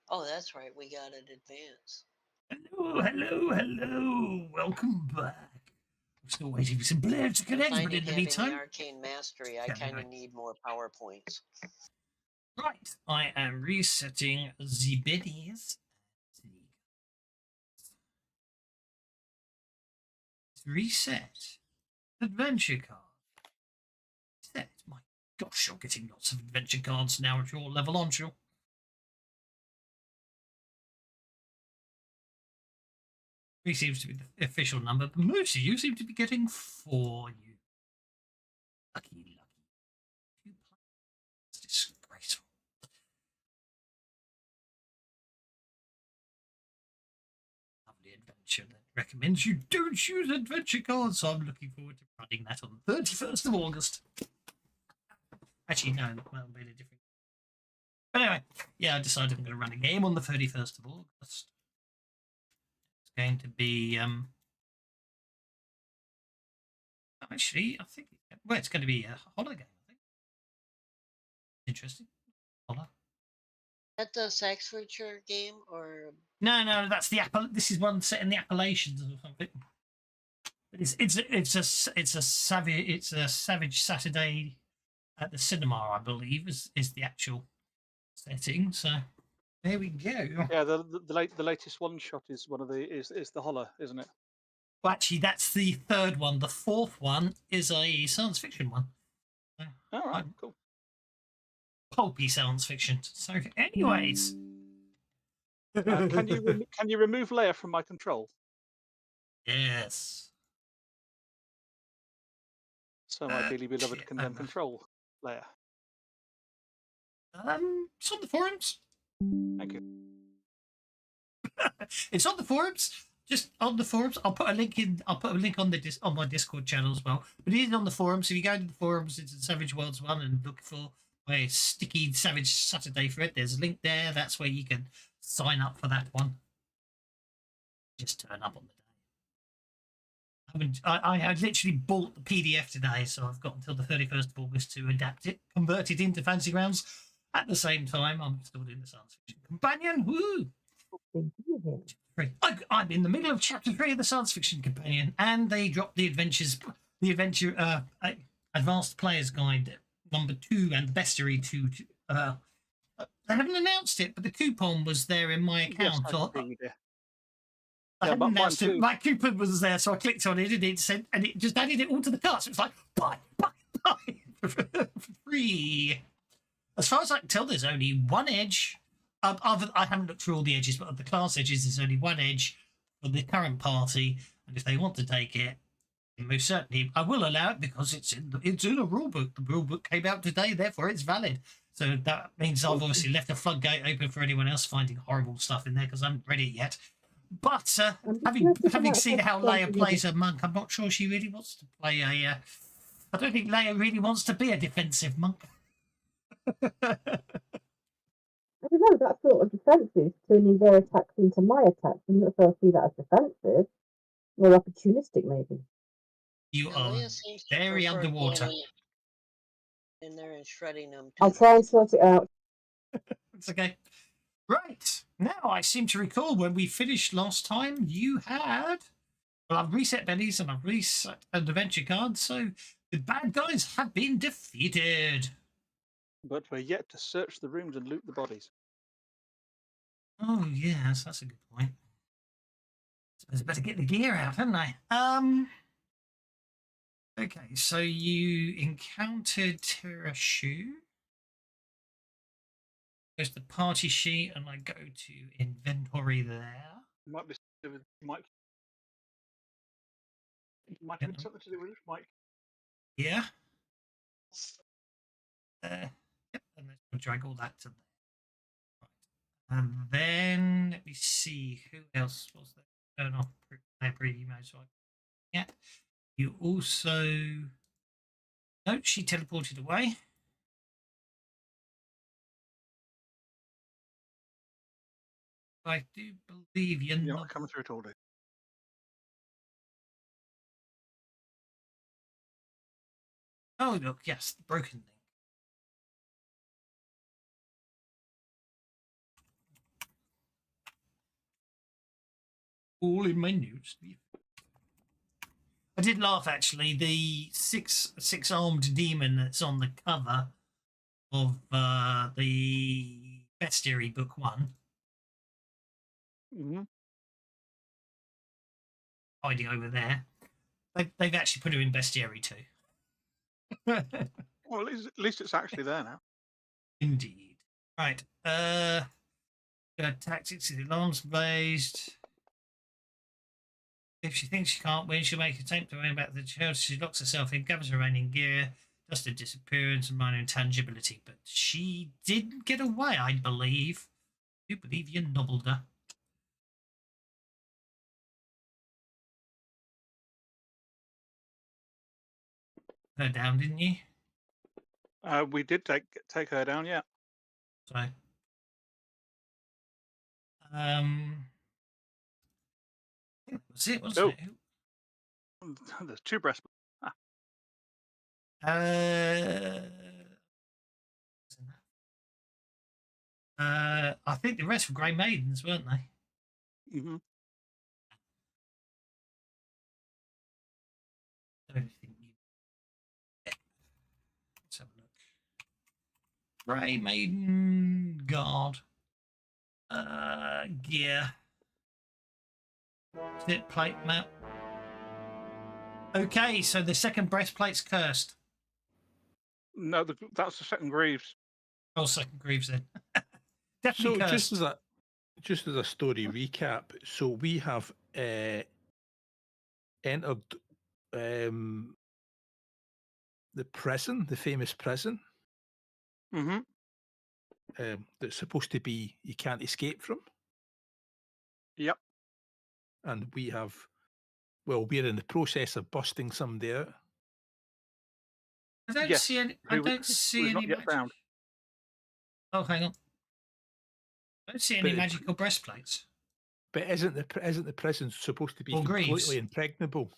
Oh, that's right. We got an advance. Hello, hello, hello. Welcome back. I'm still waiting for some players to I'm connect, but finding in the having the meantime, arcane mastery, I carry kind of on. need more PowerPoints. Right, I am resetting the biddies. Reset. Adventure card. Set. My gosh, you're getting lots of adventure cards now at your level, aren't you? 3 seems to be the official number, but most of you seem to be getting 4. You lucky. It's disgraceful. Lovely adventure that recommends you don't use adventure cards, so I'm looking forward to running that on the 31st of August. Actually, no, that'll be a different. But anyway, yeah, I decided I'm going to run a game on the 31st of August. It's going to be actually, I think, well, it's going to be a horror game, I think. Interesting. Horror. Is that the Saxfordshire game, or No, that's the this is one set in the Appalachians or something. It's a Savage Saturday at the cinema, I believe, is the actual setting. So there we go. Yeah, the latest one shot is one of the is the Holler, isn't it? Well, actually, that's the third one. The fourth one is a science fiction one. So, All right, cool. Pulpy science fiction. So, anyways, Can you remove Leia from my control? Yes. So my dearly beloved can then control Leia. It's on the forums. Thank you. It's on the forums. Just on the forums. I'll put a link in. I'll put a link on on my Discord channel as well. But it is on the forums. If you go to the forums, it's Savage Worlds one and look for my sticky Savage Saturday for it. There's a link there. That's where you can sign up for that one. Just turn up on the day. I literally bought the PDF today, so I've got until the 31st of August to adapt it, convert it into Fancy Grounds. At the same time, I'm still doing the science fiction companion. Woo! I'm in the middle of chapter 3 of the science fiction companion, and they dropped the adventure advanced player's guide number 2 and the bestiary 2. They haven't announced it, but the coupon was there in my account. Yes, I hadn't announced it. My coupon was there, so I clicked on it, and it said, and it just added it all to the cart. So it's like buy for free. As far as I can tell, there's only one edge. I haven't looked through all the edges, but of the class edges, there's only one edge for the current party, and if they want to take it, most certainly I will allow it because it's in a rule book. The rule book came out today, therefore it's valid. So that means I've obviously left a floodgate open for anyone else finding horrible stuff in there because I haven't read it yet. But having seen how Leia plays a monk, I'm not sure she really wants to play a. I don't think Leia really wants to be a defensive monk. I don't know, that sort of defensive, turning their attacks into my attacks. I'm not sure I see that as defensive. More opportunistic, maybe. You are very underwater. In there and shredding them. I'll try and sort it out. It's okay. Right. Now, I seem to recall when we finished last time, you had... Well, I've reset bennies and I've reset an adventure card, so the bad guys have been defeated. But we're yet to search the rooms and loot the bodies. Oh, yes, that's a good point. I better get the gear out, haven't I? Okay, so you encountered Terashu. There's the party sheet, and I go to inventory there. Might be Mike. Might have something to do with it, Mike. Yeah. Yep, and then we'll drag all that to there. Right. And then let me see who else was there. Turn off preview mode. So yeah. You also. No, she teleported away. I do believe you're not coming through at all, dude. Oh, look, yes, the broken link. All in my notes. I did laugh actually. The six-armed demon that's on the cover of the Bestiary Book 1, Mm-hmm. hiding over there. They've actually put her in Bestiary 2. Well, at least it's actually there now. Indeed. Right. Tactics, the alarms based. If she thinks she can't win, she'll make an attempt to win back the child. She locks herself in, gathers her remaining gear, dust of disappearance and minor intangibility. But she didn't get away, I believe. I do believe you nobbled her. Her down, didn't you? We did take her down, yeah. So, was it? Wasn't it? There's 2 breastplates. I think the rest were Grey Maidens, weren't they? Mm-hmm. Let's have a look. Grey Maiden Guard. Gear. Sit plate map. Okay, so the second breastplate's cursed. No, that's the second Greaves. Oh, second Greaves then. Definitely So cursed. just as a story recap, so we have entered the prison, the famous prison. Mm-hmm. That's supposed to be you can't escape from. Yep. And we're in the process of busting somebody out. I don't Yes, see any. I don't see we've any. not yet found. Oh, hang on. I don't see any But- magical breastplates. But isn't the prison supposed to be Or Greaves. completely impregnable?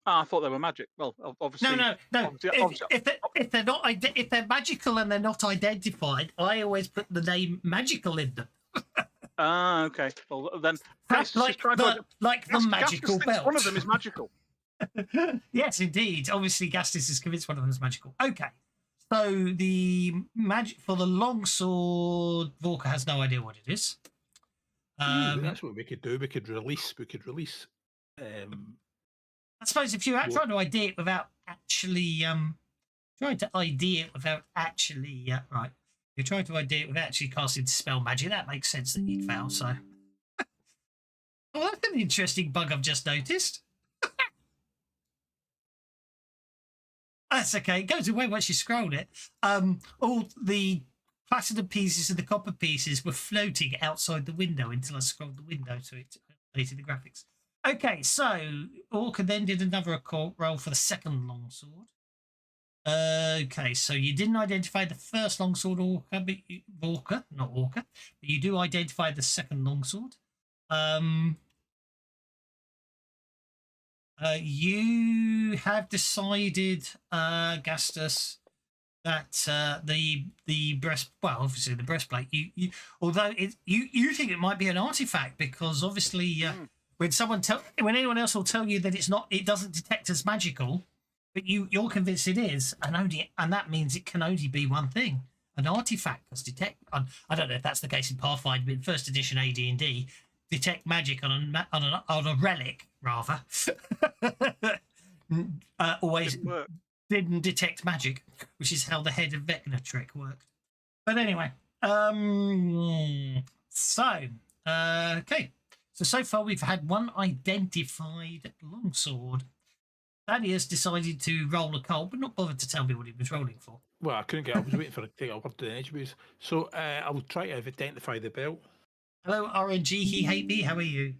I thought they were magic. Well, obviously. No. If they're not, if they're magical and they're not identified, I always put the name magical in them. Okay. Well, then. Like the magical Gastus thinks belt. one of them is magical. Yes, indeed. Obviously, Gastus is convinced one of them is magical. Okay. So the magic for the longsword, Vorka has no idea what it is. That's what we could do. We could release. I suppose if you're trying to ID it without actually right. You're trying to ID it without actually casting spell magic. That makes sense that you'd fail. So, oh, that's an interesting bug I've just noticed. That's okay. It goes away once you scroll it. All the platinum pieces and the copper pieces were floating outside the window until I scrolled the window so it updated the graphics. Okay, so Orca then did another occult roll for the second longsword. Okay, so you didn't identify the first longsword, Orca, but not Orca, but you do identify the second longsword. You have decided, Gastus, that the obviously the breastplate. Although you think it might be an artifact because obviously when anyone else will tell you that it doesn't detect as magical, but you're convinced it is, and that means it can only be one thing: an artifact. Because I don't know if that's the case in Pathfinder, but in first edition AD&D, detect magic on a relic rather. Always didn't detect magic, which is how the head of Vecna trick worked. But anyway, okay. So far we've had one identified longsword. Thaddeus decided to roll a colt, but not bothered to tell me what he was rolling for. Well, I couldn't get. I was waiting for it to take a word to the edgeways. So I will try to identify the belt. Hello, RNG. He hate me. How are you?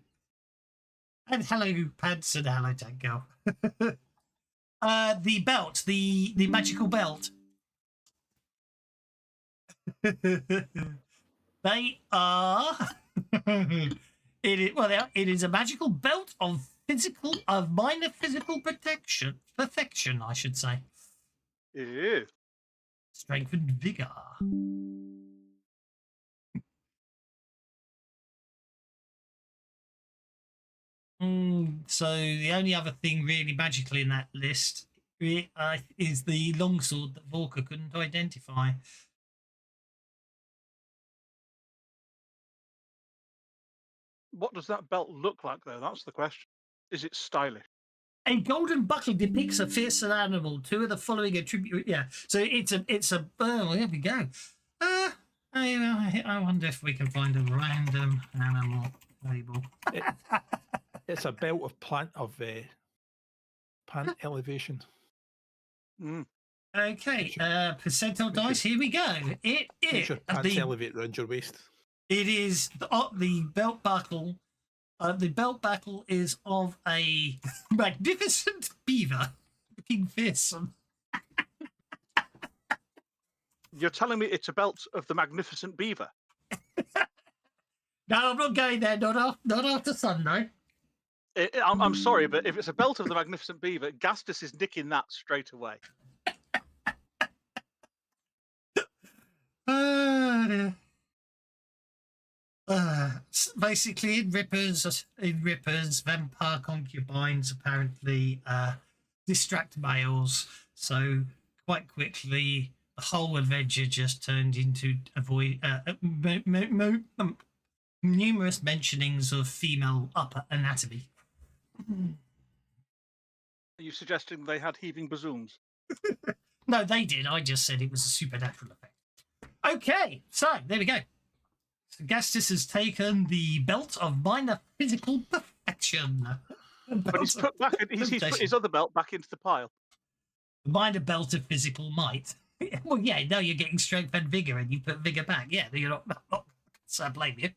And hello, Pads, and hello, Tango. The belt, the magical belt. They are. It is a magical belt of minor physical perfection, I should say. Yeah. Strength and vigor. So the only other thing really magical in that list is the longsword that Vorka couldn't identify. What does that belt look like, though? That's the question. Is it stylish? A golden buckle depicts a fearsome animal. Two of the following attribute. Yeah, so it's a. Oh, there we go. I wonder if we can find a random animal label. It's a belt of plant elevation. Mm. Okay, percentile dice. Here we go. Make sure pants elevate around your waist. It is the belt buckle. The belt buckle is of a magnificent beaver, looking fearsome. You're telling me it's a belt of the magnificent beaver? No, I'm not going there. Not after Sunday. I'm sorry, but if it's a belt of the magnificent beaver, Gastus is nicking that straight away. Basically, in Rippers, vampire concubines apparently distract males. So quite quickly, the whole adventure just turned into numerous mentionings of female upper anatomy. Are you suggesting they had heaving bazooms? No, they did. I just said it was a supernatural effect. Okay, so there we go. So Gastus has taken the belt of minor physical perfection. But he's put his other belt back into the pile. The minor belt of physical might. Well, yeah, now you're getting strength and vigor, and you put vigor back. Yeah, you're not so I blame you.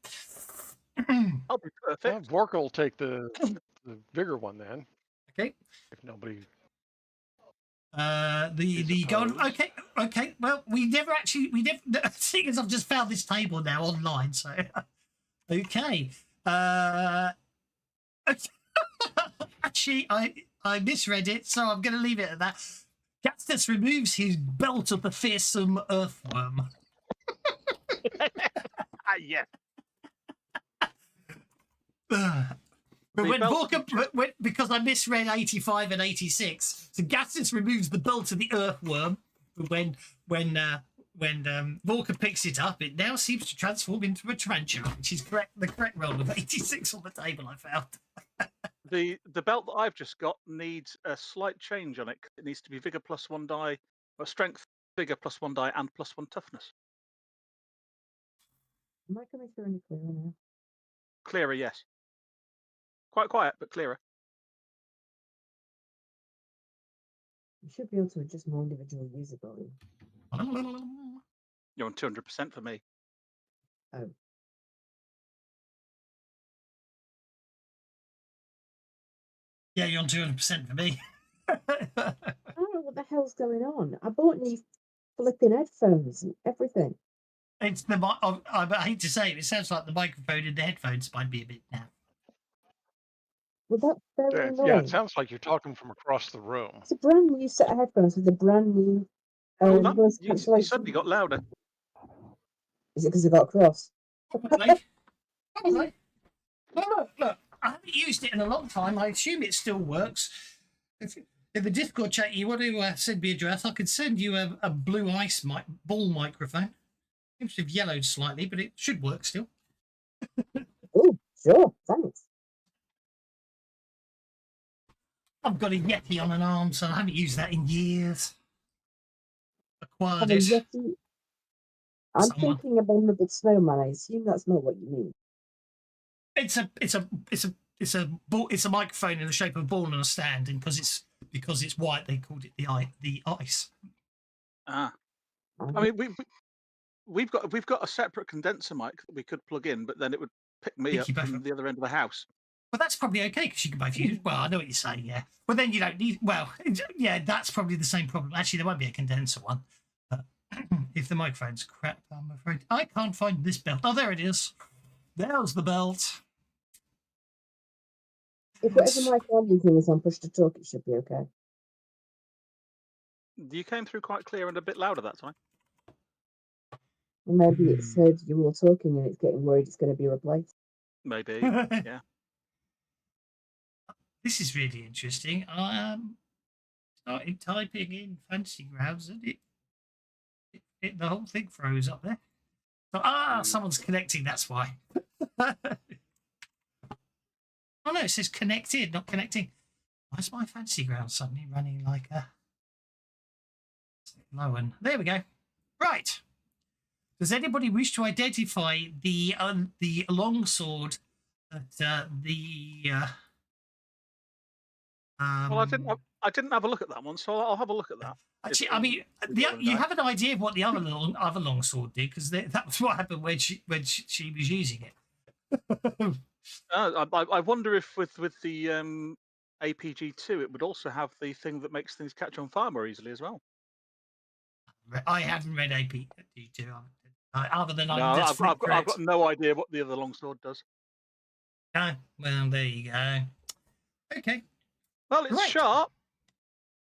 I'll be perfect. Vorka will take the bigger one then. Okay. If nobody. The golden. Okay. Well, we never. Seeing as I've just found this table now online, so okay. Actually, I misread it, so I'm going to leave it at that. Gastus removes his belt of the fearsome earthworm. Yes. But when Vorka, because I misread 85 and 86, so Gastus removes the belt of the earthworm. When Vorka picks it up, it now seems to transform into a tarantula, which is correct. The correct roll of 86 on the table I found. The belt that I've just got needs a slight change on it. It needs to be vigor plus 1 die, or strength, vigor plus 1 die, and plus 1 toughness. Am I coming through any clearer now? Clearer, yes. Quite quiet, but clearer. You should be able to adjust my individual user volume. You're on 200% for me. Oh. Yeah, you're on 200% for me. I don't know what the hell's going on. I bought new flipping headphones and everything. It's the I hate to say it sounds like the microphone in the headphones might be a bit now. Well, that's very annoying. Yeah, it sounds like you're talking from across the room. It's a brand new set of headphones with a brand new voice You cancellation. suddenly got louder. Is it because I got cross? Probably. Well, look, I haven't used it in a long time. I assume it still works. If the Discord chat you want to send me a address, I could send you a blue ice ball microphone. Seems to have yellowed slightly, but it should work still. Oh, sure, thanks. I've got a Yeti on an arm, so I haven't used that in years. Acquired Have a it. Yeti? I'm thinking abominable snowman. I assume that's not what you mean. It's a microphone in the shape of a ball on a stand, and because it's white, they called it the ice. Ah, I mean we've got a separate condenser mic that we could plug in, but then it would pick me up from the other end of the house. But that's probably okay because you can both use. Well, I know what you're saying, yeah. But then you don't need. Well, yeah, that's probably the same problem. Actually, there won't be a condenser one. But if the microphone's crap, I'm afraid I can't find this belt. Oh, there it is. There's the belt. If whatever mic I'm using is on push to talk, it should be okay. You came through quite clear and a bit louder that time. Or maybe it's heard you all talking and it's getting worried it's going to be replaced. Maybe, yeah. This is really interesting. Started typing in Fantasy Grounds and the whole thing froze up there. So, someone's connecting, that's why. Oh no, it says connected, not connecting. Why is my Fantasy Grounds suddenly running like a slow one? There we go. Right. Does anybody wish to identify the longsword that Well, I didn't have a look at that one, so I'll have a look at that. Actually, I mean, you have an idea of what the other longsword did, because that was what happened when she was using it. I wonder if with the APG2, it would also have the thing that makes things catch on fire more easily as well. I haven't read APG2 other than No, I've got no idea what the other longsword does. No, well, there you go. Okay. Well, it's Right. sharp.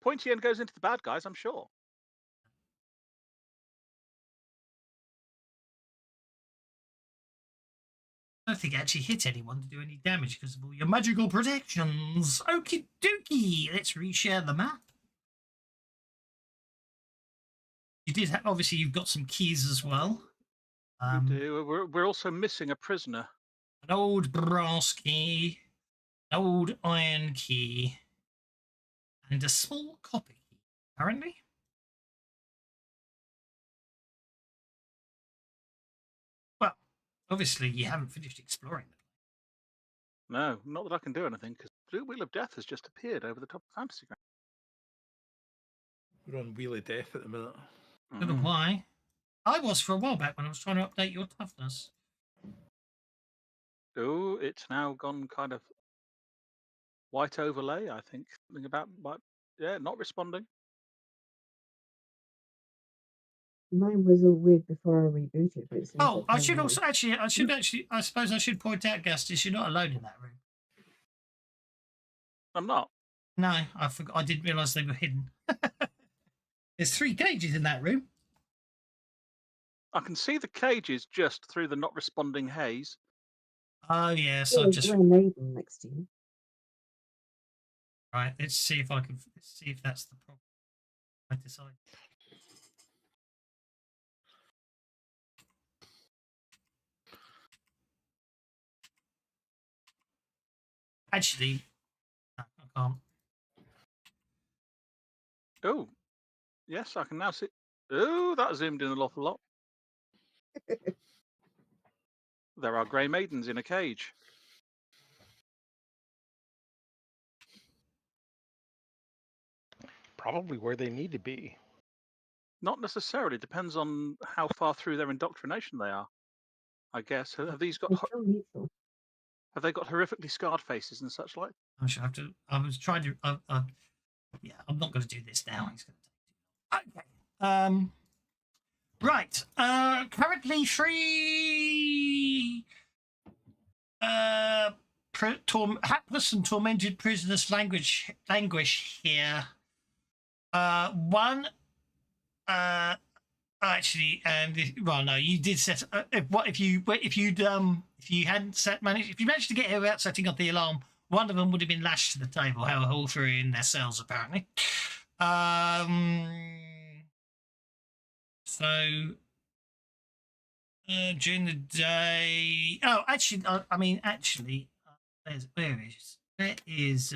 Pointy end goes into the bad guys, I'm sure. I don't think it actually hit anyone to do any damage because of all your magical protections. Okie dokie. Let's reshare the map. You did have, obviously, you've got some keys as well. We do. We're also missing a prisoner. An old brass key, an old iron key, and a small copper key, apparently. Well, obviously, you haven't finished exploring it. No, not that I can do anything, because Blue Wheel of Death has just appeared over the top of Fantasy Ground. We're on Wheel of Death at the minute. I don't know why. I was for a while back when I was trying to update your toughness. Oh, it's now gone kind of white overlay, I think. Something about, yeah, not responding. Mine was all weird before I rebooted, but it seems Oh, like I should mine also I suppose I should point out, Gastis, you're not alone in that room. I'm not. No, I forgot. I didn't realise they were hidden. There's 3 cages in that room. I can see the cages just through the not responding haze. Oh yes, There's I've just a maiden next to you. right. Let's see if that's the problem. I decide. Actually, no, I can't. Oh, yes, I can now see. Oh, that zoomed in an awful lot. There are grey maidens in a cage. Probably where they need to be. Not necessarily. Depends on how far through their indoctrination they are. I guess. Have these got? They're still neutral. Have they got horrifically scarred faces and such like? I should have to. I was trying to. Yeah, I'm not going to do this now. It's going to take too long. Okay. Right. Currently 3 hapless and tormented prisoners languish here. One. Actually, well, no, you did set. If you managed to get here without setting up the alarm, one of them would have been lashed to the table. How all 3 in their cells, apparently. So during the day. Oh, actually, where is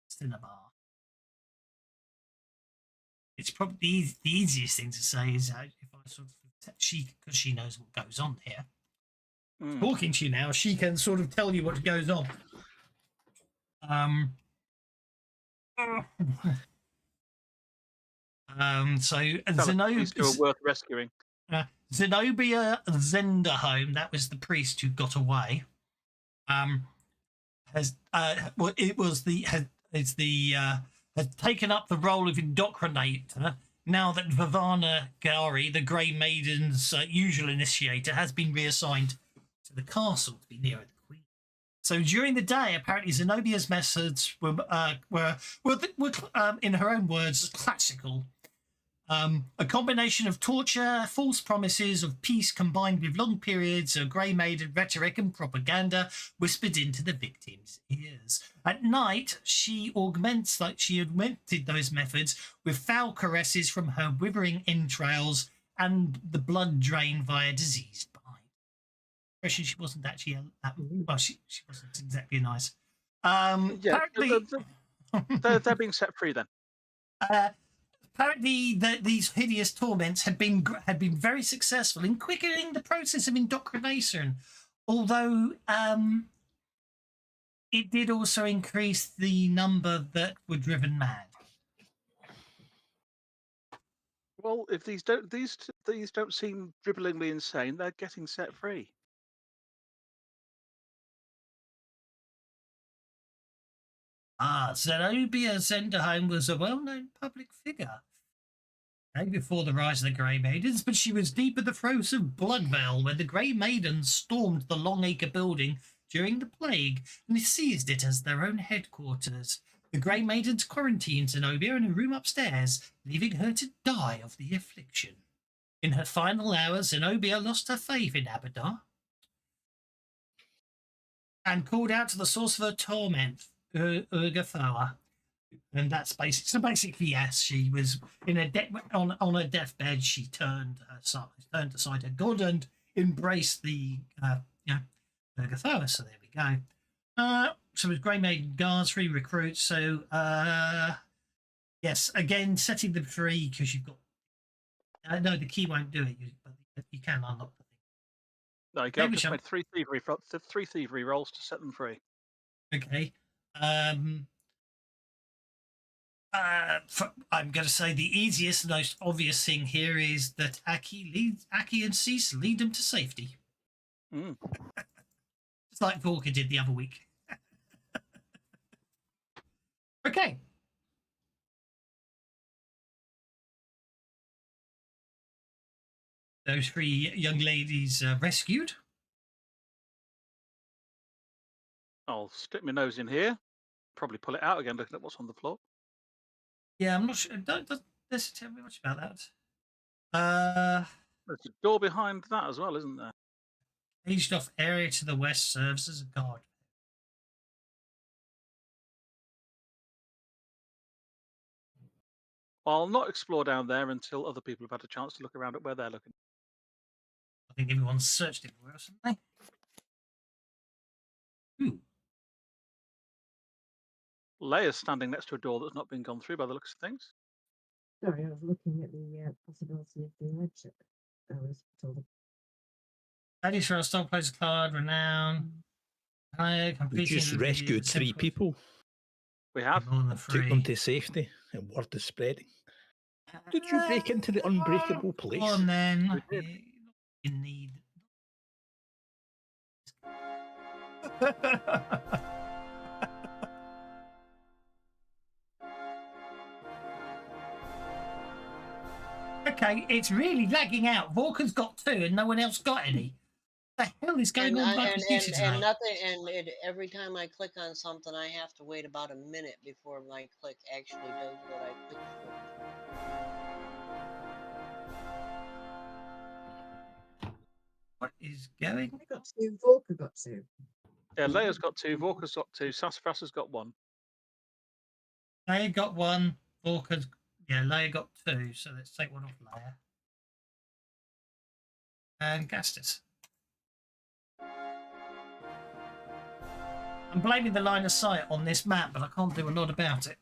Cinnabar? It's probably the easiest thing to say is if I sort of because she knows what goes on here. Talking to you now, she can sort of tell you what goes on. So Zenobia worth rescuing. Zenobia Zenderholm, that was the priest who got away. Has taken up the role of indoctrinator now that Vavana Gari, the Grey Maiden's usual initiator, has been reassigned to the castle to be nearer the Queen. So during the day, apparently Zenobia's methods were in her own words, classical. A combination of torture, false promises of peace combined with long periods of grey-maiden rhetoric and propaganda whispered into the victim's ears. At night, she augmented those methods with foul caresses from her withering entrails and the blood drained via diseased bite. She wasn't actually she wasn't exactly nice. Yeah, Apparently, they're being set free then. apparently, these hideous torments had been very successful in quickening the process of indoctrination, although it did also increase the number that were driven mad. Well, if these don't seem dribblingly insane, they're getting set free. Zenobia Zenderheim was a well-known public figure before the rise of the Grey Maidens, but she was deep in the throes of Bloodvale when the Grey Maidens stormed the Longacre building during the plague and seized it as their own headquarters. The Grey Maidens quarantined Zenobia in a room upstairs, leaving her to die of the affliction. In her final hours, Zenobia lost her faith in Abadar and called out to the source of her torment, Urgathoa. And that's basically, so basically, yes, she was in on her deathbed. She turned aside her god and embraced the Urgathoa. So there we go. So it was Grey Maiden Guards, 3 recruits. So yes, again setting them free because you've got no, the key won't do it, but you can unlock the thing. No, you can just make 3 thievery rolls to set them free. Okay. I'm going to say the easiest, most obvious thing here is that Aki and Cease lead them to safety. Mm. Just like Vorka did the other week. Okay. Those 3 young ladies rescued. I'll stick my nose in here. Probably pull it out again, looking at what's on the floor. Yeah, I'm not sure. Don't tell me much about that. There's a door behind that as well, isn't there? Aged off area to the west serves as a guard. I'll not explore down there until other people have had a chance to look around at where they're looking. I think everyone's searched everywhere else, haven't they? Ooh. Leia's standing next to a door that's not been gone through by the looks of things. Sorry, I was looking at the possibility of the ledger. I was told. Ladies for a stock place card, renown. We just rescued 3 people. We have. Took them to safety, and word is spreading. Did you break into the unbreakable place? Go on then. You need. Okay, it's really lagging out. Vorka's got 2 and no one else got any. What the hell is going on? And nothing. And every time I click on something, I have to wait about a minute before my click actually does what I clicked for. What is going? I got 2. Vorka got 2. Yeah, Leia's got 2. Vorka's got 2. Sassafras has got 1. Leia got 1. Vorka's. Yeah, Leia got 2. So let's take 1 off Leia. And Gastus. I'm blaming the line of sight on this map, but I can't do a lot about it.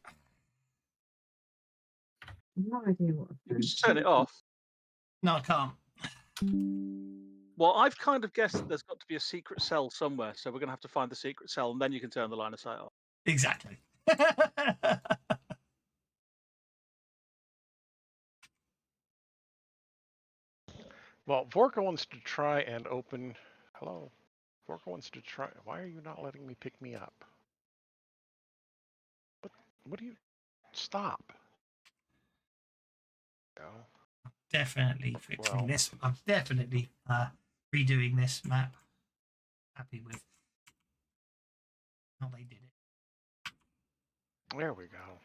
No idea what. You can just turn it off. No, I can't. Well, I've kind of guessed that there's got to be a secret cell somewhere, so we're going to have to find the secret cell, and then you can turn the line of sight off. Exactly. Well, Vorka wants to try and open. Hello. Vorka wants to try. Why are you not letting me pick me up? What do you? Stop. No. Definitely fixing Well. this. I'm definitely redoing this map. Happy with how they did it. There we go.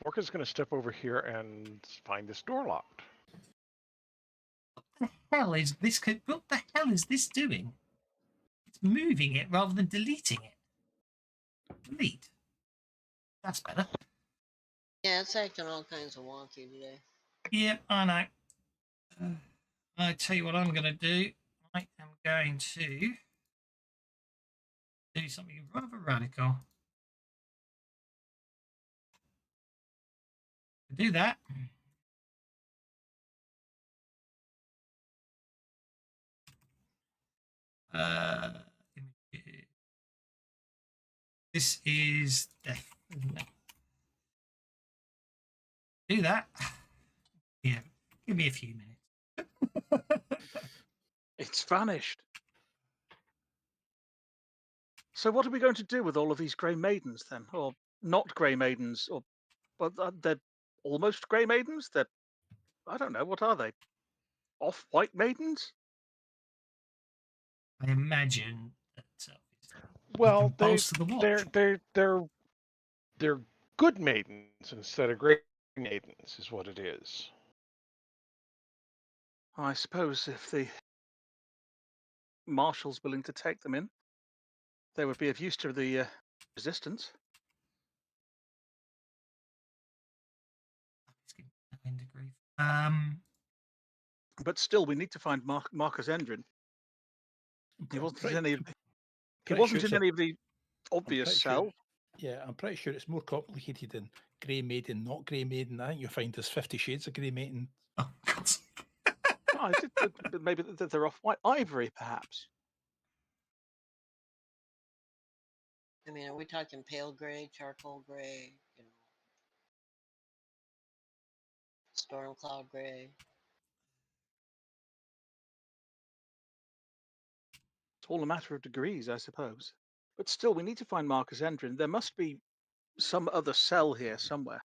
Vorka's going to step over here and find this door locked. What the hell is this? What the hell is this doing? It's moving it rather than deleting it. Delete. That's better. Yeah, it's acting all kinds of wonky today. Yep, I know. I tell you what I'm going to do. I am going to do something rather radical. To do that, this is death, isn't it? Do that. Yeah, give me a few minutes. It's vanished. So what are we going to do with all of these grey maidens then? Or not grey maidens? Or well, they're almost grey maidens? They're, I don't know, what are they? Off-white maidens? I imagine that Well, can bolster the watch. they're good maidens instead of great maidens, is what it is. I suppose if the marshal's willing to take them in, they would be of use to the resistance. But still, we need to find Marcus Endrin. He wasn't in any of the obvious cell. Yeah, I'm pretty sure it's more complicated than Grey Maiden, not Grey Maiden. I think you'll find there's 50 shades of Grey Maiden. Oh, God's sake. But maybe they're off-white ivory, perhaps. I mean, are we talking pale gray, charcoal gray, storm cloud gray? It's all a matter of degrees, I suppose. But still, we need to find Marcus Endrin. There must be some other cell here somewhere.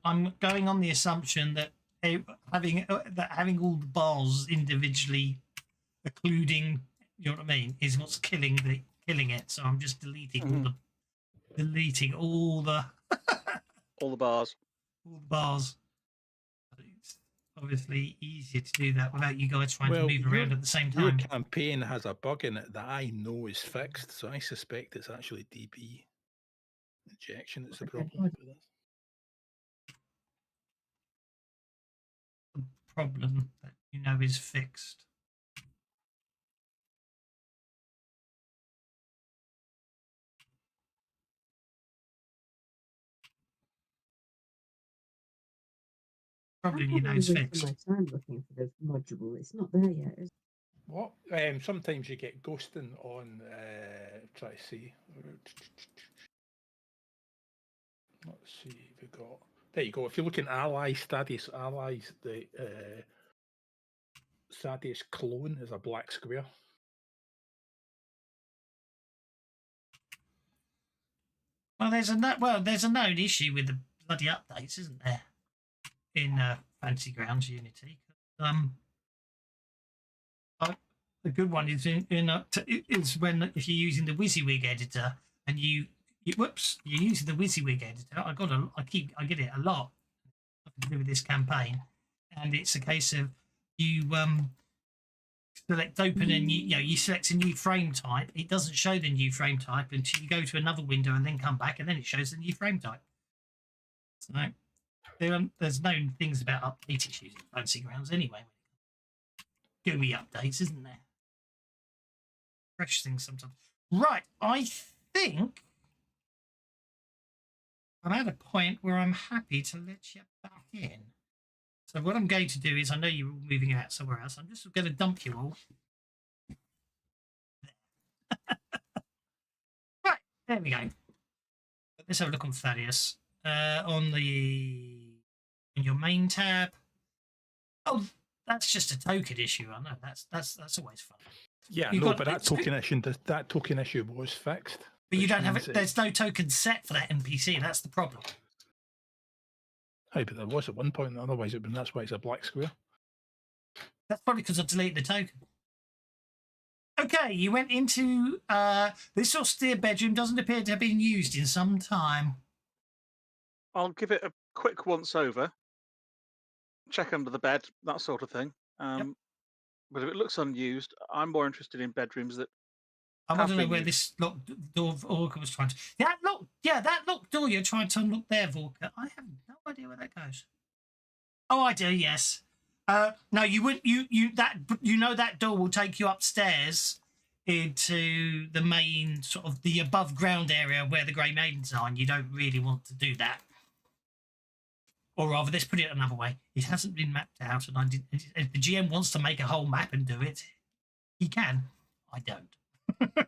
I'm going on the assumption that having all the bars individually occluding, you know what I mean, is what's killing it. So I'm just deleting all the all the bars. All the bars. It's obviously easier to do that without you guys trying to move around at the same time. Your campaign has a bug in it that I know is fixed, so I suspect it's actually DB injection that's the problem with this. The problem that you know is fixed. Probably you know it's fixed. My time looking for the module. It's not there yet. Is it? What? Sometimes you get ghosting on. Try to see. Let's see. We got. There you go. If you look in allies, Stadius allies, the Stadius clone is a black square. Well, there's a known issue with the bloody updates, isn't there? In Fantasy Grounds Unity, the good one is is when if you're using the WYSIWYG editor and you're using the WYSIWYG editor. I get it a lot to do with this campaign, and it's a case of you select open and you select a new frame type. It doesn't show the new frame type until you go to another window and then come back, and then it shows the new frame type. So there's known things about update issues in Fantasy Grounds anyway. GUI updates, isn't there? Fresh things sometimes. Right, I think I'm at a point where I'm happy to let you back in. So what I'm going to do is, I know you're all moving out somewhere else. I'm just going to dump you all. Right, there we go. Let's have a look on Thaddeus. On your main tab. Oh, that's just a token issue. I know that's always fun. Yeah, no, but that token issue was fixed. But you don't have it. There's no token set for that NPC. That's the problem. Hey, but there was at one point. Otherwise, that's why it's a black square. That's probably because I deleted the token. Okay, you went into this austere bedroom. Doesn't appear to have been used in some time. I'll give it a quick once over, check under the bed, that sort of thing. But if it looks unused, I'm more interested in bedrooms that I want have to know been where used. this locked door Vorka was trying to. That locked door you're trying to unlock there, Vorka. I have no idea where that goes. Oh, I do. Yes. No, you would. You know that door will take you upstairs into the main sort of the above ground area where the Grey Maidens are, and you don't really want to do that. Or rather, let's put it another way: it hasn't been mapped out, and I did. If the GM wants to make a whole map and do it, he can. I don't.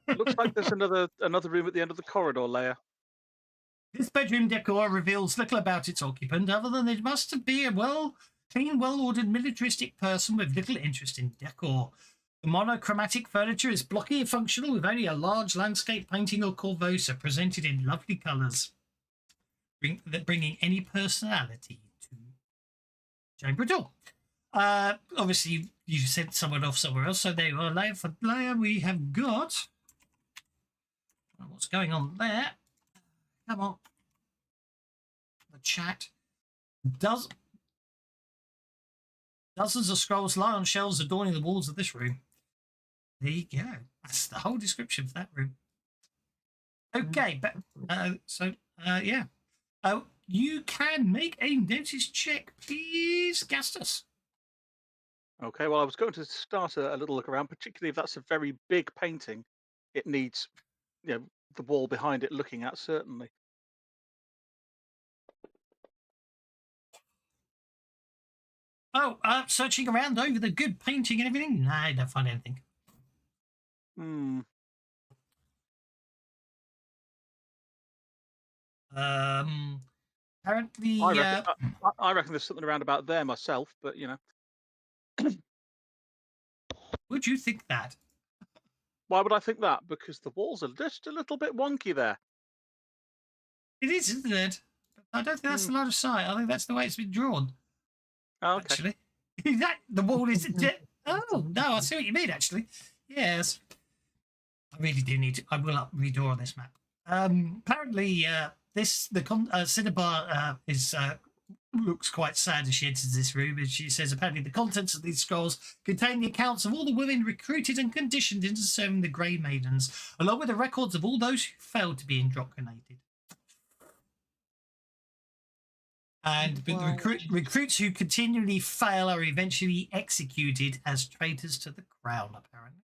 Looks like there's another room at the end of the corridor, Leia. This bedroom decor reveals little about its occupant, other than it must be a clean, well-ordered militaristic person with little interest in decor. The monochromatic furniture is blocky and functional, with only a large landscape painting or Korvosa presented in lovely colours, bringing any personality to chamber door. Obviously, you sent someone off somewhere else, so there you are, Leia. For Leia, we have got... What's going on there? Come on. The chat. Dozens of scrolls lie on shelves adorning the walls of this room. There you go. That's the whole description of that room. Okay, but yeah. You can make a notice check, please, Gastus. Okay, well, I was going to start a little look around, particularly if that's a very big painting. It needs, the wall behind it looking at, certainly. Oh, searching around over the good painting and everything? No, I don't find anything. Apparently, I reckon there's something around about there myself, but would you think that? Why would I think that? Because the walls are just a little bit wonky there. It is, isn't it? I don't think that's the line of sight. I think that's the way it's been drawn. Oh, okay. Actually, the wall is. Oh no, I see what you mean. Actually, yes. I really do need to. I will redraw this map. Apparently, Cinnabar looks quite sad as she enters this room, and she says apparently the contents of these scrolls contain the accounts of all the women recruited and conditioned into serving the Grey Maidens, along with the records of all those who failed to be indoctrinated. And the recruits who continually fail are eventually executed as traitors to the crown, apparently.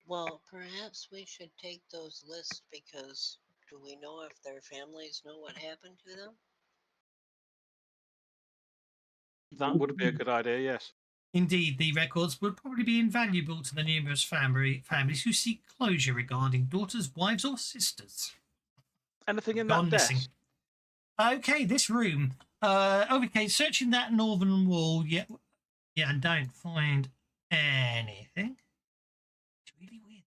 Well, perhaps we should take those lists because do we know if their families know what happened to them? That would be a good idea, yes. Indeed, the records would probably be invaluable to the numerous families who seek closure regarding daughters, wives, or sisters. Anything in that desk? Okay, this room. Okay, searching that northern wall. Yeah, I don't find anything. It's really weird.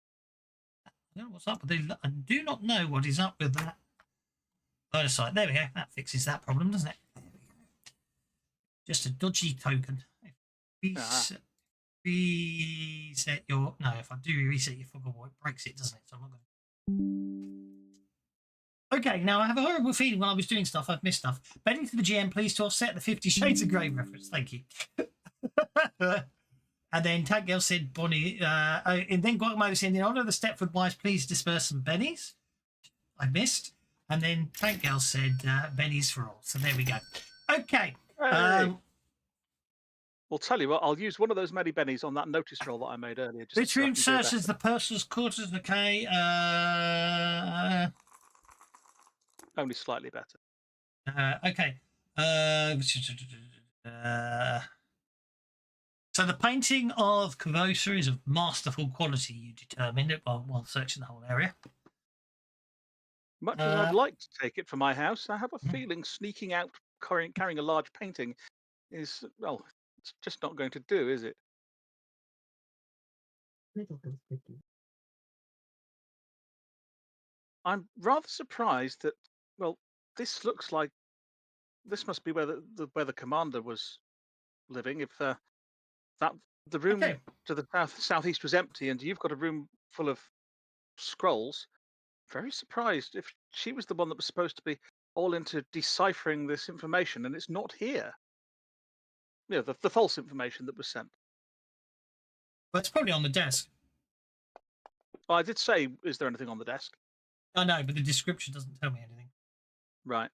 I don't know what's up with it. I do not know what is up with that. Other side. There we go. That fixes that problem, doesn't it? There we go. Just a dodgy token. Reset your. No, if I do reset your fog, it breaks it, doesn't it? So I'm not going to. Okay, now I have a horrible feeling when I was doing stuff, I've missed stuff. Begging to the GM, please, to offset the 50 Shades of Grey reference. Thank you. And then Tank Girl said, Bonnie, and then Guacamole said, in honor of the Stepford wives, please disperse some bennies. I missed. And then Tank Girl said, bennies for all. So there we go. Okay. Well, tell you what, I'll use one of those many bennies on that notice roll that I made earlier. This room searches the person's quarters. Okay. Only slightly better. Okay. So the painting of Korvosa is of masterful quality, you determined it while searching the whole area. Much as I'd like to take it for my house, I have a feeling sneaking out carrying a large painting is, well, it's just not going to do, is it? I'm rather surprised that, well, this looks like this must be where the commander was living. If that The room Okay. to the southeast was empty, and you've got a room full of scrolls. Very surprised if she was the one that was supposed to be all into deciphering this information, and it's not here. Yeah, the false information that was sent. But it's probably on the desk. I did say, is there anything on the desk? I know, but the description doesn't tell me anything. Right.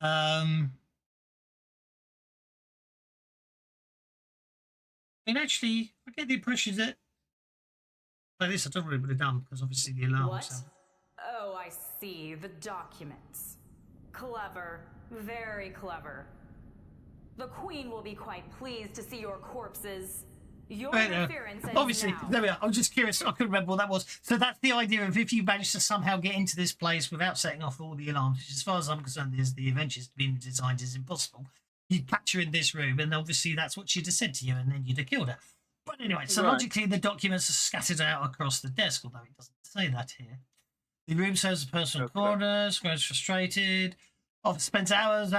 I mean, actually, I get the impression that. Well, this I don't really would have done because obviously the alarm. What? So. Oh, I see. The documents. Clever. Very clever. The Queen will be quite pleased to see your corpses. Your interference ends Obviously, now. there we are. I was just curious. I couldn't remember what that was. So that's the idea of if you manage to somehow get into this place without setting off all the alarms, which as far as I'm concerned, is the adventures being designed is impossible. You'd catch her in this room, and obviously that's what she'd have said to you, and then you'd have killed her. But anyway, so logically, the documents are scattered out across the desk, although it doesn't say that here. The room serves as personal quarters, grows frustrated, often spends hours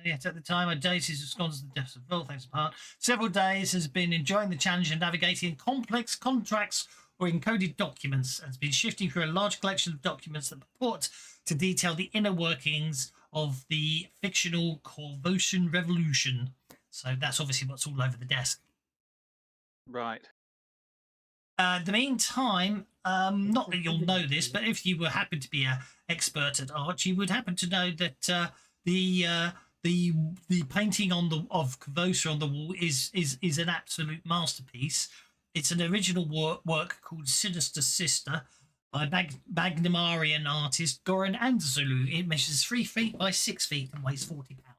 yet at the time I dated his response to the depths of vault, thanks apart. Several days has been enjoying the challenge of navigating complex contracts or encoded documents, and has been shifting through a large collection of documents that purport to detail the inner workings of the fictional Korvosan revolution. So that's obviously what's all over the desk. Right. The meantime, not that you'll know this, but if you were happen to be an expert at art, you would happen to know that the painting of Korvosa on the wall is an absolute masterpiece. It's an original work called Sinister Sister by Magnamarian artist Goran Anzulu. It measures 3 feet by 6 feet and weighs 40 pounds.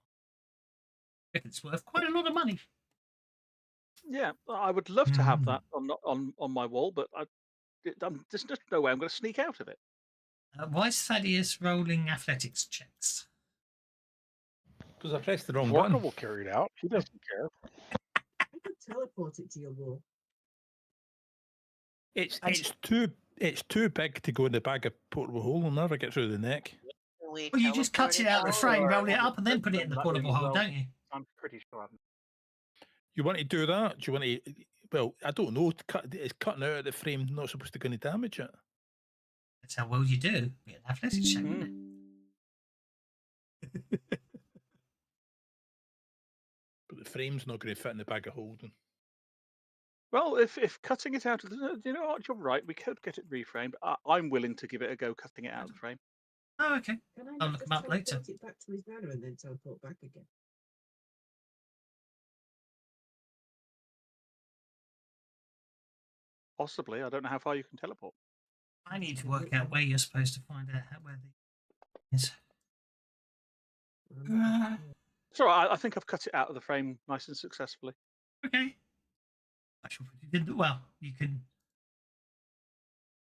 It's worth quite a lot of money. Yeah, I would love to have that on my wall, but there's just no way I'm going to sneak out of it. Why is Thaddeus rolling athletics checks? Because I pressed the wrong Vorka button. will carry it out. He doesn't care. I could teleport it to your wall. It's too big to go in the bag of portable hole. It'll never get through the neck. Well, you just cut it out of the frame, roll it up, and then put it in the portable hole, don't you? I'm pretty sure. You want to do that? Do you want to? Well, I don't know. It's cutting out of the frame. Not supposed to do any damage it. That's how well you do. Be an athletics check, wouldn't it? But the frame's not going to fit in the bag of holding. Well, if cutting it out of the, you know what, you're right. We could get it reframed. I'm willing to give it a go, cutting it out of the frame. Oh, okay. Can I I'll not look just them up later. teleport it back to his banner and then teleport back again? Possibly. I don't know how far you can teleport. I need to work out where you're supposed to find out where the is. It's all right. I think I've cut it out of the frame nice and successfully. Okay. Well, you can.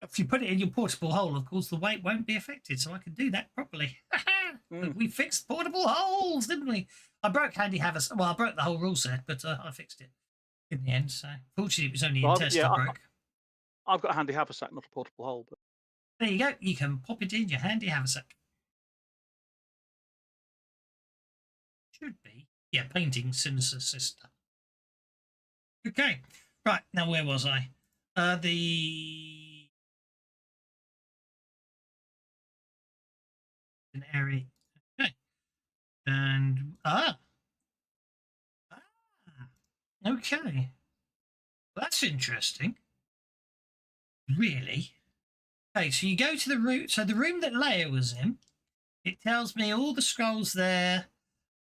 If you put it in your portable hole, of course, the weight won't be affected, so I can do that properly. We fixed portable holes, didn't we? I broke Handy Haversack. Well, I broke the whole rule set, but I fixed it in the end. So, fortunately, it was only in test I broke. I've got a Handy Haversack, not a portable hole. But there you go. You can pop it in your Handy Haversack. Should be. Yeah, painting Sinister Sister. Okay. Right. Now, where was I? An area. Okay. And okay. That's interesting. Really? Okay, so you go to the room. So the room that Leia was in, it tells me all the scrolls there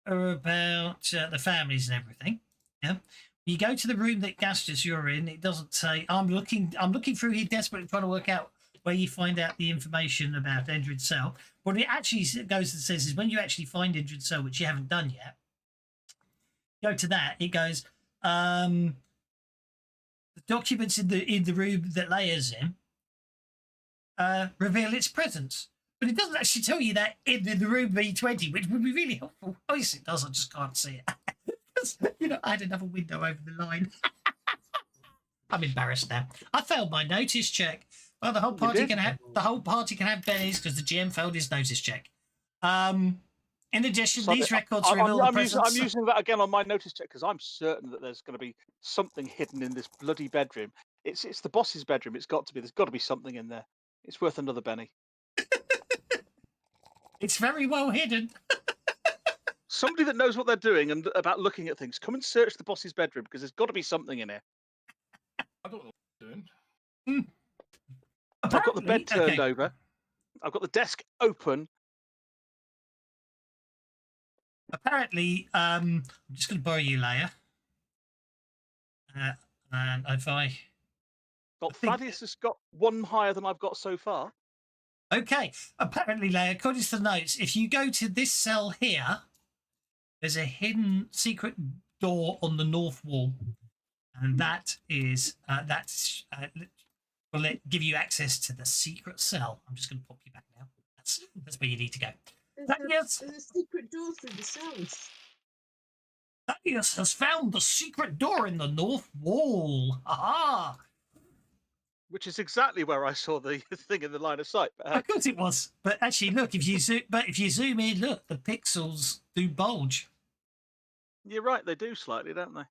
are about the families and everything. Yeah. You go to the room that Gastus you're in. It doesn't say. I'm looking through here, desperately trying to work out where you find out the information about Endred Cell. What it actually goes and says is when you actually find Endred Cell, which you haven't done yet, go to that. It goes the documents in the room that Leia's in reveal its presence, but it doesn't actually tell you that in the room B20, which would be really helpful. Oh, yes, it does. I just can't see it. I had another window over the line. I'm embarrassed now. I failed my notice check. Well, the whole party can have bennies because the GM failed his notice check. In addition, So these records reveal the I'm presence. using that again on my notice check because I'm certain that there's going to be something hidden in this bloody bedroom. It's the boss's bedroom. It's got to be. There's got to be something in there. It's worth another penny. It's very well hidden. Somebody that knows what they're doing and about looking at things, come and search the boss's bedroom because there's got to be something in here. I don't know what I'm doing. I've got the bed Apparently- turned over. I've got the desk open. Apparently, I'm just going to borrow you, Leia. And if I... Well, think- Thaddeus has got one higher than I've got so far. Okay, apparently, Leia, according to the notes, if you go to this cell here, there's a hidden secret door on the north wall. And that is, will it give you access to the secret cell. I'm just going to pop you back now. That's where you need to go. There's a secret door through the cells. Thaddeus has found the secret door in the north wall. Aha! Which is exactly where I saw the thing in the line of sight. Of course it was. But actually, look, if you zoom in, look, the pixels do bulge. You're right, they do slightly, don't they?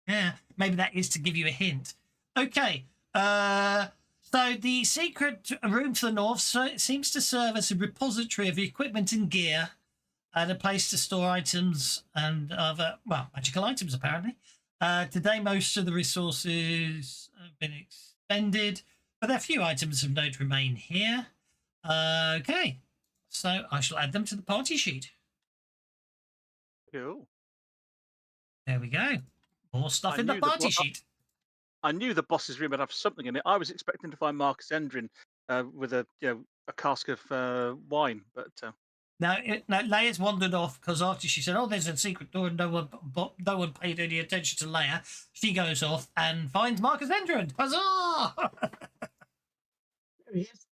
Yeah, maybe that is to give you a hint. Okay. So the secret room to the north seems to serve as a repository of equipment and gear and a place to store items and other, well, magical items, apparently. Today, most of the resources have been expended, but a few items of note remain here. Okay, so I shall add them to the party sheet. Cool. There we go. More stuff I in the knew the party bo- sheet. I knew the boss's room would have something in it. I was expecting to find Marcus Endrin with a cask of wine, but Now, Leia's wandered off because after she said, "Oh, there's a secret door," and no one paid any attention to Leia. She goes off and finds Marcus Endrin. Huzzah! There he is.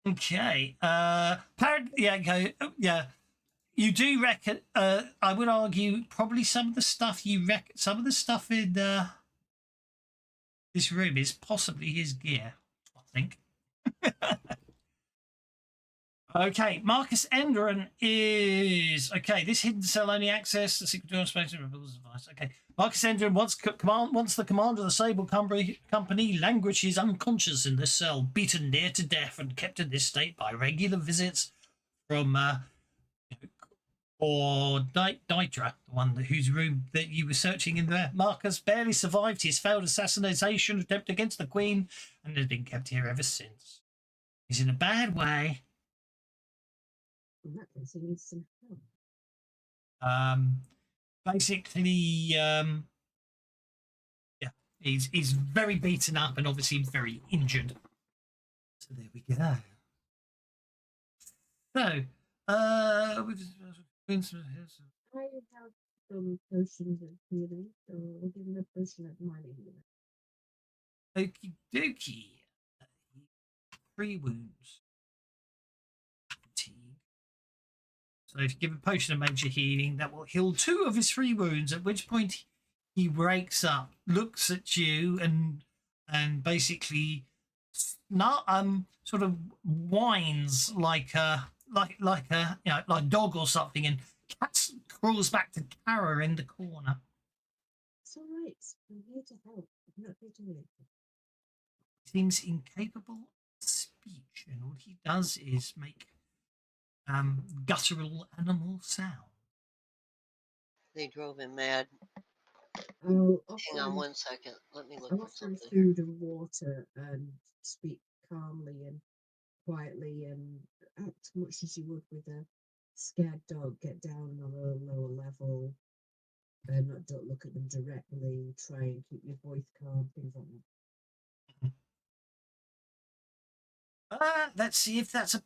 Okay. Apparently, yeah. You do reckon? I would argue probably some of the stuff in this room is possibly his gear. I think. Okay, Marcus Endrin is okay. This hidden cell only access the secret door space reveals advice. Okay, Marcus Endrin once the commander of the Sable Company languishes unconscious in this cell, beaten near to death and kept in this state by regular visits from or Ditra, the one whose room that you were searching in there. Marcus barely survived his failed assassination attempt against the Queen and has been kept here ever since. He's in a bad way. In that case, he needs some help. Basically, yeah, he's very beaten up and obviously very injured. So there we go. So, I have some potions of healing, so we'll give him a potion of mining. okie dokie. 3 wounds. Fatigue. So if you give a potion of major healing, that will heal 2 of his 3 wounds, at which point he wakes up, looks at you, and basically sort of whines like a dog or something, and crawls back to Kara in the corner. It's all right. I'm here to help. I'm not here to win. Seems incapable of speech, and all he does is make guttural animal sound. They drove him mad. I'll Hang on offer, 1 second. Let me look I'll for offer him something here. food and water and speak calmly and quietly and act much as you would with a scared dog. Get down on a lower level and don't look at them directly. Try and keep your voice calm, things like that. Let's see if that's a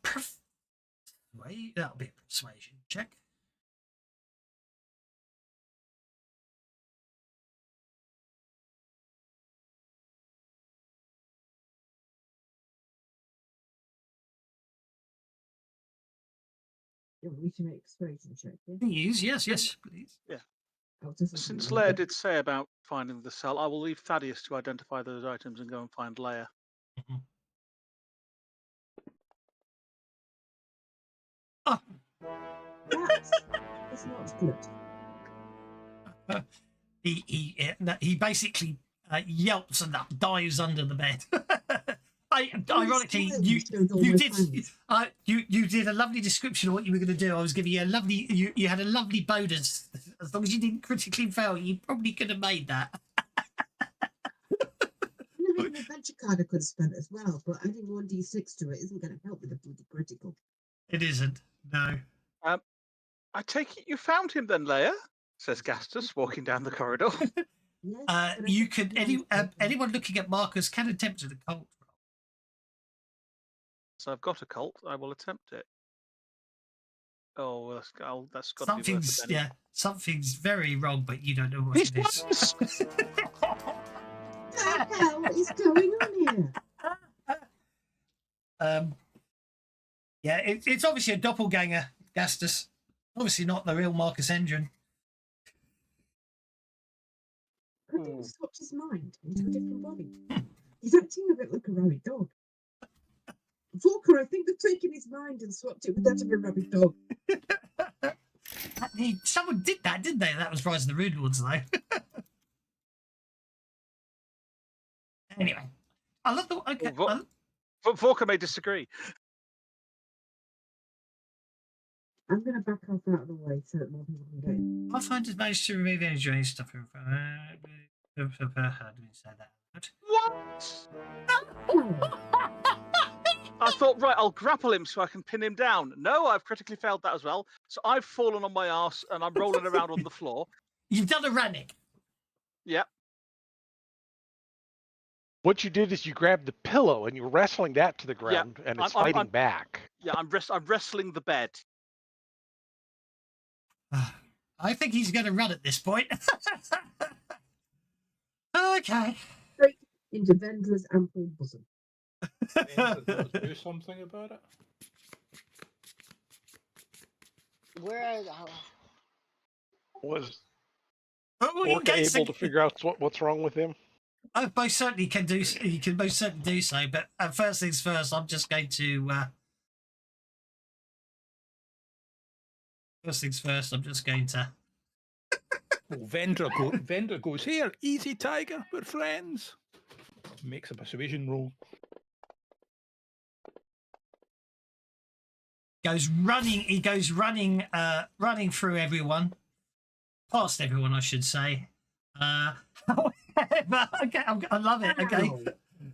way. That'll be a persuasion check. You want me to make persuasion check? Yeah? Please, yes, please. I'll just since Leia did say about finding the cell, I will leave Thaddeus to identify those items and go and find Leia. Oh, It's not good. He basically yelps and dives under the bed. Ironically, you did a lovely description of what you were going to do. I was giving you a lovely. You had a lovely bonus. As long as you didn't critically fail, you probably could have made that. An adventure card I could have spent as well, but adding 1d6 to it isn't going to help with the bloody critical. It isn't. No. I take it you found him then, Leia, says Gastus, walking down the corridor. Yes, You could anyone looking at markers can attempt an occult roll. So I've got a cult. I will attempt it. Oh, that's got to be worth a penny. Something's very wrong, but you don't know what it is. What the hell is going on here? It's obviously a doppelganger, Gastus. Obviously not the real Marcus Engine. I think he swapped his mind into a different body. He's acting a bit like a rabid dog. Volker, I think they've taken his mind and swapped it with that of a rabid dog. Someone did that, didn't they? That was Rise of the Rude Lords, though. Anyway, I love the. Okay, Volker may disagree. I'm going to back off out of the way so that more people can get in. Pathfinder's managed to remove any drain stuff from. How do we say that? What? I thought, right, I'll grapple him so I can pin him down. No, I've critically failed that as well. So I've fallen on my arse and I'm rolling around on the floor. You've done a Rannick. Yep. What you did is you grabbed the pillow and you're wrestling that to the ground, and it's fighting back. Yeah, I'm wrestling the bed. I think he's going to run at this point. Okay. Straight into Vendra's ample bosom. Do something about it. Where are Was Oh, Orca able to figure out what's wrong with him? I most certainly can do. You can most certainly do so. But first things first, I'm just going to. First things first, I'm just going to. Well, Vendra goes, here, easy, Tiger, we're friends. Makes a persuasion roll. He goes running through everyone, past everyone, I should say. However, okay, I love it. Okay,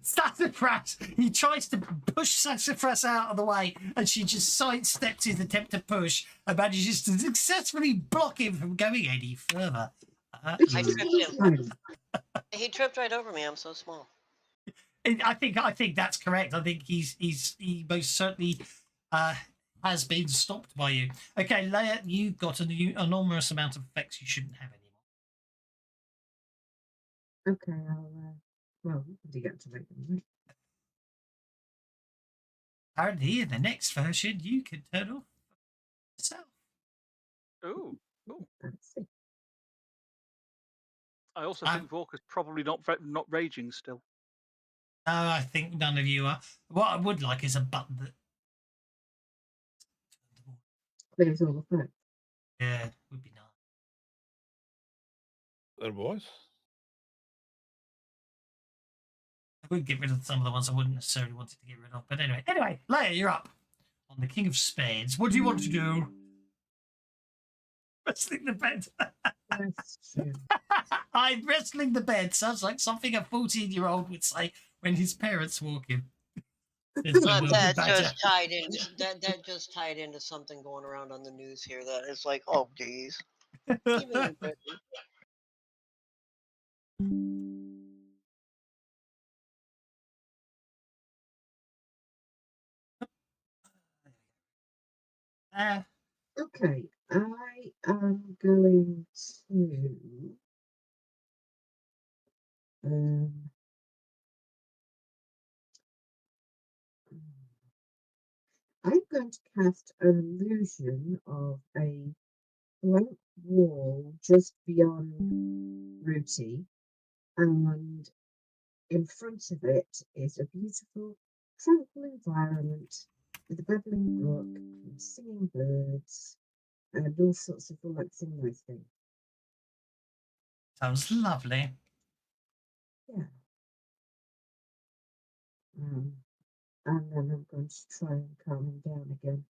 Sassafras. He tries to push Sassafras out of the way, and she just sidesteps his attempt to push and manages to successfully block him from going any further. I tripped him. He tripped right over me. I'm so small. I think that's correct. I think he most certainly has been stopped by you. Okay, Leia, you've got an enormous amount of effects you shouldn't have anymore. Okay, well, we get to make them, right? Apparently, in the next version, you can turn off yourself. Ooh. Let's see. I also think Volker's probably not raging still. No, I think none of you are. What I would like is a button that. Clears all the facts. Yeah, would be nice. There was. I would get rid of some of the ones I wouldn't necessarily want to get rid of. But anyway, Leia, you're up on the King of Spades. What do you want to do? Wrestling the bed. I'm wrestling the bed. Sounds like something a 14-year-old would say when his parents walk in. That just tied into something going around on the news here. That it's like, oh, geez. Okay, I am going to I'm going to cast an illusion of a blank wall just beyond Ruti, and in front of it is a beautiful, tranquil environment with a babbling brook and singing birds and all sorts of relaxing nice things. Sounds lovely. Yeah. And then I'm going to try and calm him down again.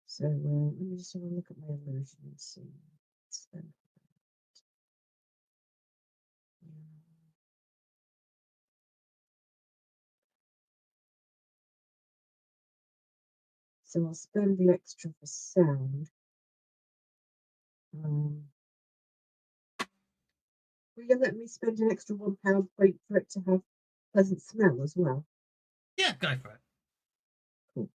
So let me just have a look at my illusion and see. So I'll spend the extra for sound. Will you let me spend an extra £1 point for it to have pleasant smell as well? Yeah, go for it. Cool.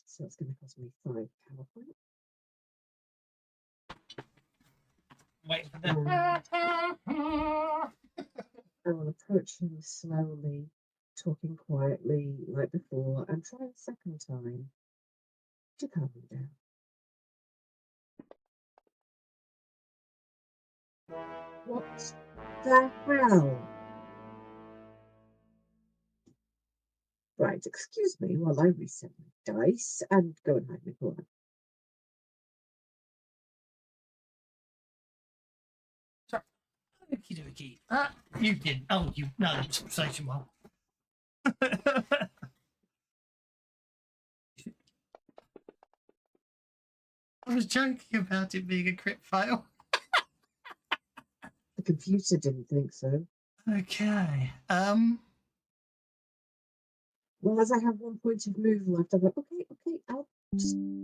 So it's going to cost me 5 power points. Wait for that. I will approach him slowly, talking quietly like before, and try a second time to calm him down. What the hell? Right, excuse me while I reset my dice and go and hide in the corner. Okie dokie. You did. Oh, you know the conversation well. I was joking about it being a crit fail. The computer didn't think so. Okay. Well, as I have 1 point of move left, I'm like, okay, I'll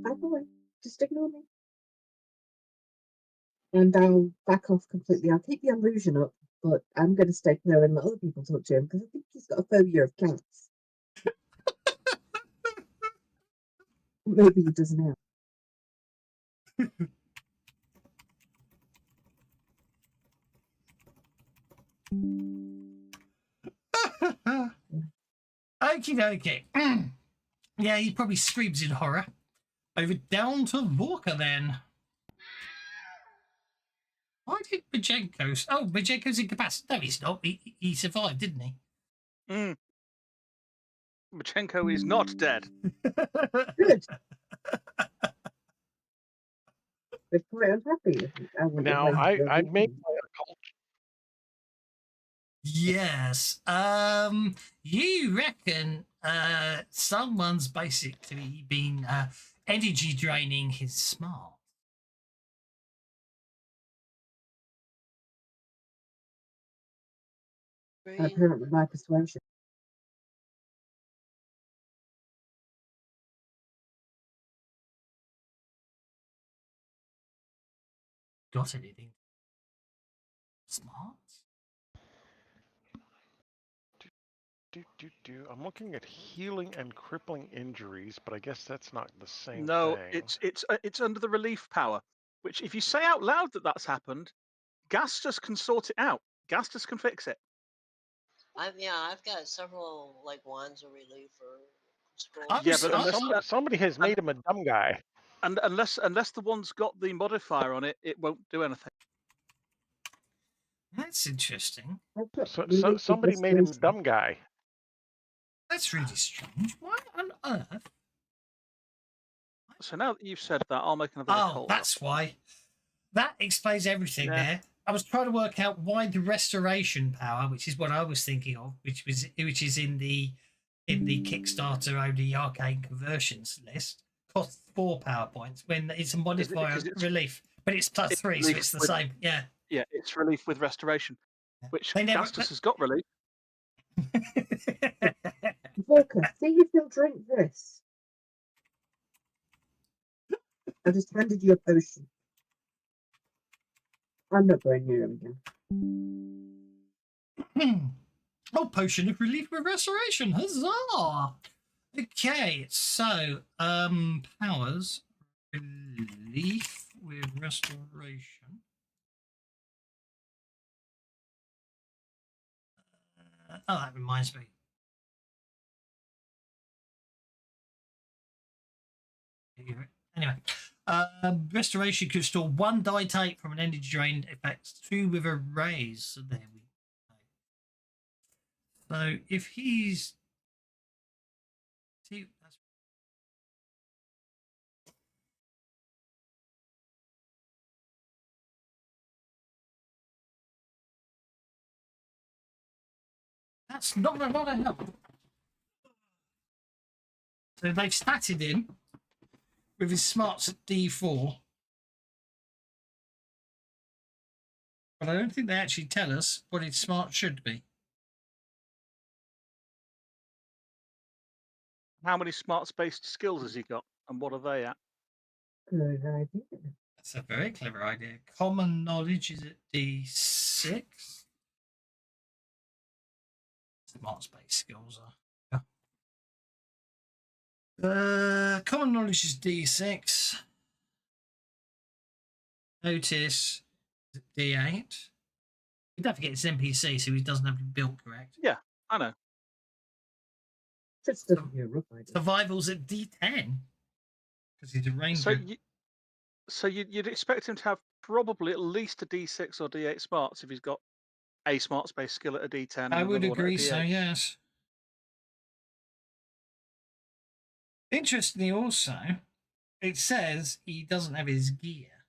back away. Just ignore me. And I'll back off completely. I'll keep the illusion up, but I'm going to stay clear and let other people talk to him because I think he's got a phobia of cats. Maybe he doesn't have. Okie dokie. Yeah, he probably screams in horror. Over down to Vorka then. Why did Majenko... Oh, Majenko's incapacitated. No, he's not. He survived, didn't he? Machenko is not dead. Good. They're quite unhappy. Now, I made my occult. Yes. You reckon someone's basically been energy draining his smart. Apparently, my persuasion. Got anything? Smart? I'm looking at healing and crippling injuries, but I guess that's not the same No, thing. it's under the relief power, which if you say out loud that that's happened, Gastus can sort it out. Gastus can fix it. I've got several like wands of relief or scrolls. Yeah, but unless somebody has made him a dumb guy. And unless the one's got the modifier on it, it won't do anything. That's interesting. So somebody made him a dumb guy. That's really strange. Why on earth? So now that you've said that, I'll make another occult. That's why. That explains everything there. I was trying to work out why the restoration power, which is what I was thinking of, which is in the Kickstarter only arcane conversions list, costs 4 power points when it's a modifier relief, but it's plus 3, so it's the same. Yeah. Yeah, it's relief with restoration, which Gastus has got relief. Volker, see if you'll drink this. I just handed you a potion. I'm not going near him again. Oh, potion of relief with restoration. Huzzah! Okay, so powers relief with restoration. Oh, that reminds me. Anyway, restoration can restore 1 die take from an energy drain effect, 2 with a raise. So there we go. So if he's That's not a lot of help. So they've statted him with his smarts at D4. But I don't think they actually tell us what his smart should be. How many smarts-based skills has he got, and what are they at? Good idea. That's a very clever idea. Common knowledge is at D6. Smart space skills are. Common knowledge is D6. Notice is at D8. You don't forget it's NPC, so he doesn't have it built correct. Yeah, I know. Just doesn't be a rough idea. Survival's at D10 because he's a ranger. So you'd expect him to have probably at least a D6 or D8 smarts if he's got a smart space skill at a D10. And I would another one at a agree so, D8. yes. Interestingly, also, it says he doesn't have his gear.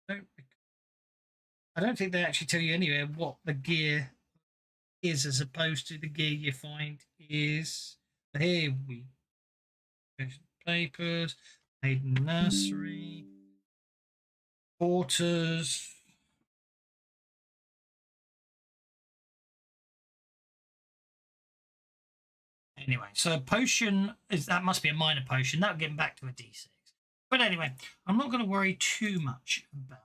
I don't think they actually tell you anywhere what the gear is, as opposed to the gear you find is here. We papers, maiden nursery, quarters. Anyway, so a potion that must be a minor potion. That'll get him back to a D6. But anyway, I'm not going to worry too much about.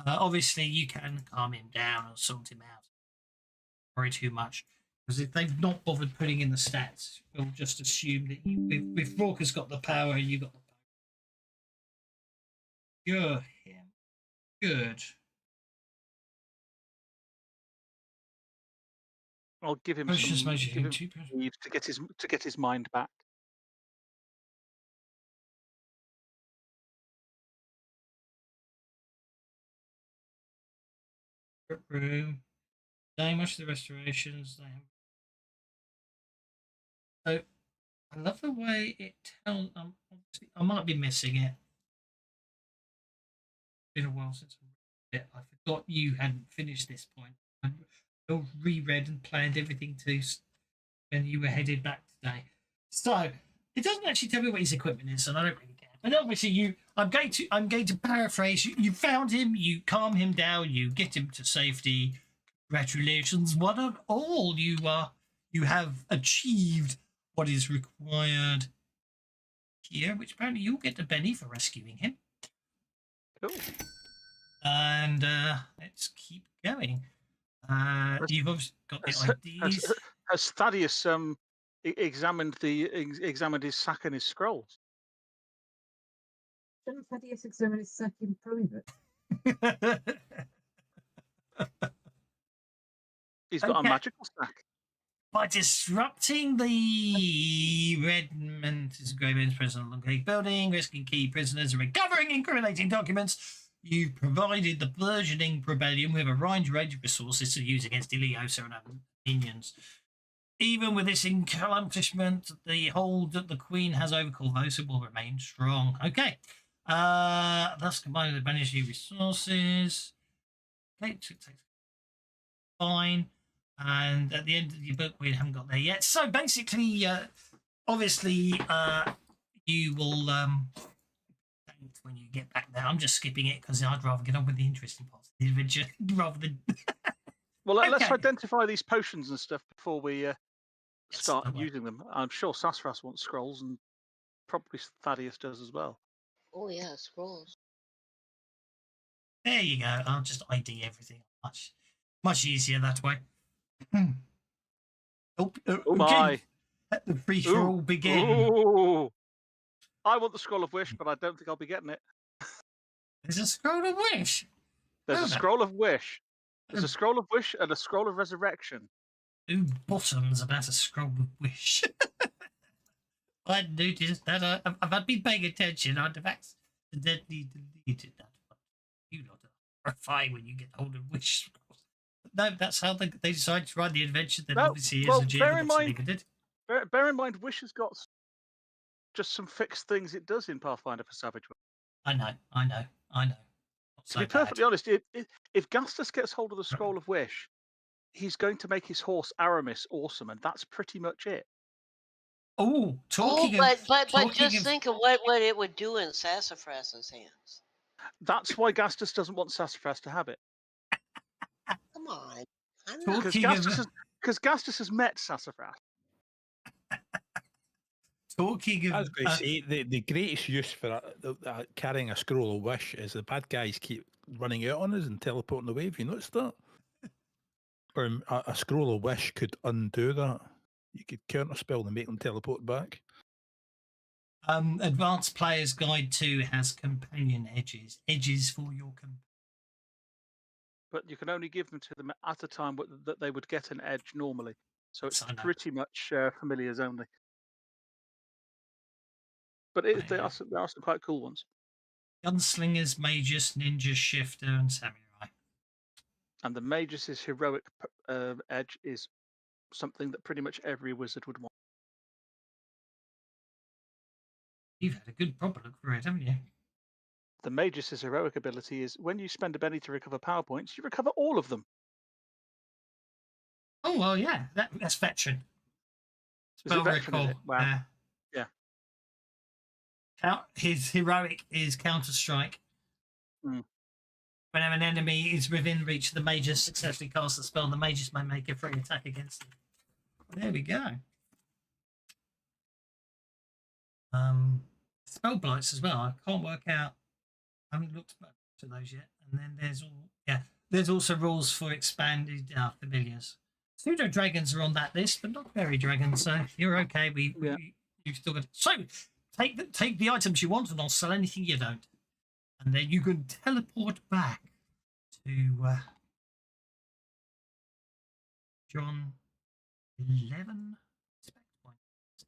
Obviously, you can calm him down or sort him out. Worry too much, because if they've not bothered putting in the stats, we'll just assume that if Rorke's got the power, you got the power. Cure him. Good. I'll give him Potions some magic give him 2 leave to get his mind back. room. So much of the restorations. So I love the way it tells. I might be missing it. It's been a while since I read it. I forgot you hadn't finished this point. I reread and planned everything to when you were headed back today. So it doesn't actually tell me what his equipment is, and I don't really care. But obviously, I'm going to paraphrase. You found him. You calm him down. You get him to safety. Congratulations, one and all. You have achieved what is required here, which apparently you'll get a Benny for rescuing him. Cool. And let's keep going. You've obviously got the IDs. Has Thaddeus examined his sack and his scrolls? Shouldn't Thaddeus examine his sack in private? He's got a magical sack. By disrupting the Redmond's Greyman's prison on Long Lake building, risking key prisoners, and recovering incriminating documents, you provided the burgeoning rebellion with a range of resources to use against Iliosa and other minions. Even with this accomplishment, the hold that the Queen has over Korvosa will remain strong. Okay. Thus combined with managed new resources. Okay, fine. And at the end of your book, we haven't got there yet. So basically, obviously, you will when you get back there. I'm just skipping it because I'd rather get on with the interesting parts of the adventure rather than. Well, let's Okay. identify these potions and stuff before we start using them. I'm sure Sassafras wants scrolls, and probably Thaddeus does as well. Oh yeah, scrolls. There you go. I'll just ID everything. Much easier that way. Oh my! Let the free for all begin. Ooh. I want the Scroll of Wish, but I don't think I'll be getting it. There's a scroll of wish. There's Oh, a no. Scroll of Wish. There's a Scroll of Wish and a Scroll of Resurrection. Who bottoms about a scroll of wish? I noticed that. I've been paying attention. I'd have accidentally deleted that. You lot are horrifying when you get hold of wish scrolls. No, that's how they decided to run the adventure. Then obviously, as a GM, bear in mind, Wish has got just some fixed things it does in Pathfinder for Savage World. I know. To be perfectly honest, if Gastus gets hold of the Scroll of Wish, he's going to make his horse Aramis awesome, and that's pretty much it. Oh, Oh, talking of but talking just of think of what it would do in Sassafras's hands. That's why Gastus doesn't want Sassafras to have it. Come on, I'm not. Because talking of Gastus has met Sassafras. talking I was of going to say the greatest use for carrying a scroll of wish is the bad guys keep running out on us and teleporting away. Have you noticed that? Or a scroll of wish could undo that. You could counterspell and make them teleport back. Advanced Player's Guide 2 has companion edges for your companion. But you can only give them to them at a time that they would get an edge normally. So it's I know. pretty much familiars only. But there are some quite cool ones. Gunslingers, Magus, Ninja, Shifter, and Samurai. And the Magus' heroic edge is something that pretty much every wizard would want. You've had a good proper look for it, haven't you? The Magus' heroic ability is when you spend a penny to recover power points, you recover all of them. Oh, well, yeah, that's veteran. Is it veteran, is it? Wow. Yeah. His heroic is Counter-Strike. Mm. Whenever an enemy is within reach of the Magus successfully casts the spell, the Magus may make a free attack against them. There we go. Spell blights as well. I can't work out. I haven't looked at those yet. And then there's also rules for expanded familiars. Pseudo dragons are on that list, but not fairy dragons. So you're okay. You've still got. So take the items you want, and I'll sell anything you don't. And then you can teleport back to John 11. This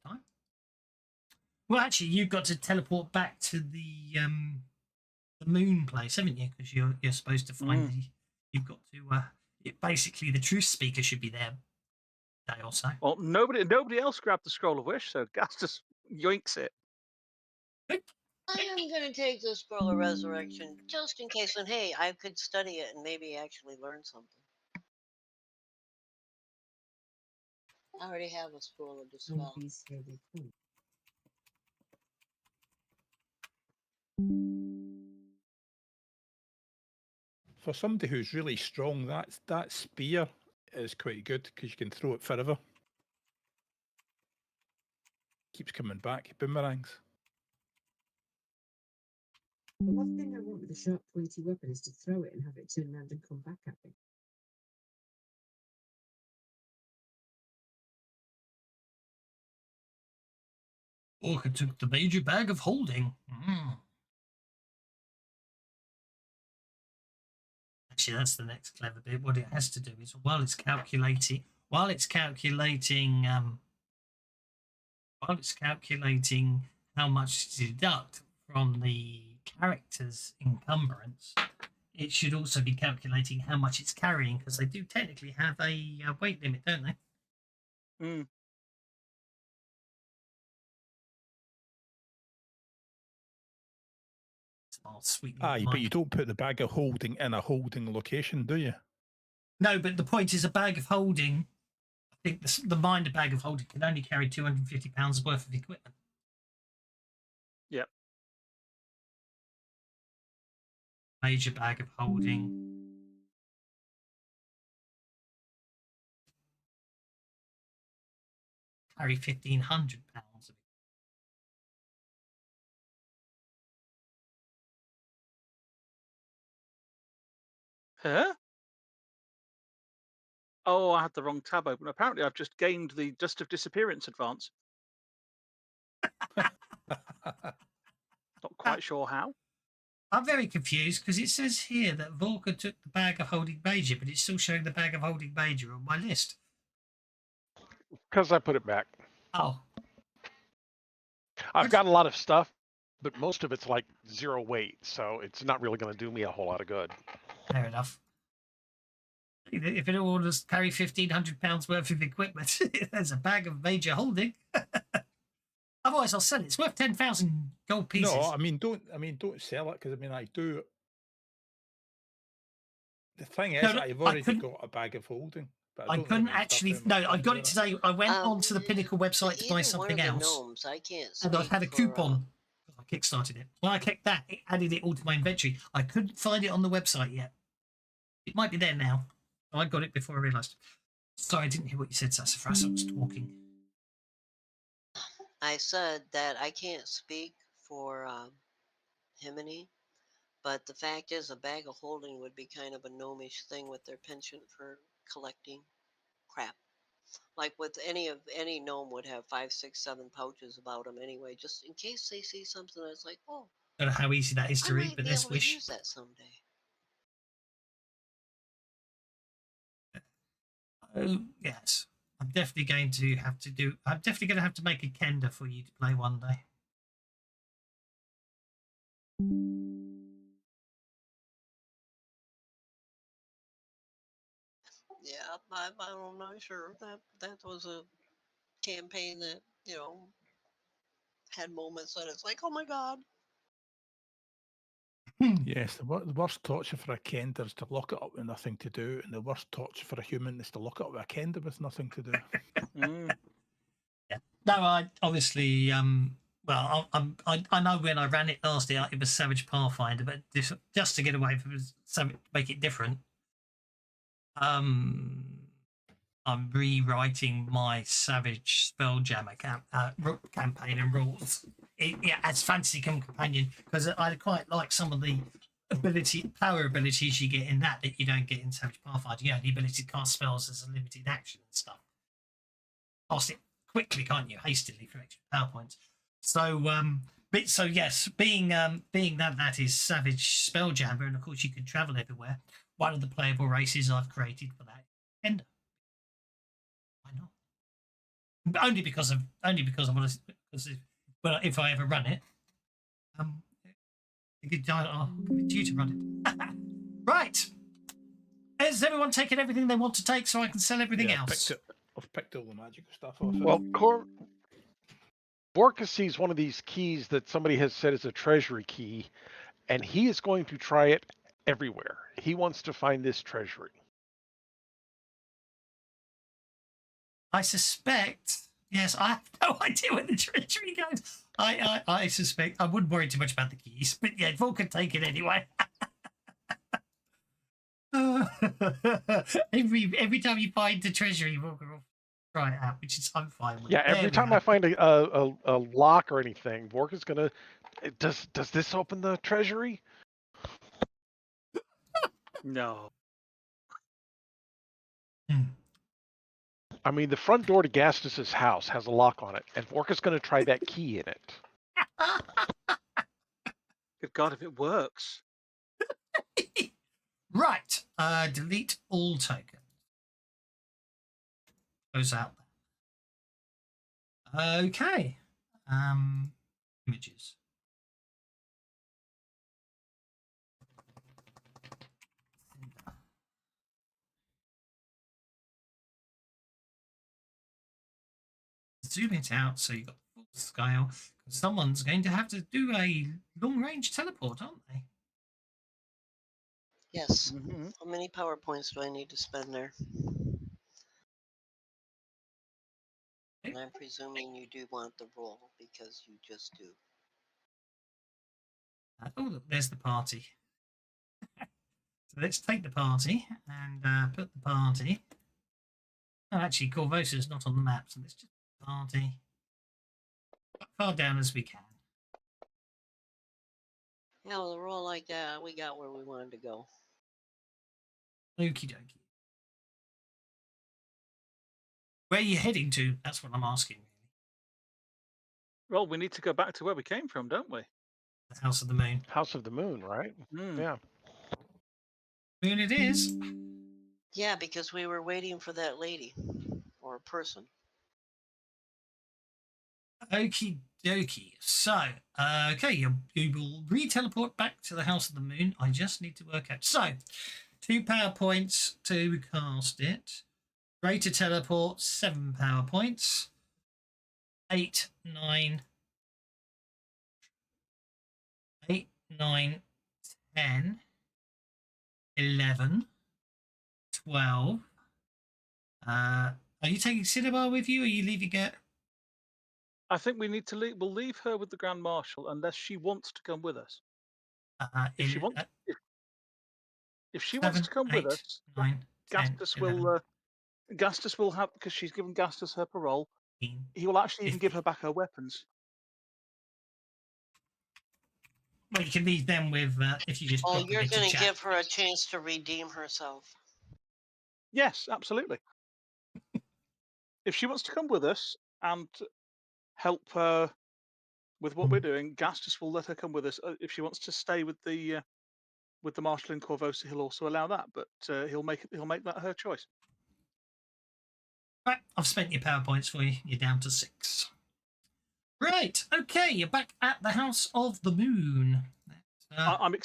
time. Well, actually, you've got to teleport back to the moon place, haven't you? Because you're supposed to find you've got to. Basically, the truth speaker should be there. Day or so. Well, nobody else grabbed the scroll of wish, so Gastus yoinks it. I am going to take the scroll of resurrection just in case, and hey, I could study it and maybe actually learn something. I already have a scroll of dispel. For somebody who's really strong, that spear is quite good because you can throw it forever. Keeps coming back, boomerangs. The one thing I want with a sharp, pointy weapon is to throw it and have it turn around and come back at me. Orca took the major bag of holding. Actually, that's the next clever bit. What it has to do is while it's calculating how much to deduct from the character's encumbrance, it should also be calculating how much it's carrying, because they do technically have a weight limit, don't they? Mm. Oh, sweet. Aye, but you don't put the bag of holding in a holding location, do you? No, but the point is a bag of holding. I think the minder bag of holding can only carry £250 worth of equipment. Yep. Major bag of holding. Carry £1,500 of Huh? Oh, I had the wrong tab open. Apparently, I've just gained the Dust of Disappearance advance. Not quite sure how. I'm very confused because it says here that Volker took the bag of holding Major, but it's still showing the bag of holding Major on my list. Because I put it back. Oh. I've got a lot of stuff, but most of it's like 0 weight, so it's not really going to do me a whole lot of good. Fair enough. If it all just carry £1,500 worth of equipment, there's a bag of Major holding. Otherwise, I'll sell it. It's worth 10,000 gold pieces. No, don't sell it because I do. The thing is, I've already got a bag of holding. But I don't couldn't really stuff actually. them No, with I got it thunder. today. I went onto the Pinnacle website to buy Either one something of the else, gnomes, I can't and I speak had a for, coupon. I kickstarted it. When I clicked that, it added it all to my inventory. I couldn't find it on the website yet. It might be there now. I got it before I realised. Sorry, I didn't hear what you said, Sassafras. I was talking. I said that I can't speak for Himini, but the fact is, a bag of holding would be kind of a gnomish thing with their penchant for collecting crap. Like with any gnome would have 5, 6, 7 pouches about them anyway, just in case they see something that's like, oh, Don't know how easy that is I to read, might but be let's able to wish. use that someday. Oh yes, I'm definitely going to have to do. I'm definitely going to have to make a kender for you to play one day. Yeah, I'm not sure that was a campaign that had moments that it's like, oh my god. Yes, the worst torture for a kender is to lock it up with nothing to do, and the worst torture for a human is to lock it up with a kender with nothing to do. Yeah. No, I obviously. Well, I know when I ran it last year, it was Savage Pathfinder, but just to get away from it, make it different. I'm rewriting my Savage Spelljammer campaign and rules. As Fantasy Companion, because I quite like some of the power abilities you get in that you don't get in Savage Pathfinder. You know, the ability to cast spells as a limited action and stuff. Cast it quickly, can't you? Hastily for extra power points. So, so yes, being that is Savage Spelljammer, and of course you can travel everywhere. One of the playable races I've created for that, Ender. Why not? But only because I want to. Well, if I ever run it, I'll be due to run it. Right. Has everyone taken everything they want to take so I can sell everything else? I've picked all the magical stuff off it. Well, Vorka sees one of these keys that somebody has said is a treasury key, and he is going to try it everywhere. He wants to find this treasury. I suspect. Yes, I have no idea where the treasury goes. I suspect. I wouldn't worry too much about the keys, but yeah, Vol can take it anyway. Every time you find the treasury, Vol will try it out, which is I'm fine with. Yeah, every time I find a lock or anything, Vorka's gonna. Does this open the treasury? No. I mean, the front door to Gastus's house has a lock on it, and Vorka's going to try that key in it. Good God, if it works. Right. Delete all tokens. Goes out. Okay. Images. Zoom it out so you've got full scale. Someone's going to have to do a long range teleport, aren't they? Yes. Mm-hmm. How many power points do I need to spend there? And I'm presuming you do want the roll because you just do. Oh, look, there's the party. So let's take the party and put the party. Oh, actually, Korvosa is not on the map, so let's just put the party as far down as we can. Yeah, with a roll like that, we got where we wanted to go. Okie dokie. Where are you heading to? That's what I'm asking. Well, we need to go back to where we came from, don't we? The House of the Moon. House of the Moon, right? Yeah. Moon it is. Yeah, because we were waiting for that lady or person. Okie dokie. So, okay, you will re-teleport back to the House of the Moon. I just need to work out. So, 2 power points to cast it. Greater teleport, 7 power points. 8, 9, 10, 11, 12, Are you taking Cinnabar with you, or are you leaving it? I think we need to leave. We'll leave her with the Grand Marshal unless she wants to come with us. If she wants, if she wants 7, to come with 8, us, 9, 10, Gastus 11, will. Gastus will have, because she's given Gastus her parole. 15, He will actually even give 15. her back her weapons. Well, you can leave them with if you just Oh, drop them you're into going to chat. give her a chance to redeem herself. Yes, absolutely. If she wants to come with us and help with what we're doing, Gastus will let her come with us. If she wants to stay with the marshal in Korvosa, he'll also allow that. But he'll make that her choice. Right, I've spent your PowerPoints for you. You're down to 6. Right, okay, you're back at the House of the Moon. I'm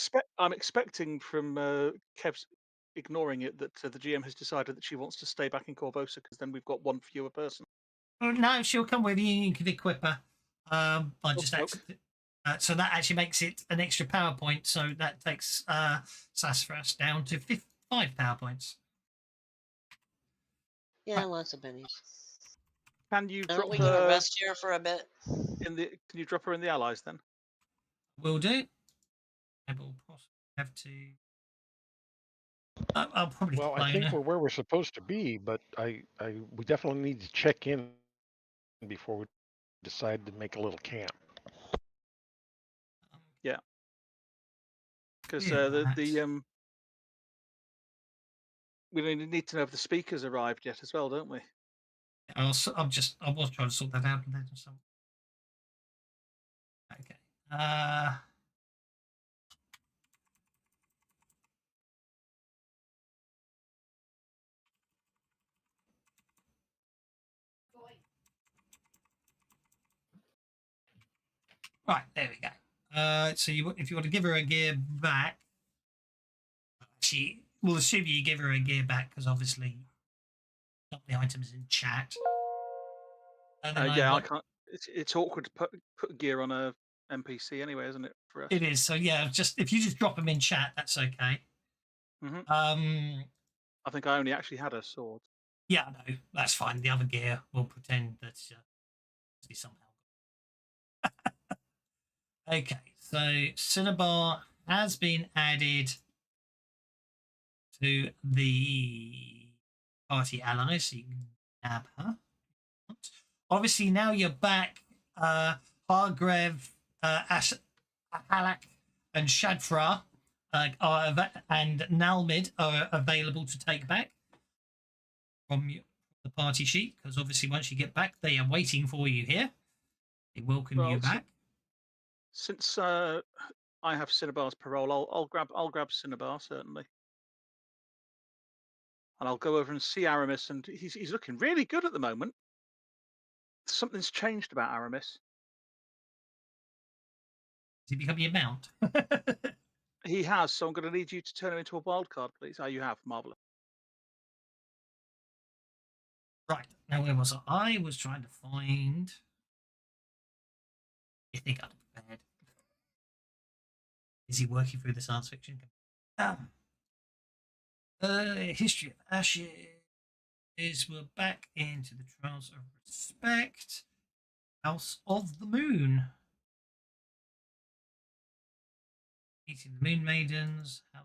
expecting from Kev's ignoring it that the GM has decided that she wants to stay back in Korvosa because then we've got one fewer person. Oh, no, she'll come with you. You can equip her. I just Okay. so that actually makes it an extra PowerPoint. So that takes Sassafras down to 5 PowerPoints. Yeah, lots of bennies. Can you Don't drop we gonna her rest here for a bit? Can you drop her in the allies then? Will do. I will possibly have to. I'll probably Well, I clone think her. we're where we're supposed to be, but we definitely need to check in before we decide to make a little camp. Yeah. Because Yeah, we need to know if the speakers arrived yet as well, don't we? I was trying to sort that out. Okay. Right, there we go. So if you want to give her a gear back, we'll assume you give her a gear back because obviously not the items in chat. And then I can't. It's awkward to put gear on a NPC anyway, isn't it? For us. It is. So yeah, if you just drop them in chat, that's okay. Mm-hmm. I think I only actually had a sword. Yeah, no, that's fine. The other gear will pretend that somehow. Okay, so Cinnabar has been added to the party allies, so you can nab her. Obviously, now you're back. Hargrev, Halak, and Shadfra and Nalmid are available to take back from the party sheet because obviously once you get back, they are waiting for you here. They welcome you back. Since I have Cinnabar's parole, I'll grab Cinnabar certainly, and I'll go over and see Aramis, and he's looking really good at the moment. Something's changed about Aramis. Has he become your mount? He has, so I'm going to need you to turn him into a wild card, please. Oh, you have. Marvellous. Right, now where was I? I was trying to find... You think I'd have prepared? Is he working through the science fiction? History of Ashes. We're back into the Trials of Respect. House of the Moon. Meeting the Moon Maidens. House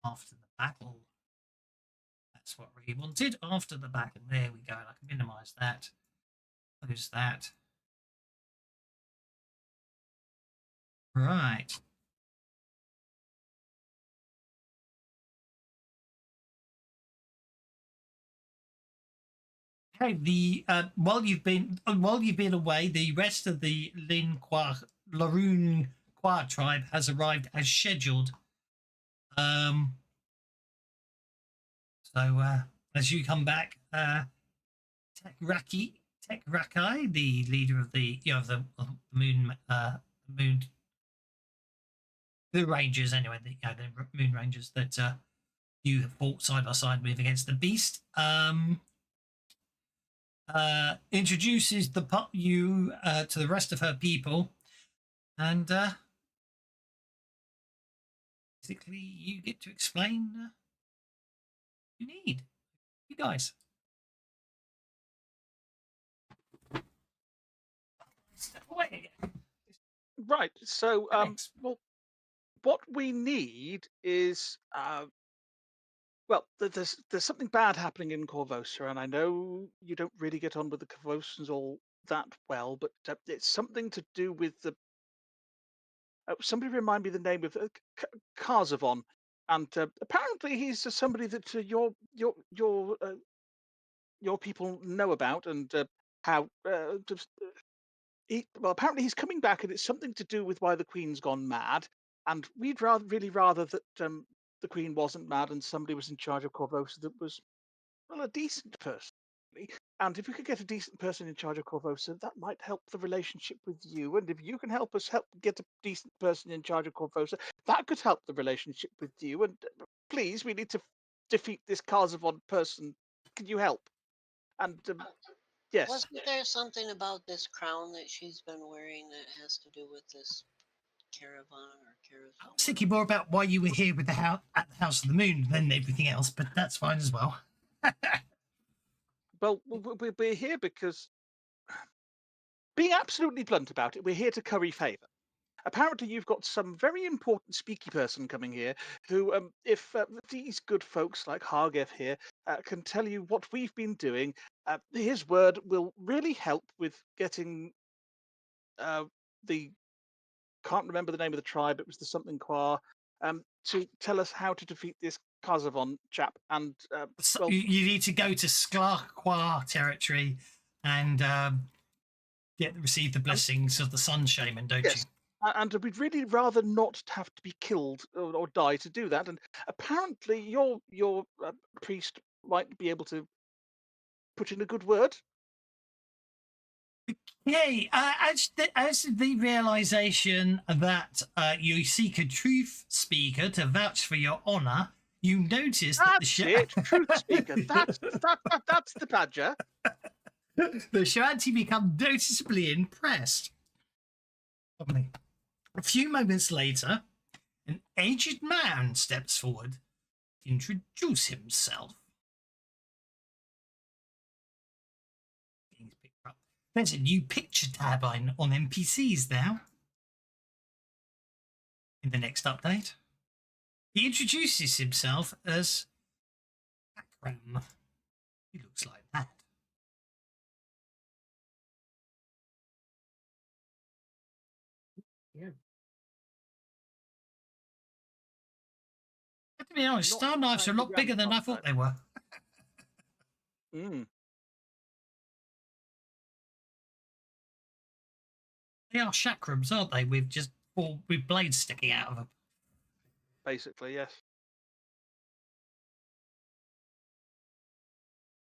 after the battle. That's what we wanted. After the battle. There we go. I can minimize that. Close that. Right. Okay. While you've been away, the rest of the Laroon Qua tribe has arrived as scheduled. So as you come back, Tekrakai, the leader of the moon, the Rangers anyway, the Moon Rangers that you have fought side by side with against the Beast, introduces you to the rest of her people, and basically you get to explain you need. You guys. away. Right. So, Thanks. well, what we need is, well, there's something bad happening in Korvosa, and I know you don't really get on with the Korvosans all that well, but it's something to do with the. Somebody remind me the name of Karzavon, and apparently he's somebody that your people know about, and how well, apparently he's coming back, and it's something to do with why the Queen's gone mad. And we'd really rather that the Queen wasn't mad, and somebody was in charge of Korvosa that was, well, a decent person. Really. And if we could get a decent person in charge of Korvosa, that might help the relationship with you. And if you can help us help get a decent person in charge of Korvosa, that could help the relationship with you. And please, we need to defeat this Karzavon person. Can you help? And yes. Wasn't there something about this crown that she's been wearing that has to do with this caravan or I carousel? was thinking more about why you were here with the house at the House of the Moon than everything else, but that's fine as well. Well, we're here because, being absolutely blunt about it, we're here to curry favour. Apparently, you've got some very important speaky person coming here who, if these good folks like Hargev here can tell you what we've been doing, his word will really help with getting the. Can't remember the name of the tribe. It was the something Qua. To tell us how to defeat this Karzavon chap. And So well, you need to go to Sklarqua territory and receive the blessings of the Sun Shaman, don't yes. you? And we'd really rather not have to be killed or die to do that. And apparently, your priest might be able to put in a good word. Yay! As the realization that you seek a truth speaker to vouch for your honour, you notice that That's it, truth speaker. That's the badger. the Shoanti become noticeably impressed. Suddenly, a few moments later, an aged man steps forward to introduce himself. There's a new picture tab on NPCs now. In the next update, he introduces himself as Akram. He looks like that. Yeah. To be honest, Not star knives are a lot exactly bigger than I thought they were. Mm. They are chakrams, aren't they? With blades sticking out of them. Basically, yes.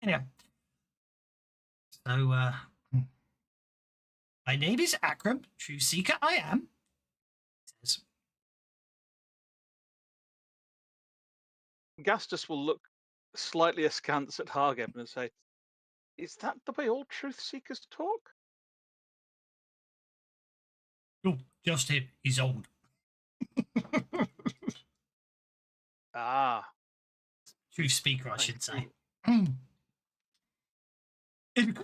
Anyway, so my name is Akram, true seeker I am. He says, Gastus will look slightly askance at Hargeb and say, "Is that the way all truth seekers talk?" "Oh, just him. He's old." Ah, Truth speaker, I I should see. say.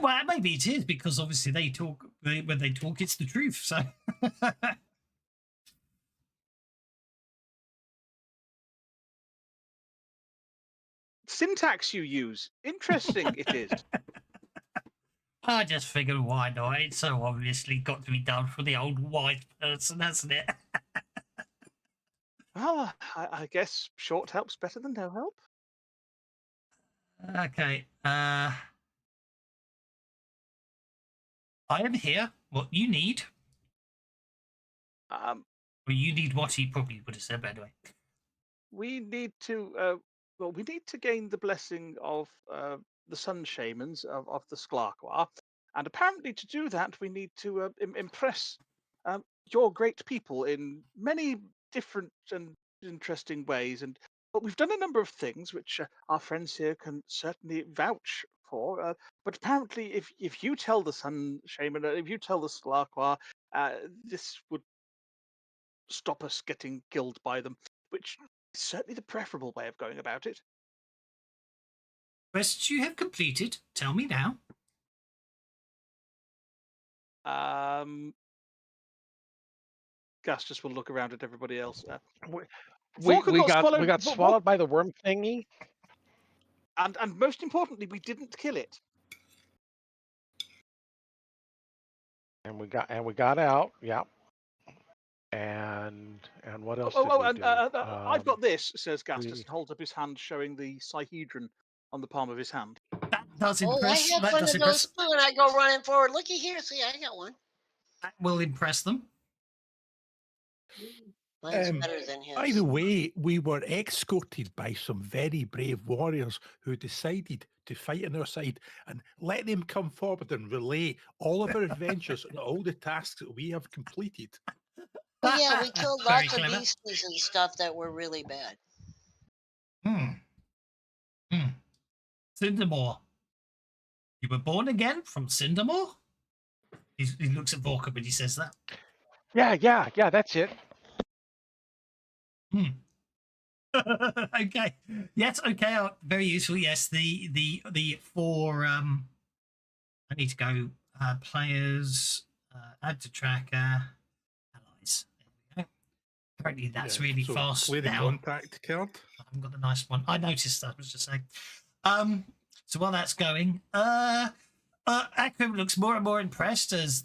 Well, maybe it is because obviously they talk. When they talk, it's the truth. So. Syntax you use. Interesting it is. I just figured, why not? It's so obviously got to be done for the old white person, hasn't it? Well, I guess short help's better than no help. Okay. I am here. What you need? Um, Well, you need what he probably would have said, but anyway. we need to we need to gain the blessing of the sun shamans of the Sklarqua, and apparently to do that we need to impress your great people in many different and interesting ways. And but we've done a number of things which our friends here can certainly vouch for. But apparently, if you tell the sun shaman, if you tell the Sklarqua, this would stop us getting killed by them, which is certainly the preferable way of going about it. Quests you have completed. Tell me now. Gastus will look around at everybody else. We, Vorka we got swallowed. we got swallowed by the worm thingy. And most importantly, we didn't kill it. And we got out. Yeah. And what else did we do? I've got this, says Gastus, we- and holds up his hand, showing the Sihedron on the palm of his hand. That does Oh, I impress. have That one does of those impress. too, and I go running forward. Looky here, see, I got one. That will impress them. Mine's better than his. By the way, we were escorted by some very brave warriors who decided to fight on our side, and let them come forward and relay all of our adventures and all the tasks that we have completed. Oh, yeah, we killed Very lots of clever. beasties and stuff that were really bad. Cindermore. You were born again from Cindermore? He looks at Vorka when he says that. Yeah, that's it. Okay. Yes, okay. Very useful. Yes, the four I need to go players, add to tracker, allies. There we go. Apparently that's really so fast play the now. contact card. I haven't got the nice one. I noticed that, I was just saying. So while that's going, Akram looks more and more impressed as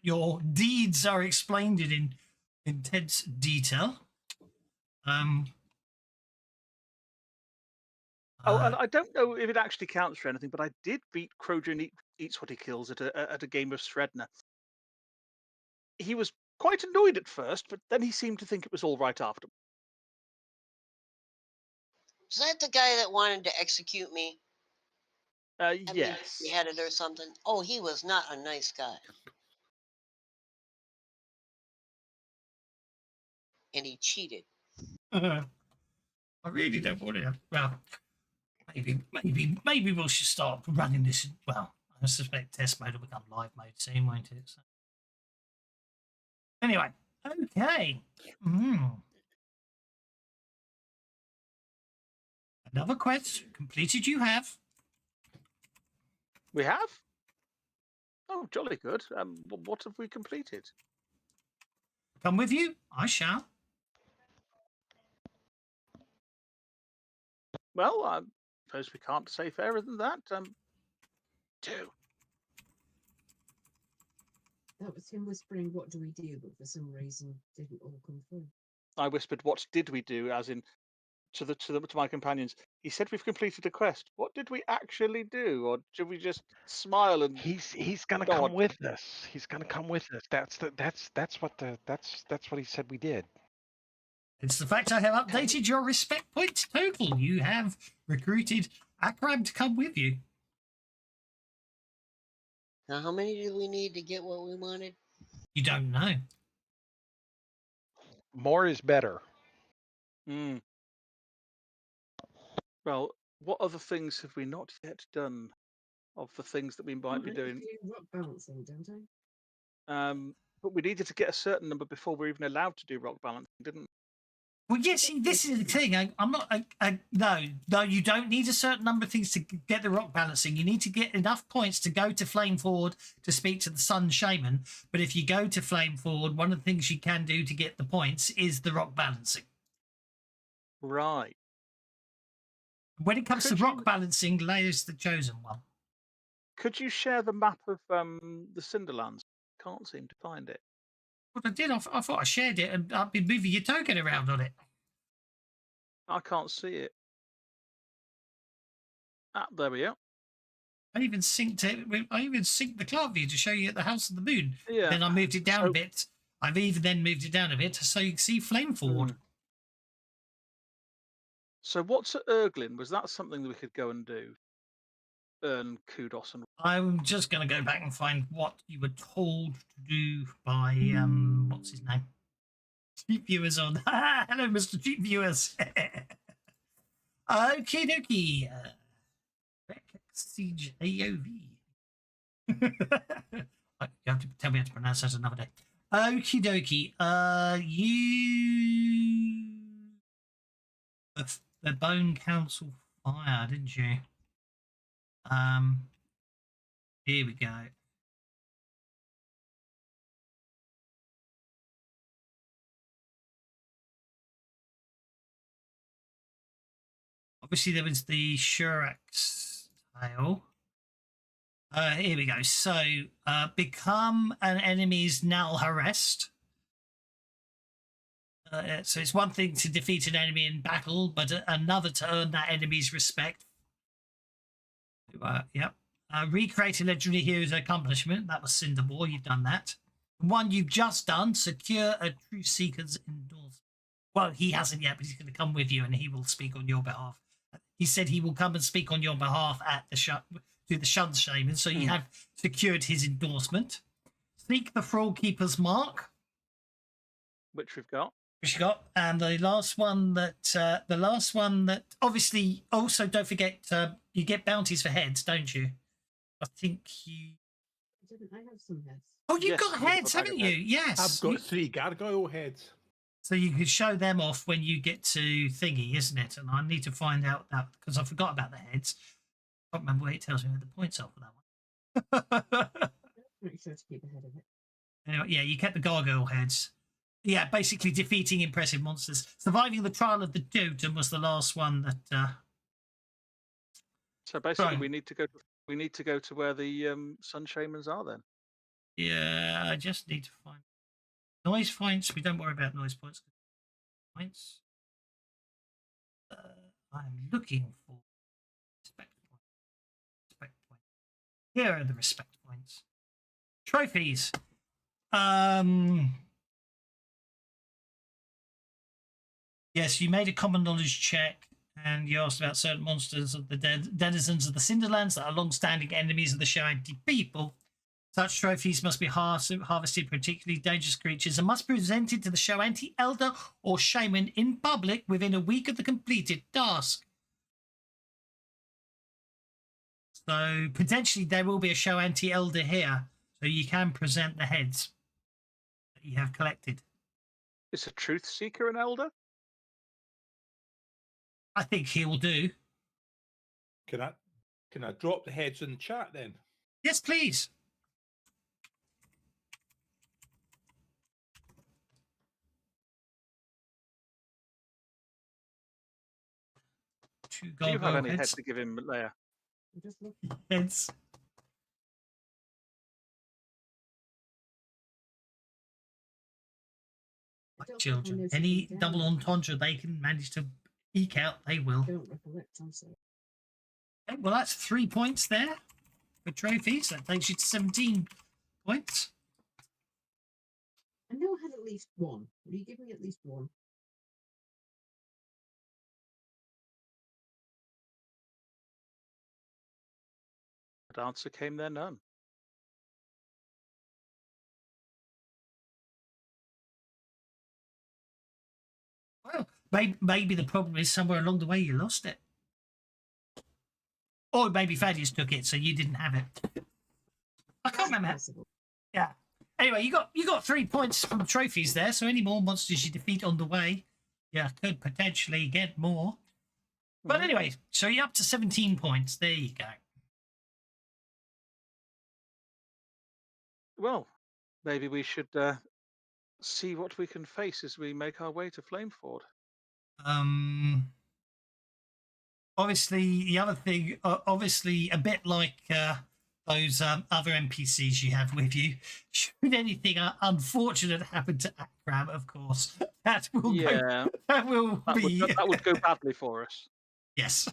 your deeds are explained in intense detail. And I don't know if it actually counts for anything, but I did beat Krojan Eats What He Kills at a game of Sredna. He was quite annoyed at first, but then he seemed to think it was all right after. Is that the guy that wanted to execute me? Yes. He had it or something. Oh, he was not a nice guy. And he cheated. I really don't want to. Well, maybe we should start running this. Well, I suspect test mode will become live mode soon, won't it? So. Anyway, okay. Another quest completed. You have. We have? Oh, jolly good. What have we completed? Come with you. I shall. Well, I suppose we can't say fairer than that. Two. That was him whispering, "What do we do?" But for some reason, didn't all come through. I whispered, "What did we do?" As in, to my companions. He said we've completed a quest. What did we actually do, or should we just smile and? He's gonna come with us. He's gonna come with us. That's what he said we did. It's the fact I have updated your respect points total. You have recruited Akram to come with you. Now, how many do we need to get what we wanted? You don't know. More is better. Well, what other things have we not yet done of the things that we might be doing? Do rock balancing, don't I? But we needed to get a certain number before we're even allowed to do rock balancing, didn't we? Well, yes, see, this is the thing. I'm not. No, you don't need a certain number of things to get the rock balancing. You need to get enough points to go to Flame Forward to speak to the Sun Shaman. But if you go to Flame Forward, one of the things you can do to get the points is the rock balancing. Right. When it comes to rock balancing, Leia's the chosen one. Could you share the map of the Cinderlands? Can't seem to find it. What I did, I thought I shared it, and I've been moving your token around on it. I can't see it. There we are. I even synced it. I even synced the cloud view to show you at the House of the Moon. Yeah. Then I moved it down a bit. I've even then moved it down a bit so you can see Flame Forward. So what's at Erglin? Was that something that we could go and do? Earn kudos and. I'm just going to go back and find what you were told to do by what's his name? Cheap Viewers on. Hello, Mr. Cheap Viewers. Okie dokie. Siege AOV. You have to tell me how to pronounce that another day. Okie dokie. You the Bone Council fire, didn't you? Here we go. Obviously, there was the Shurax tile. Here we go. So, become an enemy's null harassed. So it's one thing to defeat an enemy in battle, but another to earn that enemy's respect. Yep. Recreate a legendary hero's accomplishment. That was Cinderball. You've done that. One you've just done. Secure a True Seeker's endorsement. Well, he hasn't yet, but he's going to come with you and he will speak on your behalf. He said he will come and speak on your behalf at the to the Shun Shaman. So you have secured his endorsement. Seek the Thrall Keeper's Mark, Which we've got. which you got, and the last one that obviously also don't forget you get bounties for heads, don't you? I think you. I have some heads. Oh, you've Yes, got we've got heads, a bag haven't of you? Yes. I've got 3 gargoyle heads. So you could show them off when you get to thingy, isn't it? And I need to find out that because I forgot about the heads. I can't remember where it tells me where the points are for that one. Pretty sure to keep ahead of it. Anyway, yeah, you kept the gargoyle heads. Yeah, basically defeating impressive monsters. Surviving the trial of the Dotem was the last one that. So basically, Right. we need to go to where the Sun Shamans are then. Yeah, I just need to find noise points. We don't worry about noise points. Points. I'm looking for respect points. Respect points. Here are the respect points. Trophies. Yes, you made a common knowledge check, and you asked about certain monsters of the denizens of the Cinderlands that are long-standing enemies of the Shoanti people. Such trophies must be harvested particularly dangerous creatures and must be presented to the Shoanti elder or shaman in public within a week of the completed task. So potentially there will be a Shoanti elder here, so you can present the heads that you have collected. Is a Truth Seeker an elder? I think he will do. Can I drop the heads in the chat then? Yes, please. Two Do you have gargoyle any heads heads. to give him, Leia? I'm just looking. Heads. I don't think I Children. noted Any them double down. entendre they can manage to eke out, they will. I don't recollect, I'm sorry. Okay, well, that's 3 points there for trophies. That takes you to 17 points. I know I had at least one. Will you give me at least one? That answer came there, none. Well, maybe the problem is somewhere along the way you lost it. Or maybe Thaddeus took it, so you didn't have it. I can't remember. Possible. Yeah. Anyway, you got 3 points from trophies there, so any more monsters you defeat on the way, you could potentially get more. But anyway, so you're up to 17 points. There you go. Well, maybe we should see what we can face as we make our way to Flameford. Obviously, the other thing, obviously, a bit like those other NPCs you have with you, should anything unfortunate happen to Akram, of course, that will Yeah, that will be that would go badly for us. yes.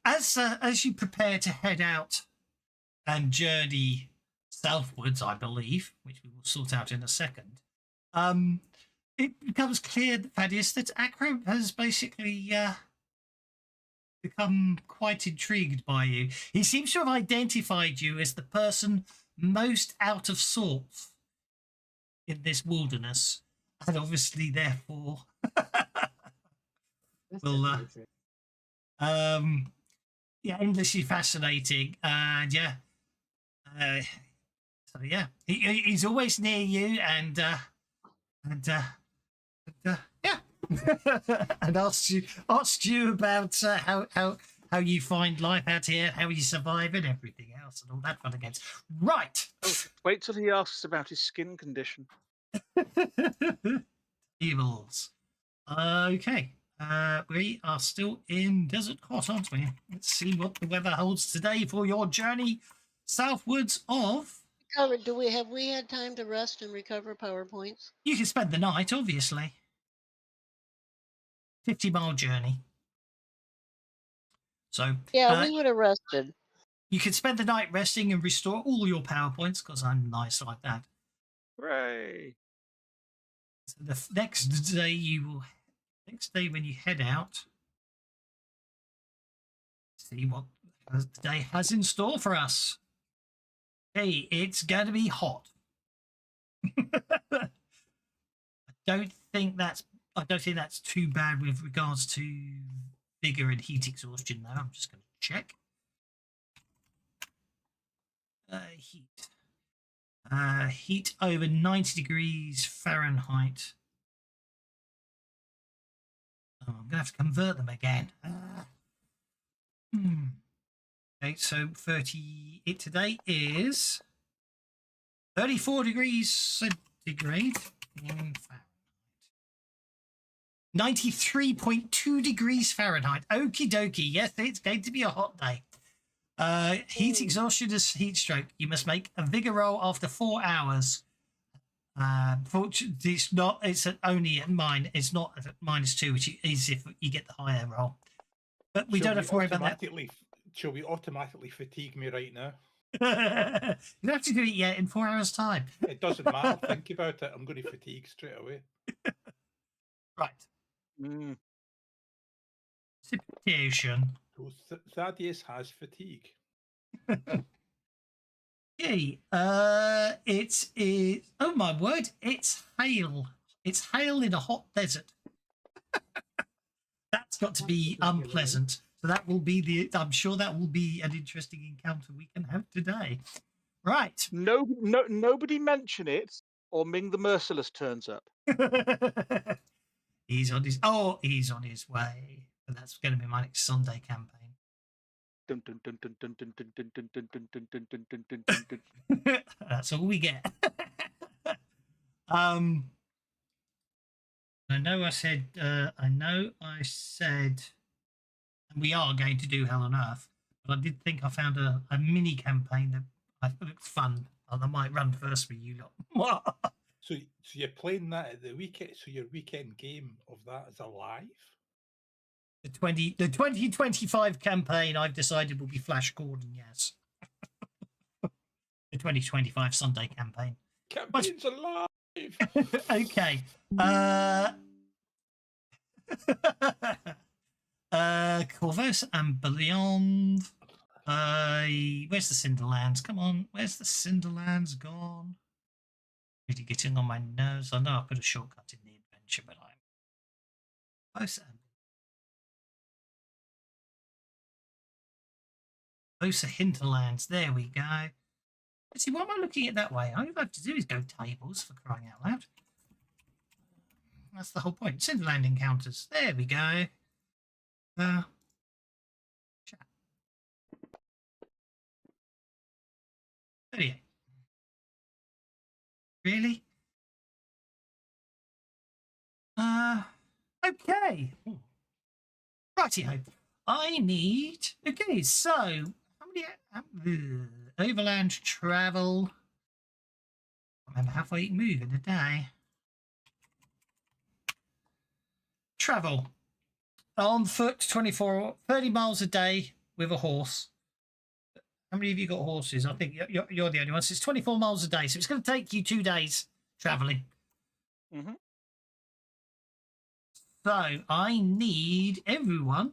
As you prepare to head out and journey southwards, I believe, which we will sort out in a second, it becomes clear, Thaddeus, that Akram has basically become quite intrigued by you. He seems to have identified you as the person most out of sorts in this wilderness, and obviously, therefore, That's will definitely true. yeah, endlessly fascinating, and yeah, so yeah, he's always near you, and yeah, and asked you about how you find life out here, how you survive, and everything else, and all that fun and games. Right. Oh, wait till he asks about his skin condition. Evils. Okay. We are still in Desert Hot, aren't we? Let's see what the weather holds today for your journey southwards of. Do have we had time to rest and recover PowerPoints? You can spend the night, obviously. 50-mile journey. So Yeah, we would have rested. you can spend the night resting and restore all your PowerPoints because I'm nice like that. Hooray! So the next day when you head out, see what the day has in store for us. Hey, it's going to be hot. I don't think that's too bad with regards to vigor and heat exhaustion, though. I'm just going to check. Heat. Heat over 90 degrees Fahrenheit. Oh, I'm going to have to convert them again. Okay, so 30. It today is 34 degrees centigrade in Fahrenheit. 93.2 degrees Fahrenheit. Okie dokie. Yes, it's going to be a hot day. Heat exhaustion is heat stroke. You must make a vigor roll after 4 hours. Fortunately, it's not. It's only at mine. It's not at -2, which is if you get the higher roll. But we don't have to worry about that. Shall we automatically fatigue me right now? You don't have to do it yet in 4 hours' time. It doesn't matter. Think about it. I'm going to fatigue straight away. Right. Precipitation. So Thaddeus has fatigue. Okay. It's oh my word! It's hail. It's hail in a hot desert. That's got to be unpleasant. So that will be I'm sure that will be an interesting encounter we can have today. Right. Nobody mention it, or Ming the Merciless turns up. He's on his way. But that's going to be my next Sunday campaign. That's all we get. I know I said, and we are going to do Hell on Earth, but I did think I found a mini campaign that I thought looked fun. And I might run first for you lot. So you're playing that at the weekend. So your weekend game of that is alive. The 2025 campaign I've decided will be Flash Gordon. Yes. The 2025 Sunday campaign. Campaign's alive. Okay. Korvosa and beyond. Where's the Cinderlands? Come on, where's the Cinderlands gone? Really getting on my nerves. I know I put a shortcut in the adventure, but I'm Korvosa Hinterlands. There we go. Let's see, why am I looking at that way? All you have to do is go tables, for crying out loud. That's the whole point. Cinderland encounters. There we go. Chat. 38. Really? Okay. Righty-ho. I need... Okay, so... How many... overland travel... I remember how far you can move in a day. Travel. On foot, 30 miles a day with a horse. How many of you got horses? I think you're the only one. So it's 24 miles a day. So it's going to take you 2 days traveling. Mm-hmm. So I need everyone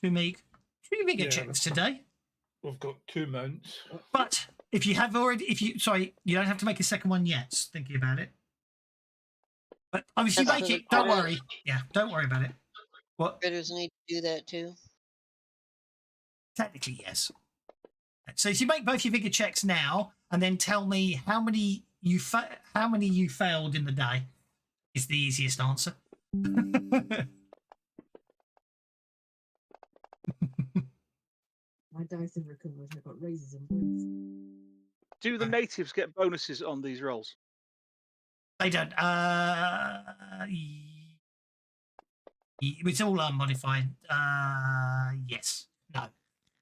to make 2 vigor checks today. We've got 2 mounts. But if you have already, you don't have to make a second one yet. Thinking about it. But obviously, make it. Don't worry. Yeah, don't worry about it. What? Critters need to do that too. Technically, yes. So if you make both your vigor checks now, and then tell me how many you failed in the day, is the easiest answer. My dice have recovered. I've got raises and points. Do the natives get bonuses on these rolls? They don't. It's all unmodified. Yes. No.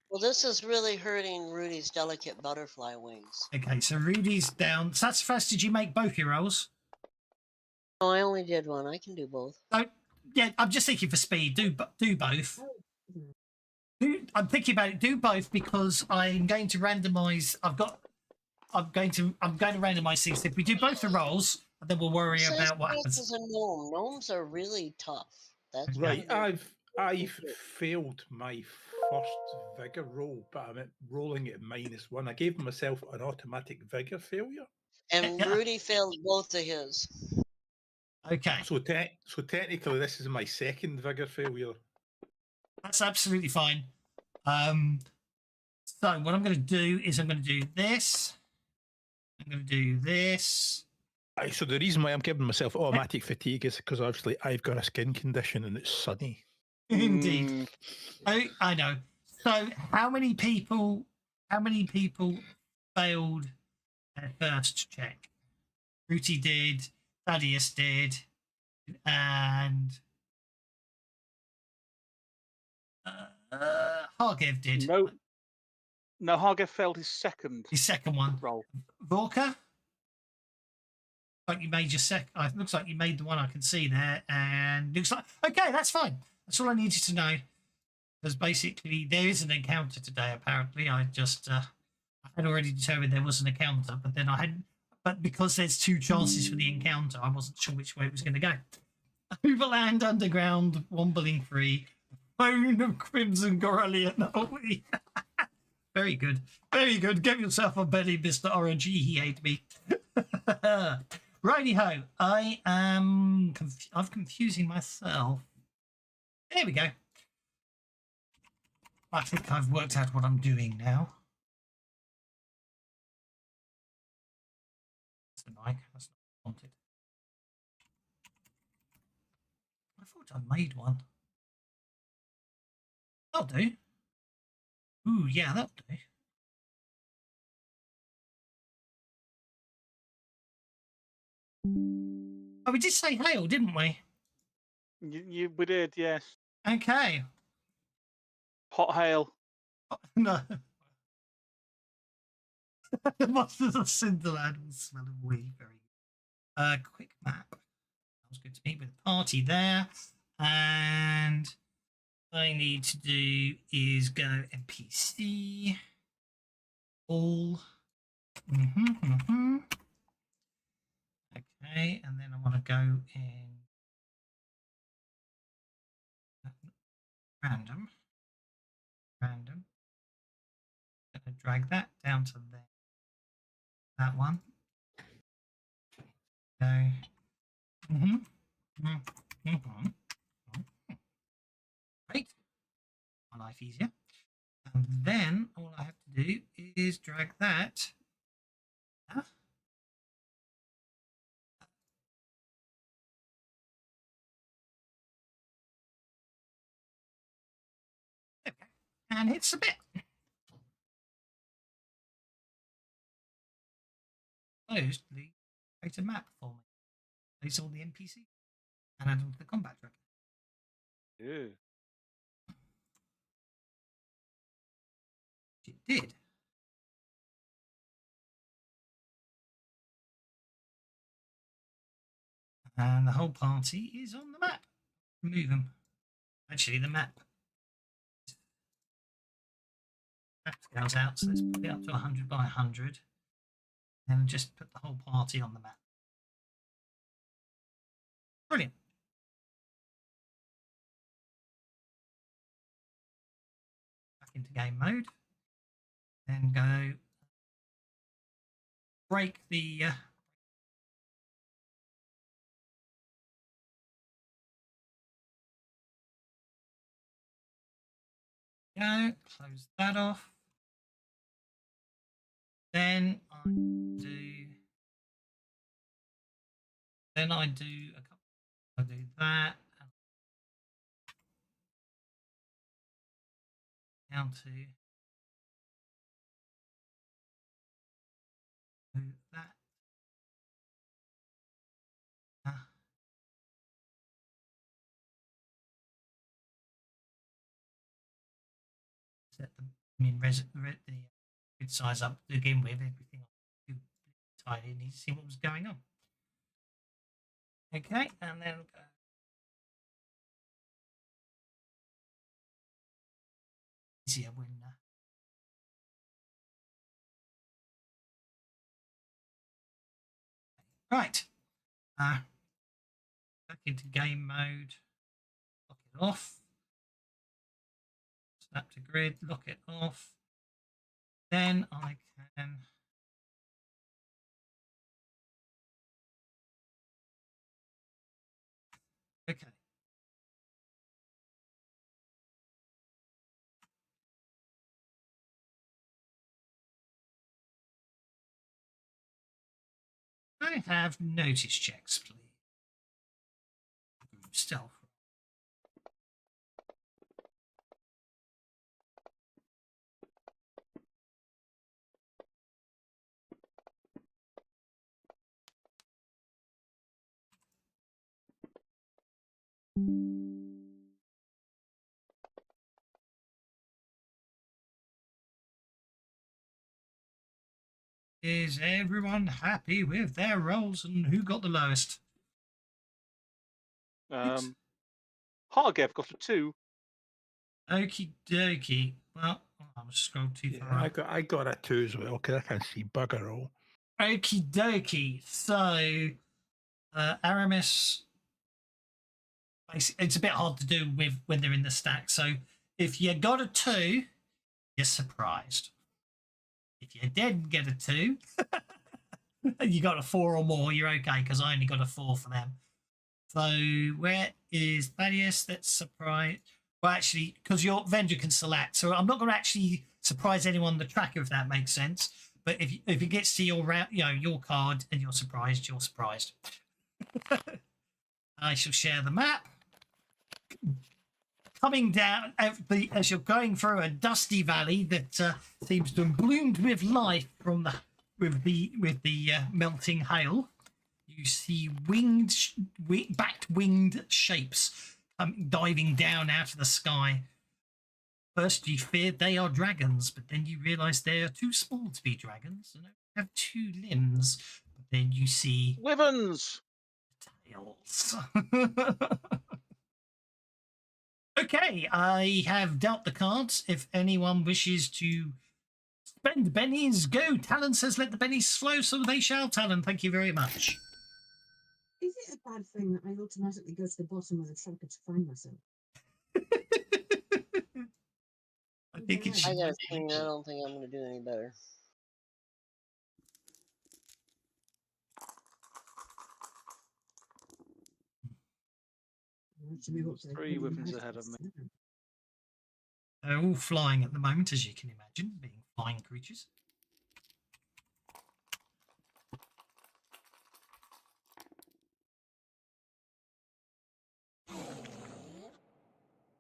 Well, this is really hurting Rudy's delicate butterfly wings. Okay, so Rudy's down. Sassafras, did you make both your rolls? Oh, I only did one. I can do both. No. Yeah, I'm just thinking for speed. Do both. I'm thinking about it. Do both because I'm going to randomize. I'm going to randomize things. If we do both the rolls, and then we'll worry about what happens. Is a gnome. Gnomes are really tough. That's Right, what I've failed my first vigor roll, but I'm rolling at -1. I gave myself an automatic vigor failure. And Yeah. Rudy failed both of his. Okay, So technically, this is my second vigor failure. that's absolutely fine. So what I'm going to do is I'm going to do this. I'm going to do this. So the reason why I'm giving myself automatic fatigue is because obviously I've got a skin condition and it's sunny. Indeed. I know. So how many people failed their first check? Ruti did, Thaddeus did, and Hargev did. No, Hargev failed his second one. roll. Vorka? Like you made your looks like you made the one I can see there, and looks like okay, that's fine. That's all I needed to know. Because basically there is an encounter today. Apparently, I had already determined there was an encounter, but then I hadn't. But because there's 2 chances for the encounter, I wasn't sure which way it was going to go. Overland, underground, wombling free, bone of crimson Goralian. Very good, very good. Give yourself a belly, Mr. Orange. He ate me. Righty ho, I am. I'm confusing myself. There we go. I think I've worked out what I'm doing now. That's a Nike. That's not wanted. I thought I made one. That'll do. Ooh, yeah, that'll do. Oh, we did say hail, didn't we? We did, yes. Okay. Hot hail. Oh, no. The monsters of Cinderland will smell of wee. Very good. Quick map. That was good to meet with the party there. And I need to do is go NPC. All. Okay, and then I want to go in random. I'm going to drag that down to there. That one. Go. Great. My life easier. And then all I have to do is drag that. Okay. And hit submit. Closed the create a map for me. Place all the NPC and add them to the combat track. Yeah. It did. And the whole party is on the map. Remove them. Actually, the map scales out, so let's put it up to 100 by 100 and just put the whole party on the map. Brilliant. Back into game mode. Then go break the go, close that off. Then I do a couple. I do that down to that. set the the grid size up to begin with. Everything too tiny. Need to see what was going on. Okay, and then easier when. Right. Back into game mode. Lock it off. Snap to grid. Lock it off. Then I can. Okay. I have notice checks, please. Stealth. Is everyone happy with their rolls and who got the lowest? Hargev got a 2. Okie dokie. Well, I'm scrolled too far. Yeah, I got a 2 as well because I can't see bugger all. Okie dokie. So, Aramis, it's a bit hard to do with when they're in the stack. So, if you got a 2, you're surprised. If you didn't get a 2, you got a 4 or more, you're okay because I only got a 4 for them. So, where is Thaddeus? That's surprised. Well, actually, because your vendor can select, so I'm not going to actually surprise anyone on the tracker if that makes sense. But if it gets to your your card and you're surprised, you're surprised. I shall share the map. Coming down as you're going through a dusty valley that seems to have bloomed with life from the melting hail. You see backed winged shapes diving down out of the sky. First, you feared they are dragons, but then you realise they are too small to be dragons and have 2 limbs. But then you see Wyverns! tails. Okay, I have dealt the cards. If anyone wishes to spend bennies, go. Talon says let the bennies flow, so they shall, Talon. Thank you very much. Is it a bad thing that I automatically go to the bottom of the tracker to find myself? I think it I should. got a queen. I don't think I'm going to do any better. Actually, what's 3 Wyverns ahead of me. They're all flying at the moment, as you can imagine, being flying creatures.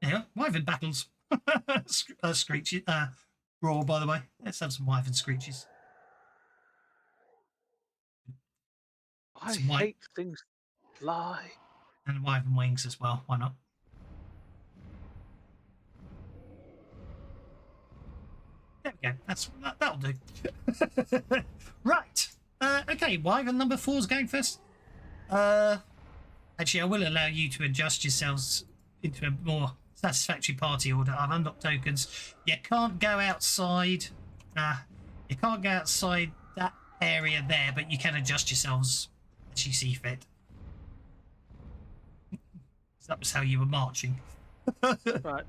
Yeah, wyvern battles. Screeches. Roar, by the way. Let's have some wyvern screeches. I Some hate things fly. And wyvern wings as well. Why not? There we go. That'll do. Right. Okay. Wyvern number 4 is going first. Actually, I will allow you to adjust yourselves into a more satisfactory party order. I've unlocked tokens. You can't go outside. You can't go outside that area there, but you can adjust yourselves as you see fit. That was how you were marching. Right.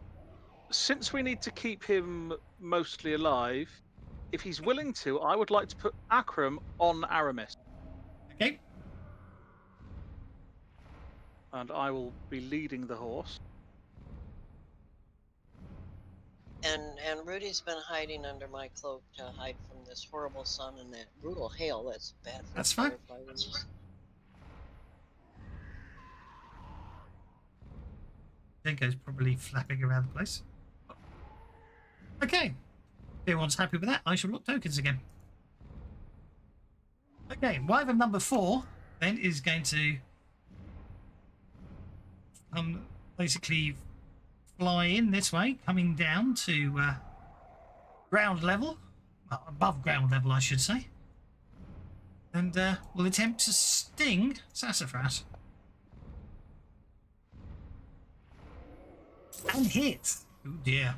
Since we need to keep him mostly alive, if he's willing to, I would like to put Akram on Aramis. Okay. And I will be leading the horse. And Rudy's been hiding under my cloak to hide from this horrible sun and that brutal hail. That's bad for That's fine. firefighters. Denko's probably flapping around the place. Okay. If everyone's happy with that, I shall look tokens again. Okay, wyvern number 4 then is going to basically fly in this way, coming down to ground level, well, above ground level, I should say, and will attempt to sting Sassafras. And hit. Oh dear.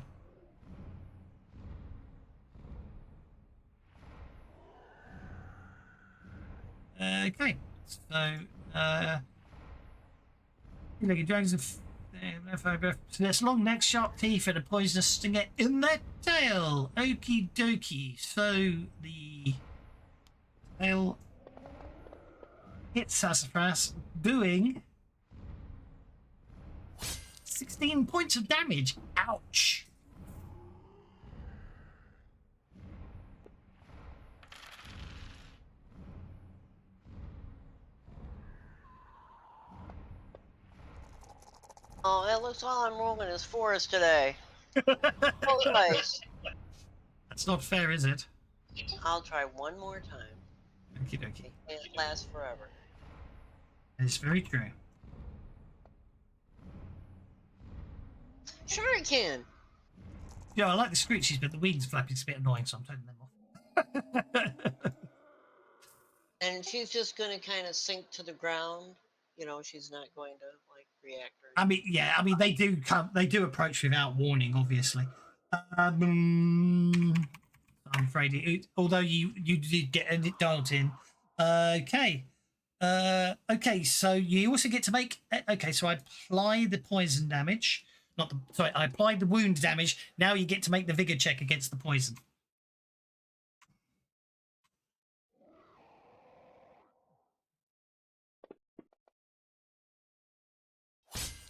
Okay, so like dragons of so that's long neck, sharp teeth, and a poisonous stinger in their tail. Okie dokie. So the tail hits Sassafras, doing 16 points of damage. Ouch. Oh, it looks all I'm rolling is 4s today. Roll twice. That's not fair, is it? I'll try one more time. Okie dokie. It can't last forever. It's very true. Sure it can. Yeah, I like the screeches, but the wings flapping is a bit annoying, so I'm turning them off. And she's just going to kind of sink to the ground. You know, she's not going to like react. Or I mean, yeah, I mean they do approach without warning, obviously. I'm afraid although you did get it dialed in. Okay. Okay, so you also get to make. Okay, so I apply the poison damage. I applied the wound damage. Now you get to make the vigor check against the poison.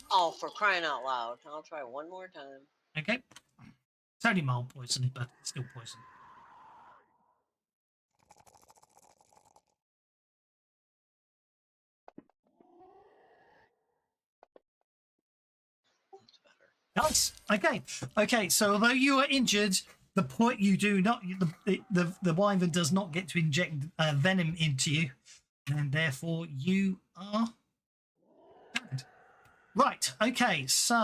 Oh, for crying out loud. I'll try one more time. Okay. It's only mild poison, but it's still poison. Nice. Okay. Okay. So although you are injured, the point you do not the wyvern does not get to inject venom into you, and therefore you are dead. Right. Okay. So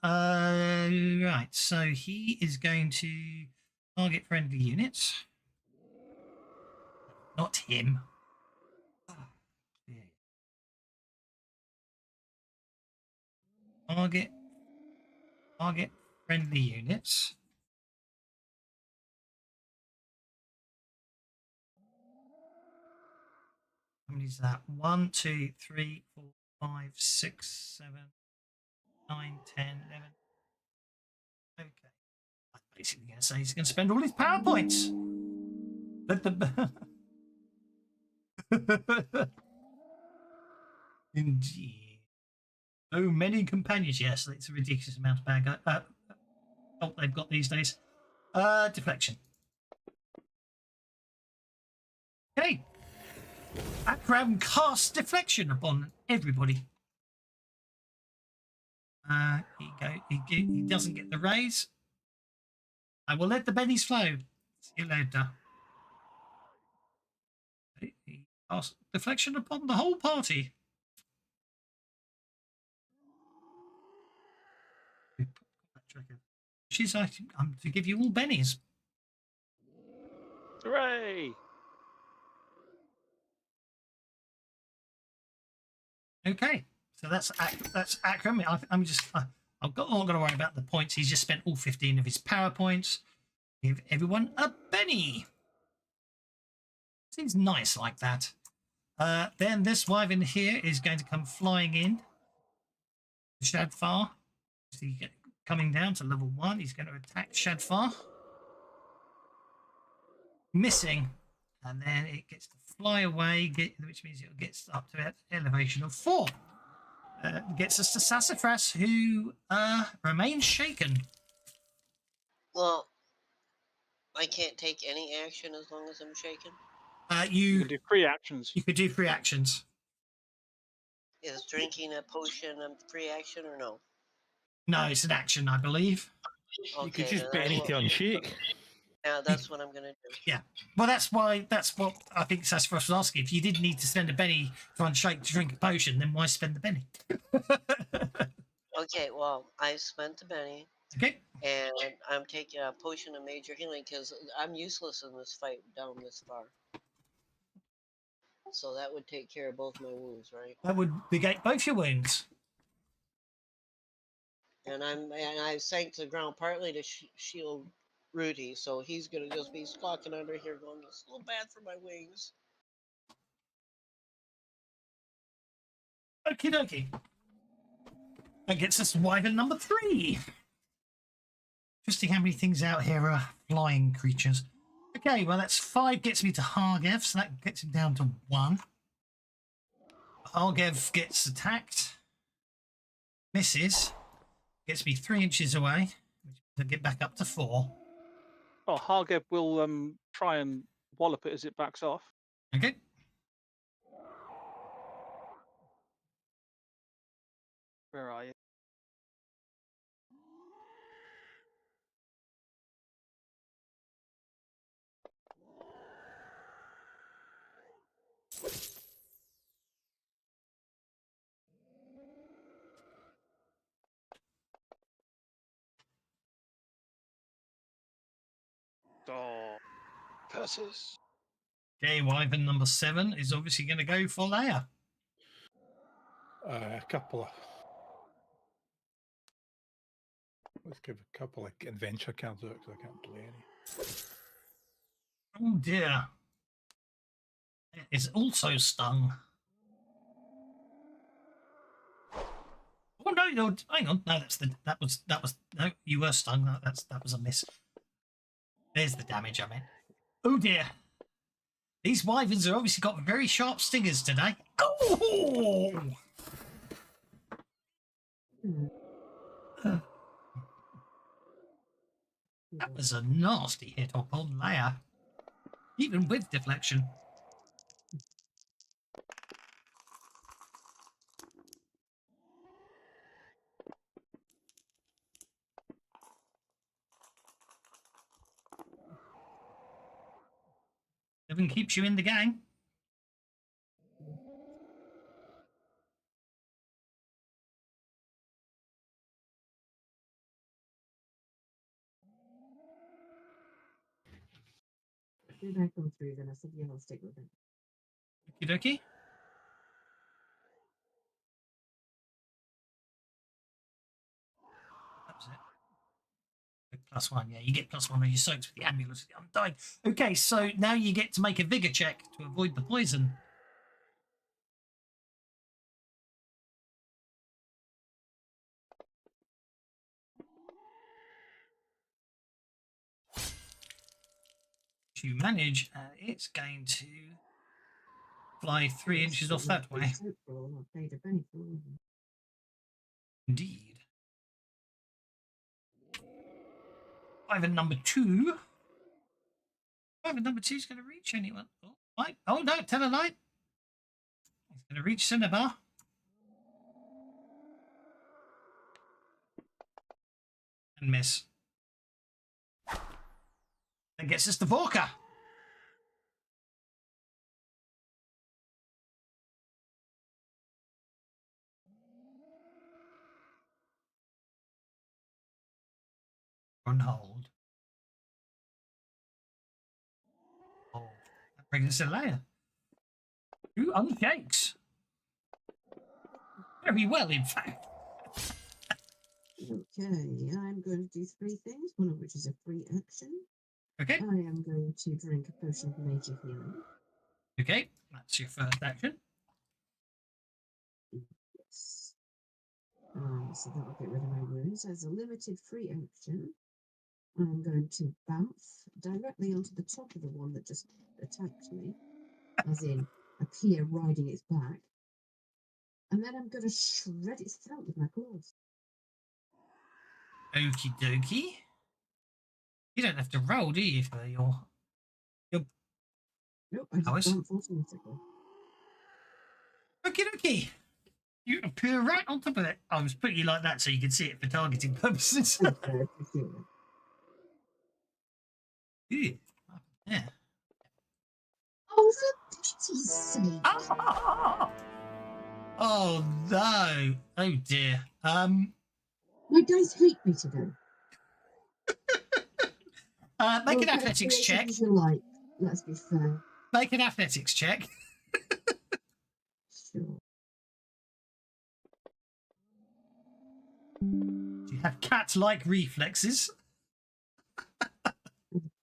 right. So he is going to target friendly units. Not him. Target friendly units. How many is that? 1, 2, 3, 4, 5, 6, 7, 9, 10, 11. Okay. I'm basically going to say he's going to spend all his power points. But the indeed. So many companions. Yes, it's a ridiculous amount of bag help they've got these days. Deflection. Okay. Akram casts deflection upon everybody. He doesn't get the raise. I will let the bennies flow. See you later. He casts deflection upon the whole party. She's like, I'm to give you all bennies. Hooray! Okay, so that's Akram. I'm not going to worry about the points. He's just spent all 15 of his power points. Give everyone a benny. Seems nice like that. Then this wyvern here is going to come flying in. Shadfar. Coming down to level 1. He's going to attack Shadfar. Missing. And then it gets to fly away, which means it gets up to an elevation of 4. Gets us to Sassafras, who remains shaken. Well, I can't take any action as long as I'm shaken. You can do 3 actions. You could do 3 actions. Is drinking a potion a free action or no? No, it's an action, I believe. Okay, You could just then Benny to unshake. Yeah, that's what I'm gonna do. Yeah. Well, that's what I think Sassafras was asking. If you did need to spend a penny to unshake to drink a potion, then why spend the penny? Okay, well, I spent the penny, Okay. And I'm taking a potion of major healing because I'm useless in this fight down this far. So that would take care of both my wounds, right? That would negate both your wounds. And I sank to the ground partly to shield Rudy, so he's gonna just be squawking under here, going, "It's so bad for my wings." Okie dokie. That gets us to wyvern number 3. Interesting how many things out here are flying creatures. Okay, well, that's 5 gets me to Hargev, so that gets him down to 1. Hargev gets attacked. Misses. Gets me 3 inches away. To get back up to 4. Oh, Hargeb will try and wallop it as it backs off. Okay. Where are you? Oh, curses. Okay, wyvern number 7 is obviously going to go for Leia. A couple of. Let's give a couple of adventure cards out because I can't play any. Oh dear. It is also stung. Oh no, no, hang on. No, that was no, you were stung. No, that was a miss. There's the damage I meant. Oh dear. These wyverns have obviously got very sharp stingers today. Oh! That was a nasty hit upon Leia. Even with deflection. Even keeps you in the game. Did I come through then? I said, yeah, I'll stick with it. Okie dokie. That was it. +1, yeah, you get +1 on your soaks with the amulet of the undying. Okay, so now you get to make a vigor check to avoid the poison. You manage, and it's going to fly 3 inches off that way. Indeed. Wyvern number 2. Wyvern number 2 is going to reach anyone. Oh no, tell a lie. He's going to reach Cinnabar. And miss. That gets us to Vorka. On hold. Oh, that brings us to Leia. Who unshakes? Very well, in fact. Okay, I'm going to do 3 things, one of which is a free action. Okay. I am going to drink a potion of major healing. Okay, that's your first action. Yes. So that'll get rid of my wounds. As a limited free action, I'm going to bounce directly onto the top of the one that just attacked me, as in appear riding its back. And then I'm going to shred its throat with my claws. Okie dokie. You don't have to roll, do you, for your... Nope, I just bounce automatically. Okie dokie. You appear right on top of it. I was putting you like that so you could see it for targeting purposes. I appreciate it. Ew. Yeah. Oh, for pity's sake! Oh no! Oh dear. My dice hate me today. Make an Well, athletics creative check. as you like. Let's be fair. Make an athletics check. Sure. You have cat-like reflexes.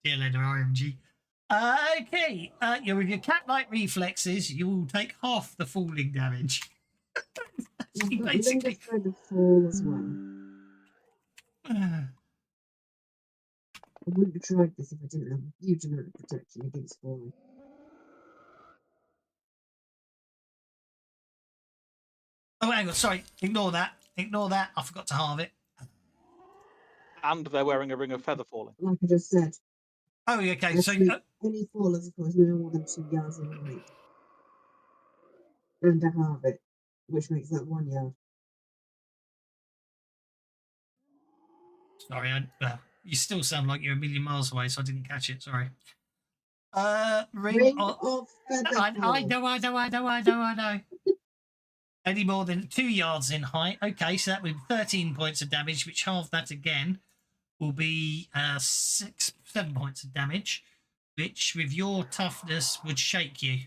Dear letter RMG. Okay, with your cat-like reflexes, you will take half the falling damage. I've got Basically, for the fall as well. I wouldn't have tried this if I didn't have a huge amount of protection against falling. oh, hang on, sorry, ignore that. Ignore that. I forgot to halve it. And they're wearing a ring of feather falling. Like I just said, Oh, okay. So, actually, any fall is, of course, no more than 2 yards in height. And I halve it, which makes that 1 yard. sorry, you still sound like you're a million miles away, so I didn't catch it. Sorry. Ring of feather I fall. know. Any more than 2 yards in height. Okay, so that would be 13 points of damage, which half that again will be 7 points of damage, which with your toughness would shake you.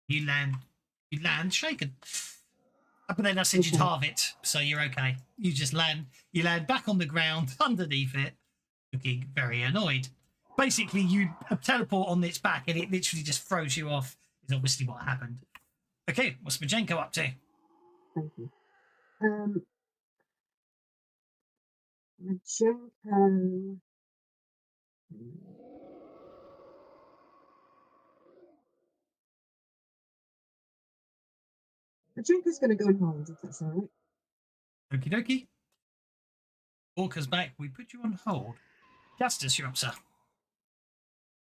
You land shaken. But then I said you'd halve it, so you're okay. You just land. You land back on the ground underneath it, looking very annoyed. Basically, you teleport on its back, and it literally just throws you off. Is obviously what happened. Okay, what's Majenko up to? Thank you. Majenko. Majenko's going to go and hold, if that's all right. Okie dokie. Walker's back. We put you on hold. Justice, you're up, sir.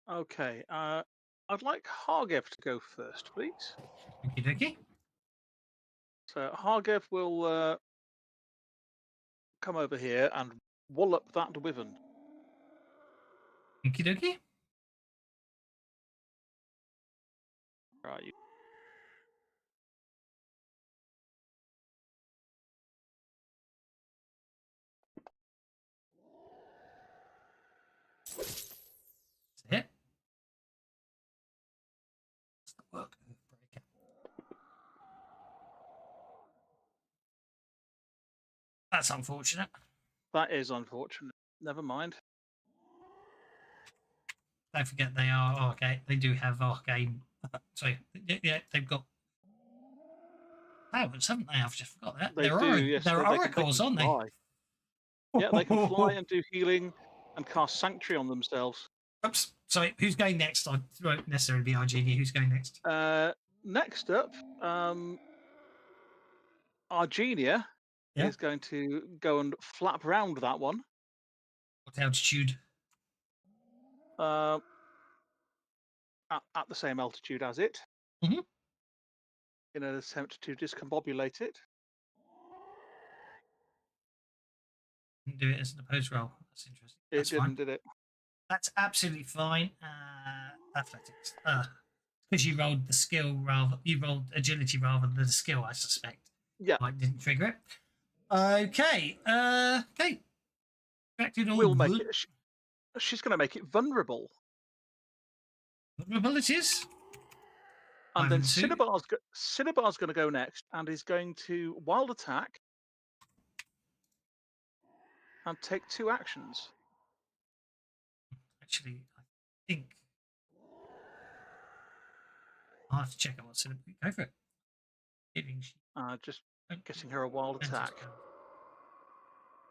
Okay. I'd like Hargev to go first, please. Okie dokie. So Hargev will come over here and wallop that wyvern. Okie dokie. Right. That's it. That's the work. That's unfortunate. That is unfortunate. Never mind. Don't forget they are arcane. They do have arcane. So yeah, they've got powers, haven't they? I've just forgot that. They do. Yes, they're oracles, aren't they? fly. Yeah, they can fly and do healing and cast sanctuary on themselves. Oops. Sorry, who's going next? I won't necessarily be Argenia. Who's going next? Next up, Argenia Yeah. is going to go and flap round that one. What altitude? At the same altitude as it. Mhm. In an attempt to discombobulate it. Didn't do it as an opposed roll. That's interesting. It That's didn't, fine. did it? That's absolutely fine. Athletics. Because you rolled the skill you rolled agility rather than the skill, I suspect. Yeah. I didn't trigger it. Okay. Okay. We'll make it. She's going to make it vulnerable. Vulnerabilities. And then Cinnabar's going to go next and is going to wild attack and take 2 actions. Actually, I think I'll have to check out what's in it. Go for it. Just getting her a wild attack.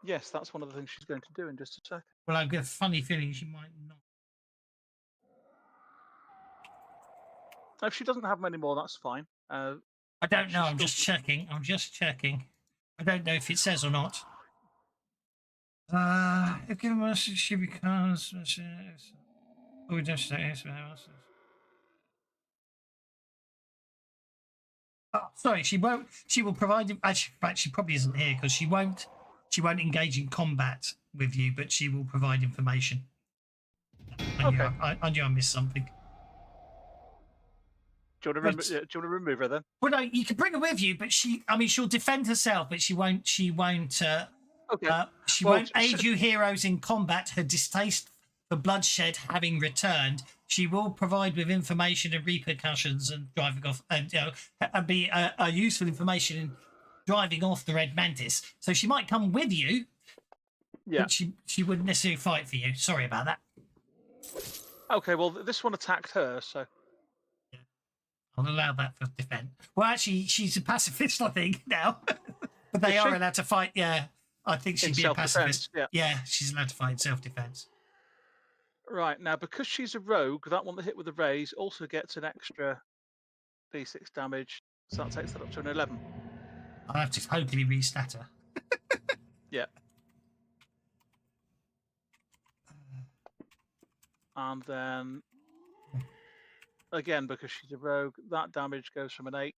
Yes, that's one of the things she's going to do in just a second. Well, I've got a funny feeling she might not. If she doesn't have many more, that's fine. I don't know. I'm just checking. I don't know if it says or not. If given us, she becomes. Oh, we don't say it. Oh, sorry. She won't. She will provide. Actually, in fact, she probably isn't here because she won't. She won't engage in combat with you, but she will provide information. I knew I missed something. Do you want to remove her then? Well, no, you can bring her with you, but she'll defend herself, but she won't. She won't Okay. aid you heroes in combat. Her distaste for bloodshed having returned, she will provide with information and repercussions and driving off, and and be a useful information in driving off the red mantis. So she might come with you, Yeah. but she wouldn't necessarily fight for you. Sorry about that. Okay, well, this one attacked her, so... I'll allow that for defense. Well, actually, she's a pacifist, I think, now. But they Is are she? allowed to fight, yeah. I think she'd In be a pacifist. self-defense, Yeah, she's allowed to fight in self-defense. Right, now, because she's a rogue, that one that hit with the raise also gets an extra d6 damage, so that takes that up to an 11. I'll have to totally restat her. Yeah. And then, again, because she's a rogue, that damage goes from an 8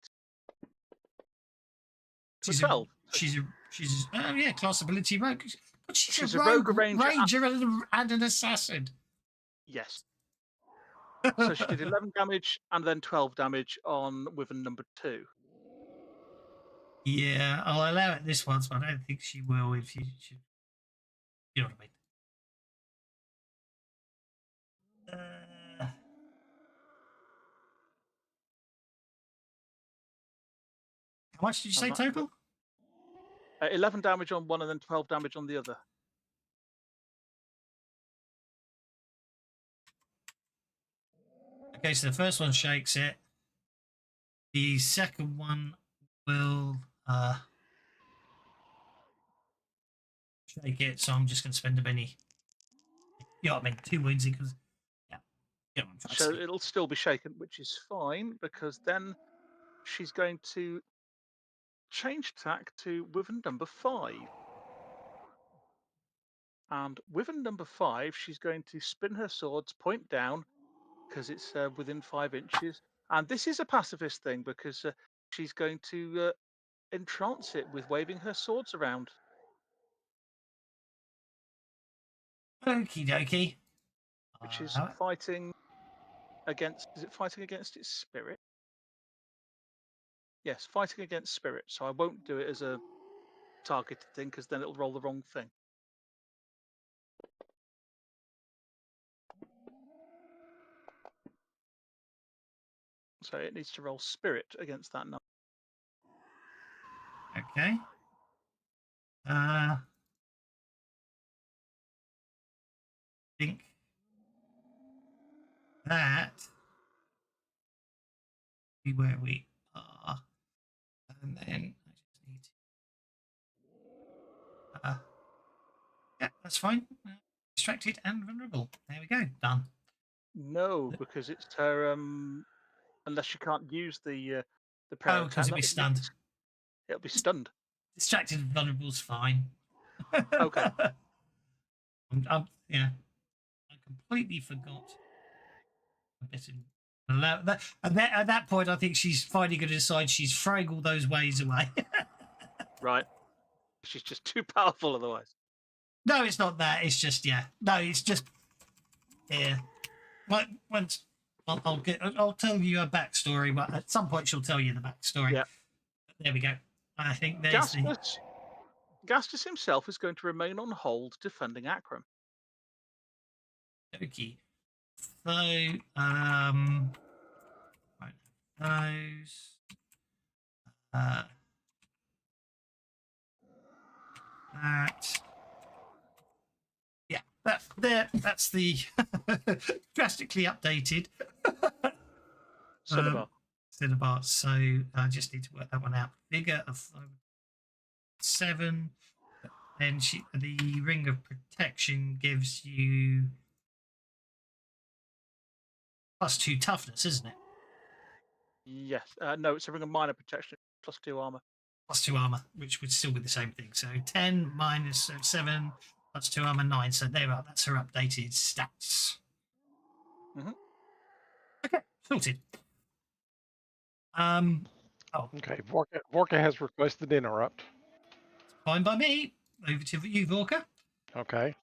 to a 12. She's class ability rogue. But she's a rogue, rogue, a ranger, and an assassin. Yes. So she did 11 damage and then 12 damage on Wyvern number 2. Yeah, I'll allow it this once, but I don't think she will if she should. You know what I mean? How much did you say total? 11 damage on one and then 12 damage on the other. Okay, so the first one shakes it. The second one will shake it, so I'm just going to spend a penny. You know what I mean? 2 wounds because So it'll still be shaken, which is fine, because then she's going to change tack to Wyvern number 5. And Wyvern number 5, she's going to spin her swords, point down, because it's within 5 inches. And this is a pacifist thing, because she's going to entrance it with waving her swords around. Okie dokie. Which is fighting against... Is it fighting against its spirit? Yes, fighting against spirit. So I won't do it as a targeted thing, because then it'll roll the wrong thing. So it needs to roll spirit against that number. Okay. I think that be where we are, and then I just need to. Yeah, that's fine. Distracted and vulnerable. There we go. Done. No, because it's her. Unless you can't use the prayer. Oh, because it'll be stunned. It'll be stunned. Distracted and vulnerable's fine. Okay. Yeah. I completely forgot. At that point, I think she's finally going to decide she's throwing all those ways away. Right. She's just too powerful otherwise. No, it's not that. It's just No, it's just Once I'll tell you a backstory, but at some point she'll tell you the backstory. Yeah. There we go. I think there's Gastus himself is going to remain on hold defending Akram. Okay. So right, those that. Yeah, that's the drastically updated Cinnabar. So I just need to work that one out. Figure of 7. Then the ring of protection gives you +2 toughness, isn't it? Yes. No, it's a ring of minor protection, +2 armor. +2 armor, which would still be the same thing. So 10 minus 7 +2 armor 9. So there we are. That's her updated stats. Mm-hmm. Okay, sorted. Okay, Vorka has requested interrupt. Fine by me. Over to you, Vorka. Okay.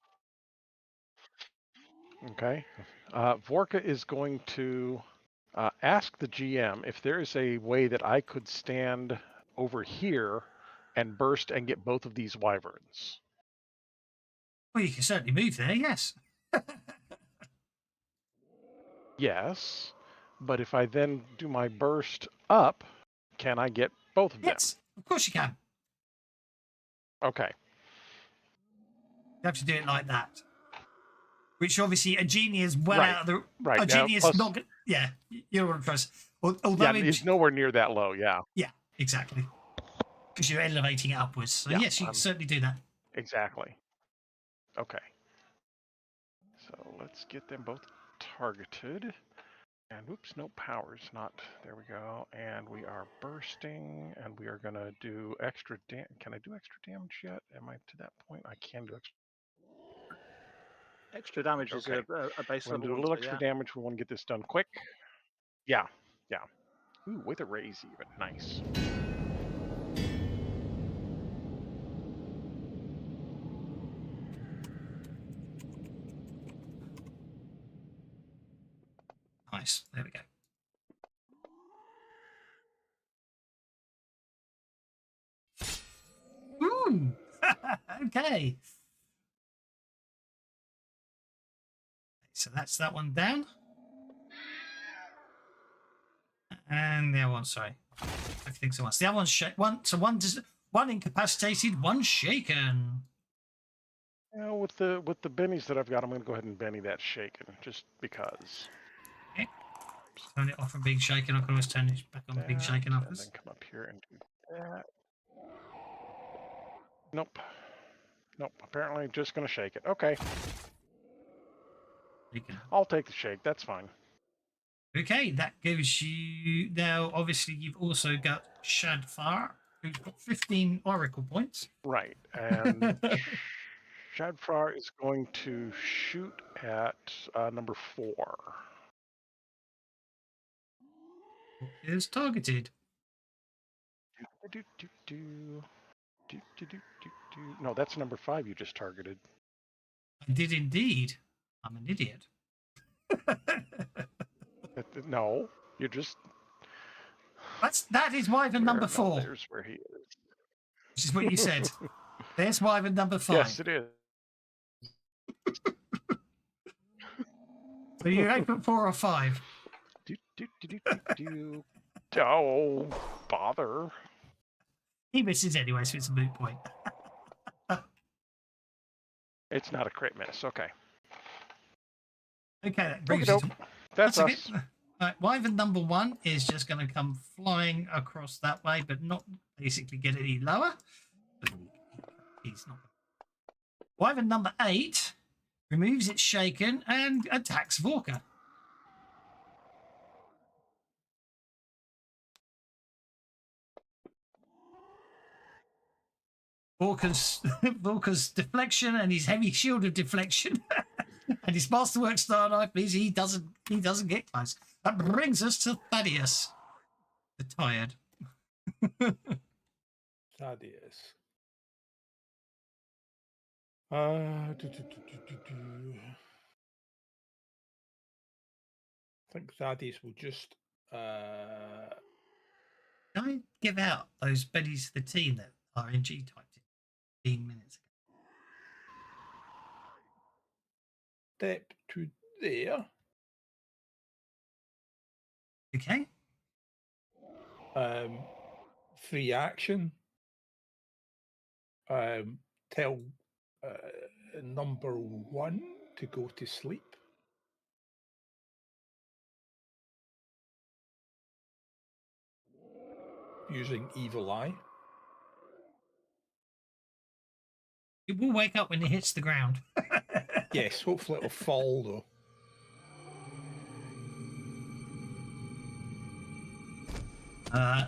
Vorka is going to ask the GM if there is a way that I could stand over here and burst and get both of these wyverns. Well, you can certainly move there, yes. Yes, but if I then do my burst up, can I get both of them? Yes, of course you can. Okay. You have to do it like that. Which obviously a genie is well Right, out of the. right. A Now, genie is plus- not. Yeah, you're on first. Although Yeah, it's nowhere near that low. Yeah, yeah, exactly. Because you're elevating it upwards. So Yeah, yes, you can certainly do that. exactly. Okay. So let's get them both targeted. And whoops, no powers, not, there we go. And we are bursting, and we are gonna do extra damage. Can I do extra damage yet? Am I to that point? I can do extra. Extra damage is Okay. a base We're gonna level do a one, little so extra yeah. damage. We want to get this done quick. Yeah, yeah. Ooh, with a raise even, nice. Nice. There we go. Ooh. Okay. So that's that one down. And the other one, sorry. Everything's at once. The other one's one incapacitated, one shaken. Now with the bennies that I've got, I'm gonna go ahead and benny that shaken, just because. Okay. Turn it off from being shaken. I can always turn it back on being shaken And afterwards. then come up here and do that. Nope. Nope. Apparently just gonna shake it. Okay. I'll take the shake. That's fine. Okay, that gives you now. Obviously, you've also got Shadfar, who's got 15 Oracle points. Right, and Shadfar is going to shoot at number 4. Is targeted. No, that's number 5 you just targeted. I did indeed. I'm an idiot. No, you're just. That is Wyvern number 4. There's where he is. Which is what you said. There's Wyvern number 5. Yes, it is. So you aim at 4 or 5. Oh, bother. He misses anyway, so it's a moot point. It's not a crit miss. Okay. Okay, that brings you to... That's us. Okay. Right, Wyvern number 1 is just going to come flying across that way, but not basically get any lower. He's not. Wyvern number 8 removes its shaken and attacks Vorka. Vorka's deflection and his heavy shield of deflection and his masterwork star knife means he doesn't get close. That brings us to Thaddeus, the tired. Thaddeus. I think Thaddeus will just Can I give out those bennies to the team that RNG typed in 15 minutes ago? step to there. Okay. Free action. Tell number 1 to go to sleep. Using Evil Eye. It will wake up when it hits the ground. Yes, hopefully it'll fall though.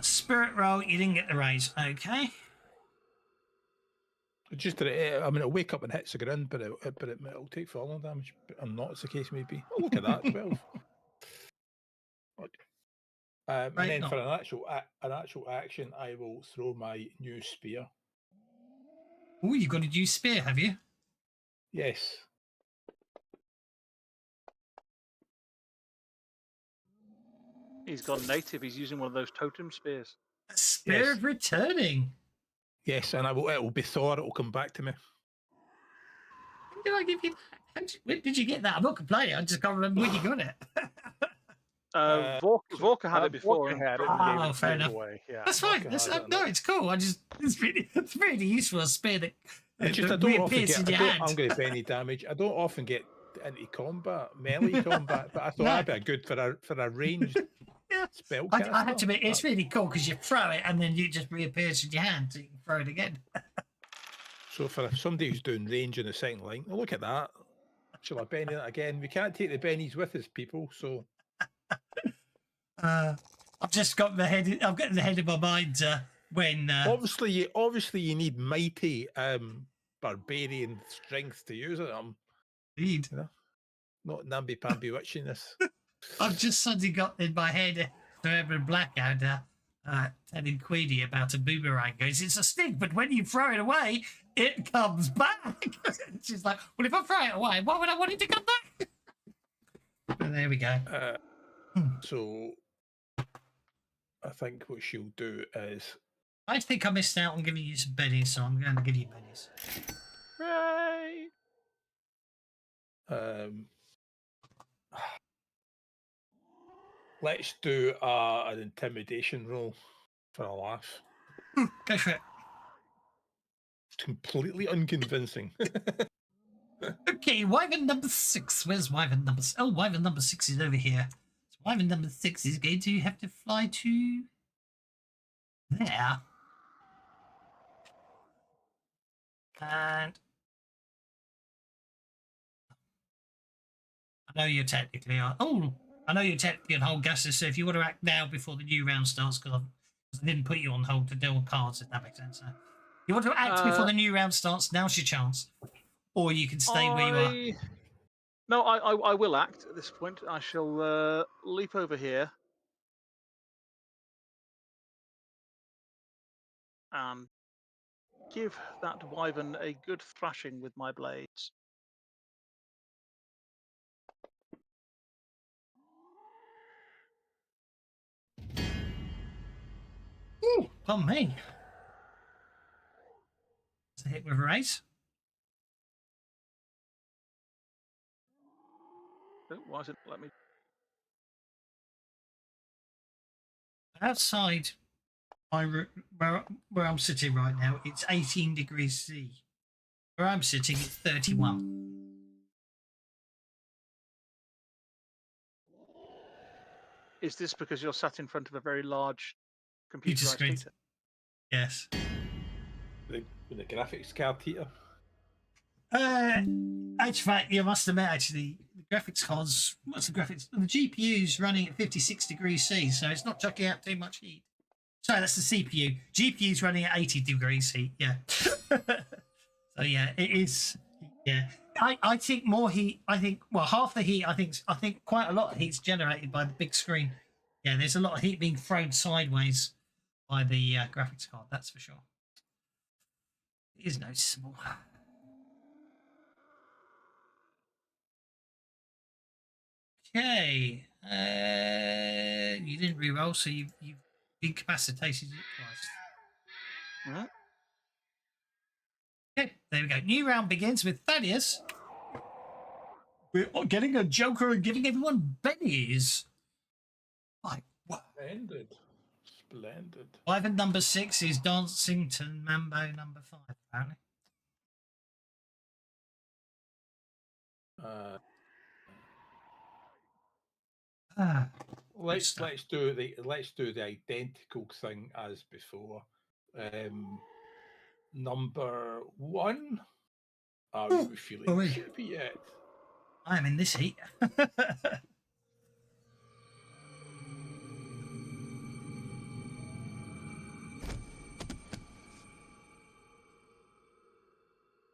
Spirit roll, you didn't get the raise. Okay. Just I mean, it'll wake up and hits the ground, but it'll take falling damage. Or not, as the case may be. Oh, look at that, 12. And then not. for an actual action, I will throw my new spear. Oh, you've got to use spear, have you? Yes. He's gone native. He's using one of those totem spears. A spear of returning. Yes, and it will be Thor. It will come back to me. When did I give you that? When did you get that? I'm not complaining. I just can't remember when you got it. Vorka had it before. Vorka had it Oh, and gave it, fair gave it enough. away. Yeah. That's fine. Vorka That's, has it, no, it's cool. It's really useful. A spear that, It's just I that don't often reappears in get. your I'm hand. going to be any damage. I don't often get into combat, melee combat, but I thought No. that'd be good for a ranged Yeah. spell. I caster. have to admit, it's really cool because you throw it and then it just reappears in your hand, so you can throw it again. So for somebody who's doing range in the second line, oh, look at that. Shall I Benny that again? We can't take the bennies with us, people. So I've just got the head. I'm getting the head of my mind when. obviously you need mighty barbarian strength to use it. Indeed. You know, not namby pamby witchiness. I've just suddenly got in my head Reverend Blackout telling Queenie about a boomerang. Goes, it's a stick, but when you throw it away, it comes back. She's like, well, if I throw it away, why would I want it to come back? But there we go. So I think what she'll do is I think I missed out on giving you some bennies, so I'm going to give you bennies. Hooray! let's do an intimidation roll for a laugh. Go for it. Completely unconvincing. Okay, Wyvern number 6. Where's Wyvern number 6? Oh, Wyvern number 6 is over here. So Wyvern number 6 is going to have to fly to there. And I know you're technically on. Oh, I know you're technically on hold, Gasser. So if you want to act now before the new round starts, because I didn't put you on hold to deal with cards, if that makes sense. So you want to act before the new round starts? Now's your chance. Or you can stay where you are. No, I will act at this point. I shall leap over here and give that wyvern a good thrashing with my blades. Ooh, on me. It's a hit with a race. Oh, why is it let me? Outside where I'm sitting right now, it's 18 degrees C. Where I'm sitting, it's 31. Is this because you're sat in front of a very large Computer computerized screen. heater? Yes. The graphics card heater. Fact, you must admit, actually, the graphics cards, what's the graphics? The GPU's running at 56 degrees C, so it's not chucking out too much heat. Sorry, that's the CPU. GPU's running at 80 degrees C, yeah. So, yeah, it is, yeah. I think more heat, well, half the heat, I think quite a lot of heat's generated by the big screen. Yeah, there's a lot of heat being thrown sideways by the graphics card, that's for sure. It is noticeable. Okay, you didn't re-roll, so you've incapacitated it twice. Mm-hmm. Okay, there we go. New round begins with Thaddeus. We're getting a joker and giving everyone bennies. Like what? Splendid. Wyvern number 6 is dancing to Mambo number 5, apparently. Let's do the identical thing as before. Number 1. Are we feeling chippy yet? I am in this heat.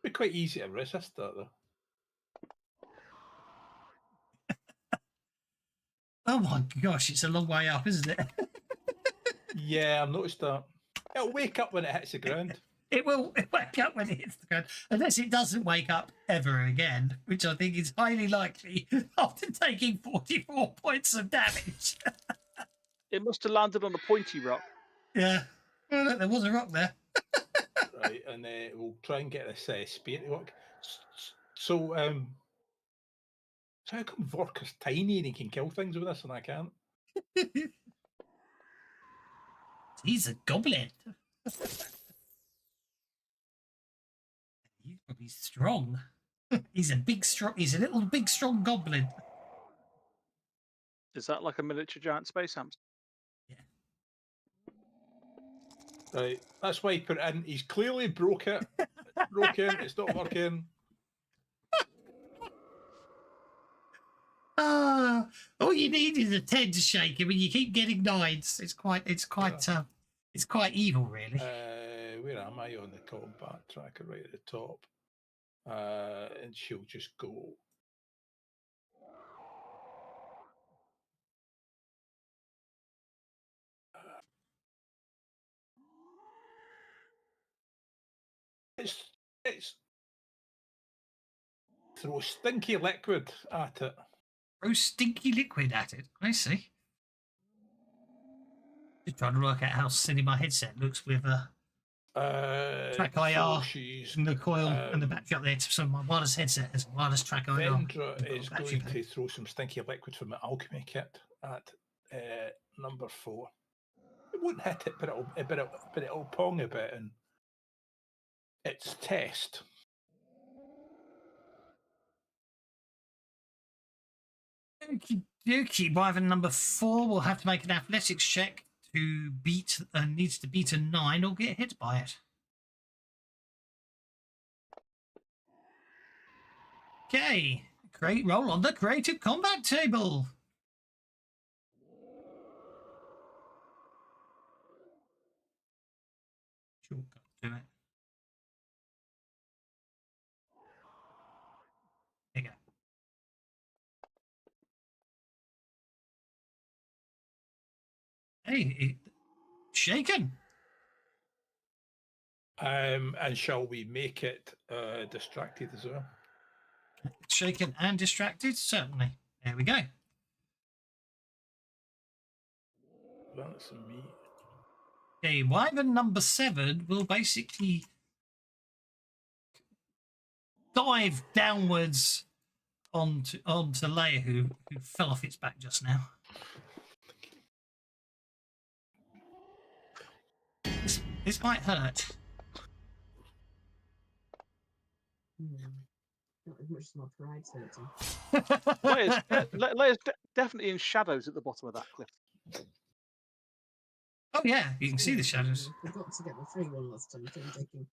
Be quite easy to resist that though. Oh my gosh, it's a long way up, isn't it? Yeah, I've noticed that. It'll wake up when it hits the ground. It will wake up when it hits the ground, unless it doesn't wake up ever again, which I think is highly likely after taking 44 points of damage. It must have landed on a pointy rock. Yeah. Well, look, there was a rock there. Right, and we'll try and get this spear to work. So how come Vorka's tiny and he can kill things with this and I can't? He's a goblin. He's probably strong. He's a big, strong. He's a little, big, strong goblin. Is that like a miniature giant space hamster? Right, that's why he put it in. He's clearly broke it. It's broken. It's not working. All you need is a 10 to shake him, and you keep getting 9s. It's quite evil, really. Where am I on the combat tracker? Right at the top. And she'll just go. It's throw stinky liquid at it. Throw stinky liquid at it. I see. Just trying to work out how silly my headset looks with track IR and the coil and the battery up there. So my wireless headset has a wireless track IR. Vendra is going to throw some stinky liquid from the alchemy kit at number 4. It won't hit it, but it'll pong a bit, and it's test. Okay, Wyvern number 4 will have to make an athletics check to beat, needs to beat a 9 or get hit by it. Okay, great roll on the creative combat table. Shortcut to it. There you go. Hey, shaken. And shall we make it distracted as well? Shaken and distracted, certainly. There we go. That's me. Okay, Wyvern number 7 will basically dive downwards onto Leia, who fell off its back just now. This might hurt. Not as much as my pride's hurting. Leia's definitely in shadows at the bottom of that cliff. Oh yeah, you can see the shadows. I forgot to get the free one last time, so I'm taking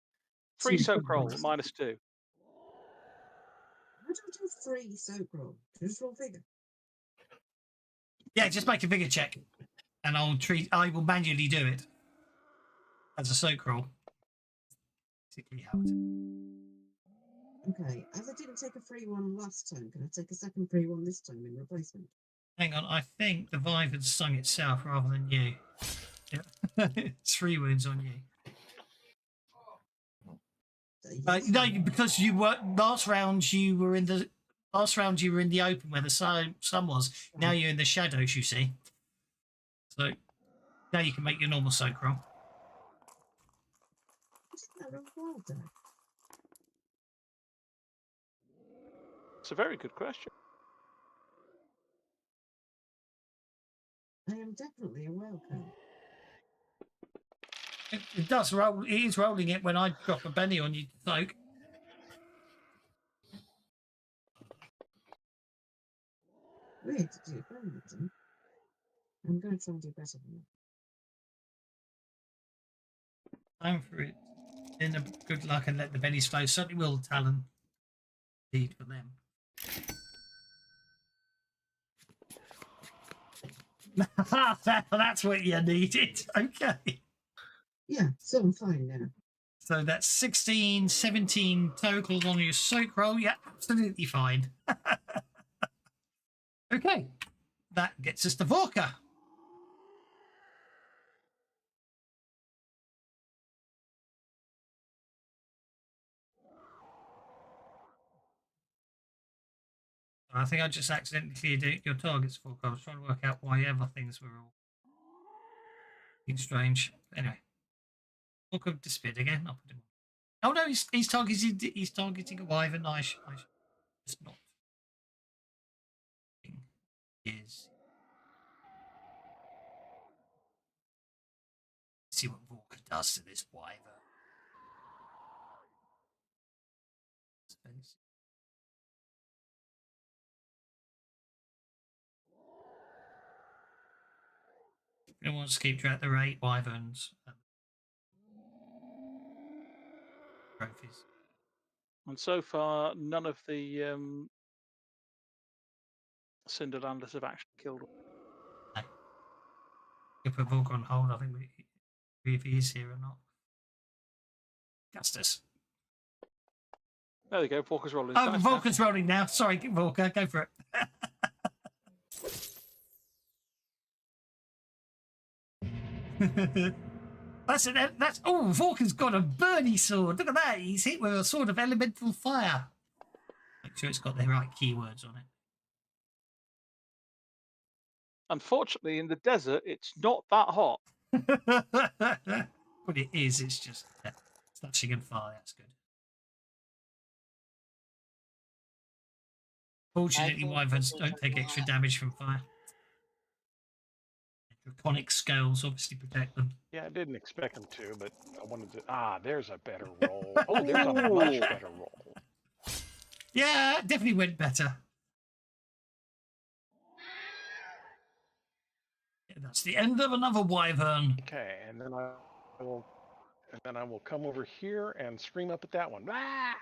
3 2 soak roll, points. -2. How do I do 3 soak roll? Just roll figure. Yeah, just make a bigger check, and I will manually do it as a soak roll. Basically how it. Okay, as I didn't take a free one last time, can I take a second free one this time in replacement? Hang on, I think the vibe had sung itself rather than you. Yeah. It's 3 wounds on you. No, because you were last round. You were in the open where the sun was. Now you're in the shadows. You see. So now you can make your normal soak roll. It's a very good question. I am definitely a wildcard. It does roll. It is rolling it when I drop a penny on you, soak. Weird to do it, I'm going to try and do better than that. Time for it. Then good luck and let the pennies flow. Certainly will talent indeed for them. That's what you needed. Okay. Yeah, so I'm fine now. So that's 16, 17 total on your soak roll. Yeah, absolutely fine. Okay. That gets us to Vorka. I think I just accidentally cleared your targets, Vorka. I was trying to work out why other things were all being strange. Anyway. Vorka disappeared again. I'll put him on. Oh no, he's targeting a wyvern. I should just not. Is See what Walker does to this wyvern. He wants to keep track of the rate wyverns. Trophies. And so far, none of the Cinderlanders have actually killed one. No. You put Volker on hold. I think if he is here or not. Gustus. There we go. Walker's rolling. Oh, Dice Volker's rolling now. Sorry, Volker, go for it. That's oh, Volker's got a burny sword. Look at that. He's hit with a sword of elemental fire. Make sure it's got the right keywords on it. Unfortunately, in the desert, it's not that hot. But it is. It's just slashing and fire. That's good. Fortunately, wyverns don't take extra damage from fire. Draconic scales obviously protect them. Yeah, I didn't expect them to, but I wanted to. Ah, there's a better roll. Oh, there's a much better roll. Yeah, it definitely went better. Yeah, that's the end of another wyvern. Okay, and then I will come over here and scream up at that one. Ah!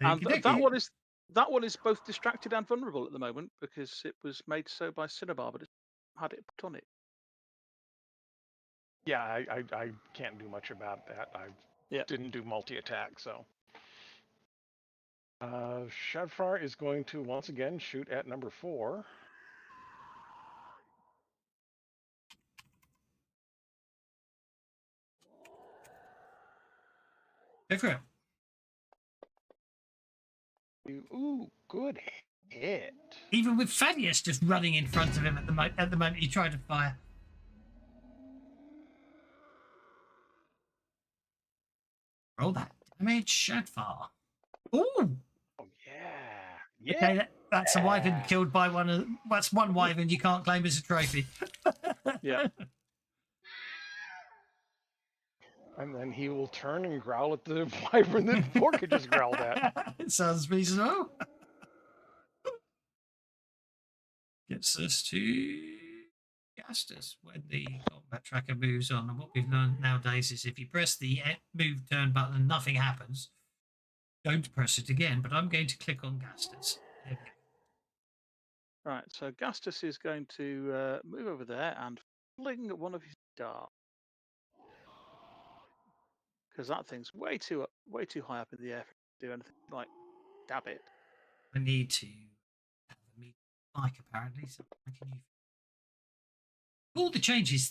And that one is both distracted and vulnerable at the moment because it was made so by Cinnabar, but it had it put on it. Yeah, I can't do much about that. I didn't do multi-attack, so. Shadfar is going to once again shoot at number 4. Go for it. Ooh, good hit. Even with Thaddeus just running in front of him at the moment he tried to fire. Roll that damage, Shadfar. Ooh. Oh yeah. Okay, that's a wyvern killed by that's one wyvern you can't claim as a trophy. Yeah. And then he will turn and growl at the wyvern that Porker just growled at. It sounds reasonable. Gets us to Gastus when the combat tracker moves on. And what we've learned nowadays is if you press the move turn button and nothing happens, don't press it again. But I'm going to click on Gastus. There we go. Right, so Gastus is going to move over there and fling one of his darts. Because that thing's way too high up in the air for it to do anything like dab it. I need to have a meet Mike apparently, so I can use all the changes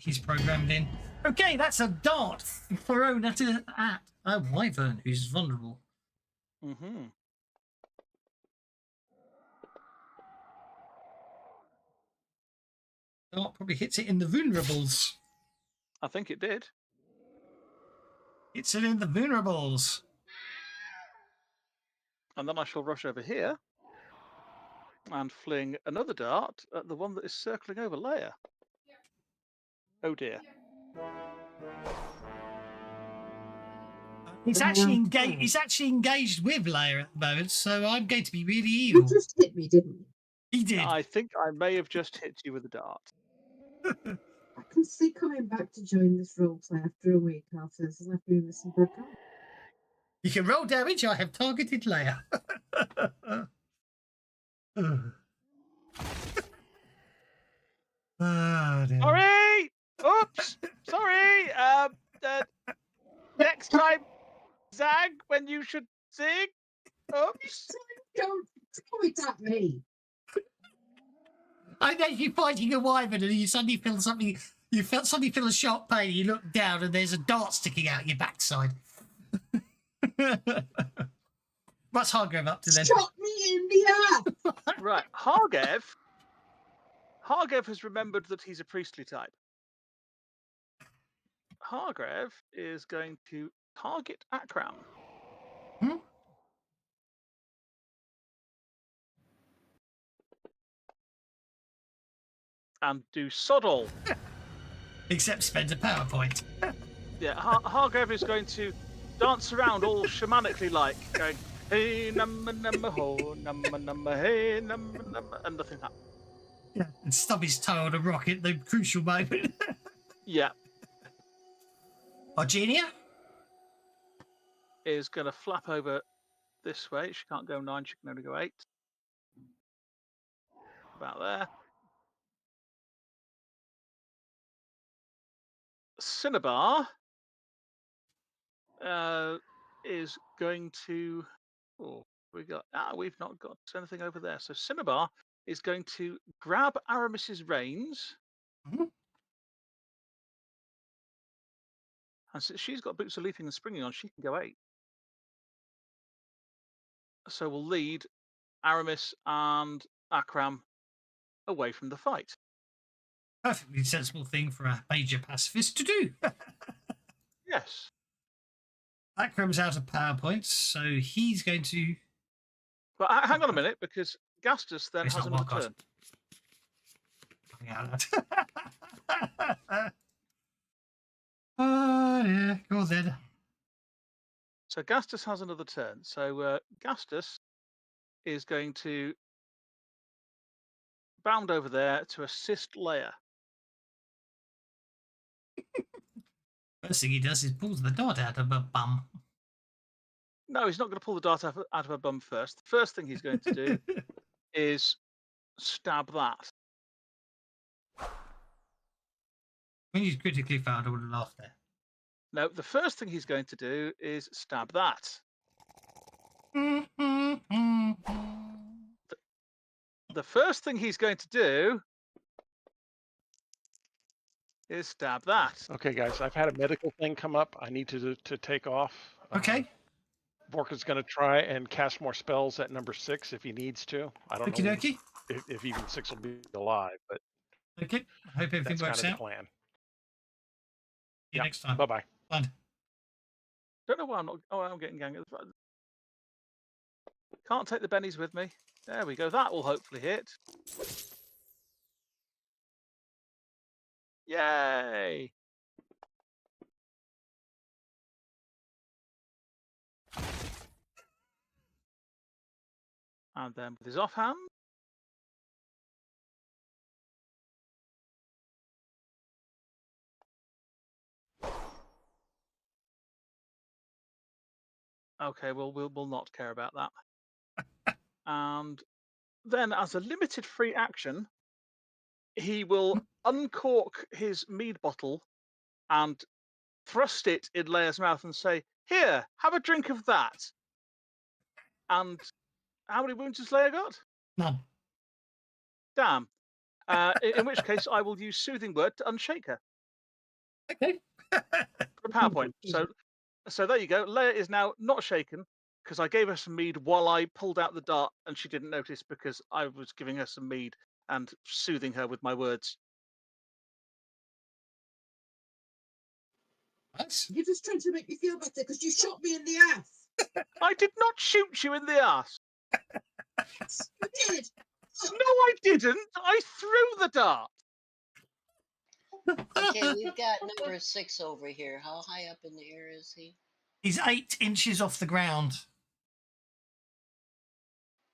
he's programmed in. Okay, that's a dart thrown at a wyvern who's vulnerable. Mm-hmm. Dart probably hits it in the vulnerables. I think it did. Hits it in the vulnerables. And then I shall rush over here and fling another dart at the one that is circling over Leia. Oh dear. He's actually engaged with Leia at the moment, so I'm going to be really evil. You just hit me, didn't you? He did. I think I may have just hit you with a dart. I can see coming back to join this roleplay after a week after this has left me with some back on. You can roll damage. I have targeted Leia. Sorry! Oops! Sorry! Next time, Zag, when you should sing. Oops! Don't point at me. I know you're fighting a wyvern and you suddenly feel something. You suddenly feel a sharp pain. You look down and there's a dart sticking out your backside. What's Hargrave up to then? Shot me in the ass! Right, Hargev has remembered that he's a priestly type. Hargrave is going to target Akram. Hmm? And do sod all. Except spend a PowerPoint. Yeah, Hargrave is going to dance around all shamanically like, going, hey, numma, numma, ho, numma, numma, hey, numma, numma, and nothing happens. Yeah. And stub his toe on a rock at the crucial moment. Yeah, Eugenia? is going to flap over this way. She can't go 9, she can only go 8. About there. Cinnabar is going to. Oh, we've not got anything over there. So Cinnabar is going to grab Aramis's reins, Mhm. and since she's got boots of leaping and springing on, she can go 8. So we'll lead Aramis and Akram away from the fight. Perfectly sensible thing for a major pacifist to do. Yes. Akram's out of PowerPoints, so he's going to. But hang on a minute, because Gastus then It's has not another turn. Oh, yeah. Go on then. So Gastus has another turn. So Gastus is going to bound over there to assist Leia. First thing he does is pulls the dart out of her bum. No, he's not going to pull the dart out of her bum first. The first thing he's going to do is stab that. When he's critically found, I would have laughed there. No, the first thing he's going to do is stab that. The first thing he's going to do is stab that. Okay, guys, I've had a medical thing come up. I need to take off. Okay. Vorka's going to try and cast more spells at number 6 if he needs to. I don't Okie know dokie. if even 6 will be alive, but Okay. I hope everything that's kind works of the out. plan. See you next time. Bye-bye. Bye. Don't know why I'm not. Oh, I'm getting gang. Can't take the bennies with me. There we go. That will hopefully hit. Yay! And then with his offhand. Okay, well, we'll not care about that. And then, as a limited free action, he will uncork his mead bottle and thrust it in Leia's mouth and say, "Here, have a drink of that." And how many wounds has Leia got? None. Damn. In which case, I will use Soothing Word to unshake her. Okay. For a PowerPoint. So there you go. Leia is now not shaken because I gave her some mead while I pulled out the dart and she didn't notice because I was giving her some mead and soothing her with my words. Nice. You're just trying to make me feel better because you shot me in the ass. I did not shoot you in the ass. You did. No, I didn't. I threw the dart. Okay, we've got number 6 over here. How high up in the air is he? He's 8 inches off the ground.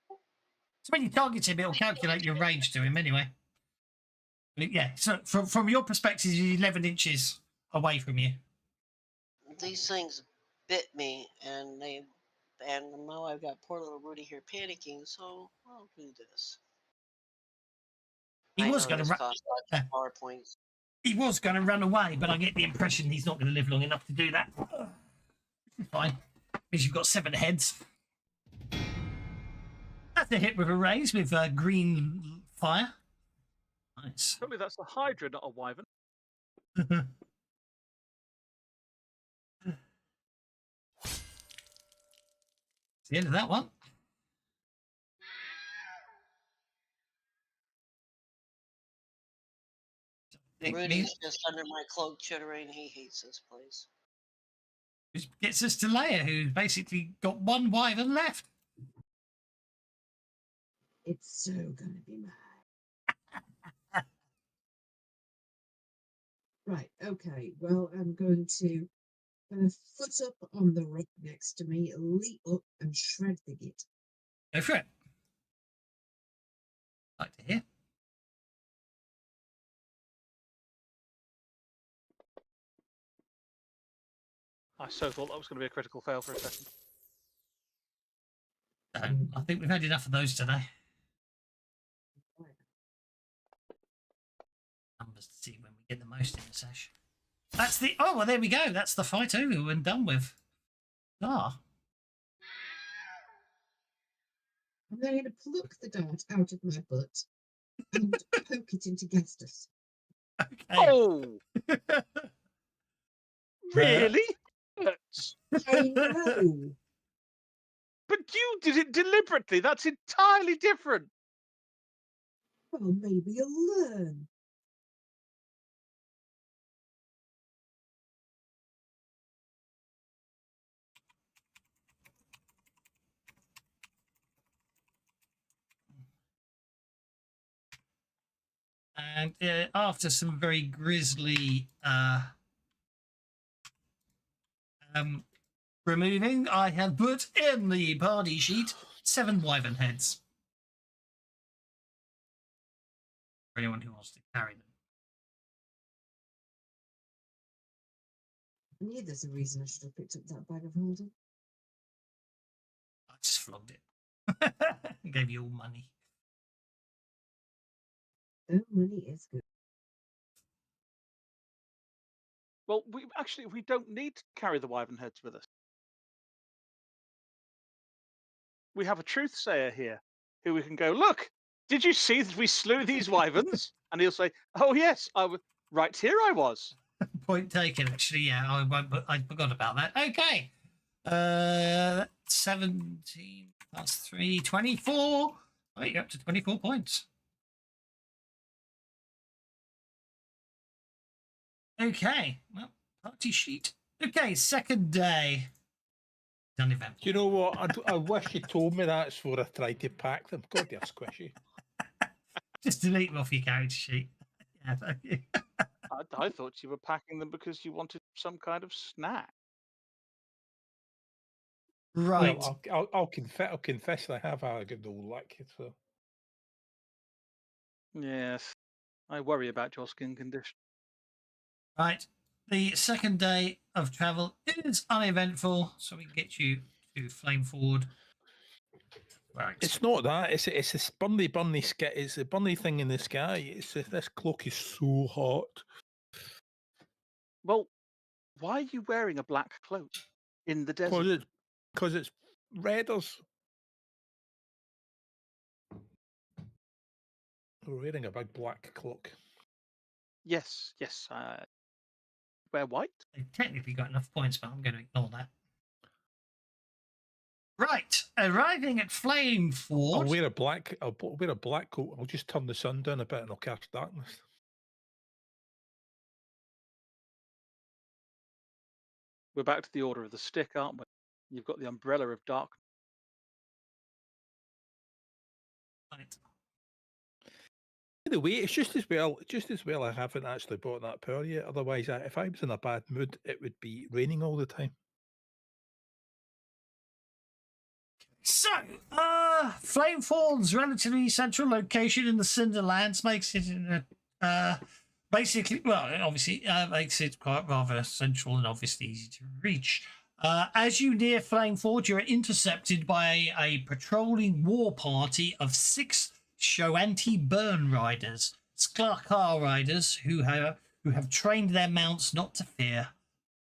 So when you target him, it'll calculate your range to him anyway. But yeah, so from your perspective, he's 11 inches away from you. These things bit me, and now I've got poor little Rudy here panicking, so I'll do this. He was going to run. PowerPoints. He was going to run away, but I get the impression he's not going to live long enough to do that. Fine, because you've got 7 heads. That's a hit with a raise with green fire. Nice. Probably that's a Hydra, not a Wyvern. It's the end of that one. Rudy's just under my cloak chittering. He hates this place. Which gets us to Leia, who's basically got 1 wyvern left. It's so gonna be mad. Right, okay. Well, I'm going to foot up on the rock next to me, leap up and shred the git. Go for it. Like to hear. I so thought that was going to be a critical fail for a second. I think we've had enough of those today. Numbers to see when we get the most in the session. That's the... Oh, well, there we go. That's the fight over and done with. Ah. I'm going to pluck the dart out of my butt and poke it into Gestus. Okay. Oh! Really? I know. But you did it deliberately. That's entirely different. Well, maybe you'll learn. And after some very grisly removing, I have put in the party sheet 7 wyvern heads. For anyone who wants to carry them. I knew there's a reason I should have picked up that bag of holding. I just flogged it. Gave you all money. Oh, money is good. Well, we don't need to carry the wyvern heads with us. We have a truthsayer here who we can go, look, did you see that we slew these wyverns? And he'll say, oh, yes, right here I was. Point taken, actually. Yeah, I forgot about that. Okay. 17 plus 3, 24. Right, you're up to 24 points. Okay. Well, party sheet. Okay, second day. Uneventful. Do you know what? I wish you told me that before I tried to pack them. God, they're squishy. Just delete them off your character sheet. Yeah, thank you. I thought you were packing them because you wanted some kind of snack. Right. Well, I'll confess I have had a good old luck. So. Yes, I worry about your skin condition. Right. The second day of travel is uneventful, so we can get you to Flame Forward. It's not that. It's this bunny sky. It's a bunny thing in the sky. This cloak is so hot. Well, why are you wearing a black cloak in the desert? Because it's raiders. We're wearing a big black cloak. Yes. Wear white? They've technically got enough points, but I'm going to ignore that. Right. Arriving at Flame Forward. I'll wear a black coat. I'll just turn the sun down a bit and I'll cast darkness. We're back to the Order of the Stick, aren't we? You've got the Umbrella of Darkness. Right. By the way, it's just as well I haven't actually bought that power yet. Otherwise, if I was in a bad mood, it would be raining all the time. So, Flamefall's relatively central location in the Cinderlands makes it in a basically, well, obviously makes it quite rather central and obviously easy to reach. As you near Flameford, you're intercepted by a patrolling war party of 6 Shoanti burn riders, Sklarkar riders who have trained their mounts not to fear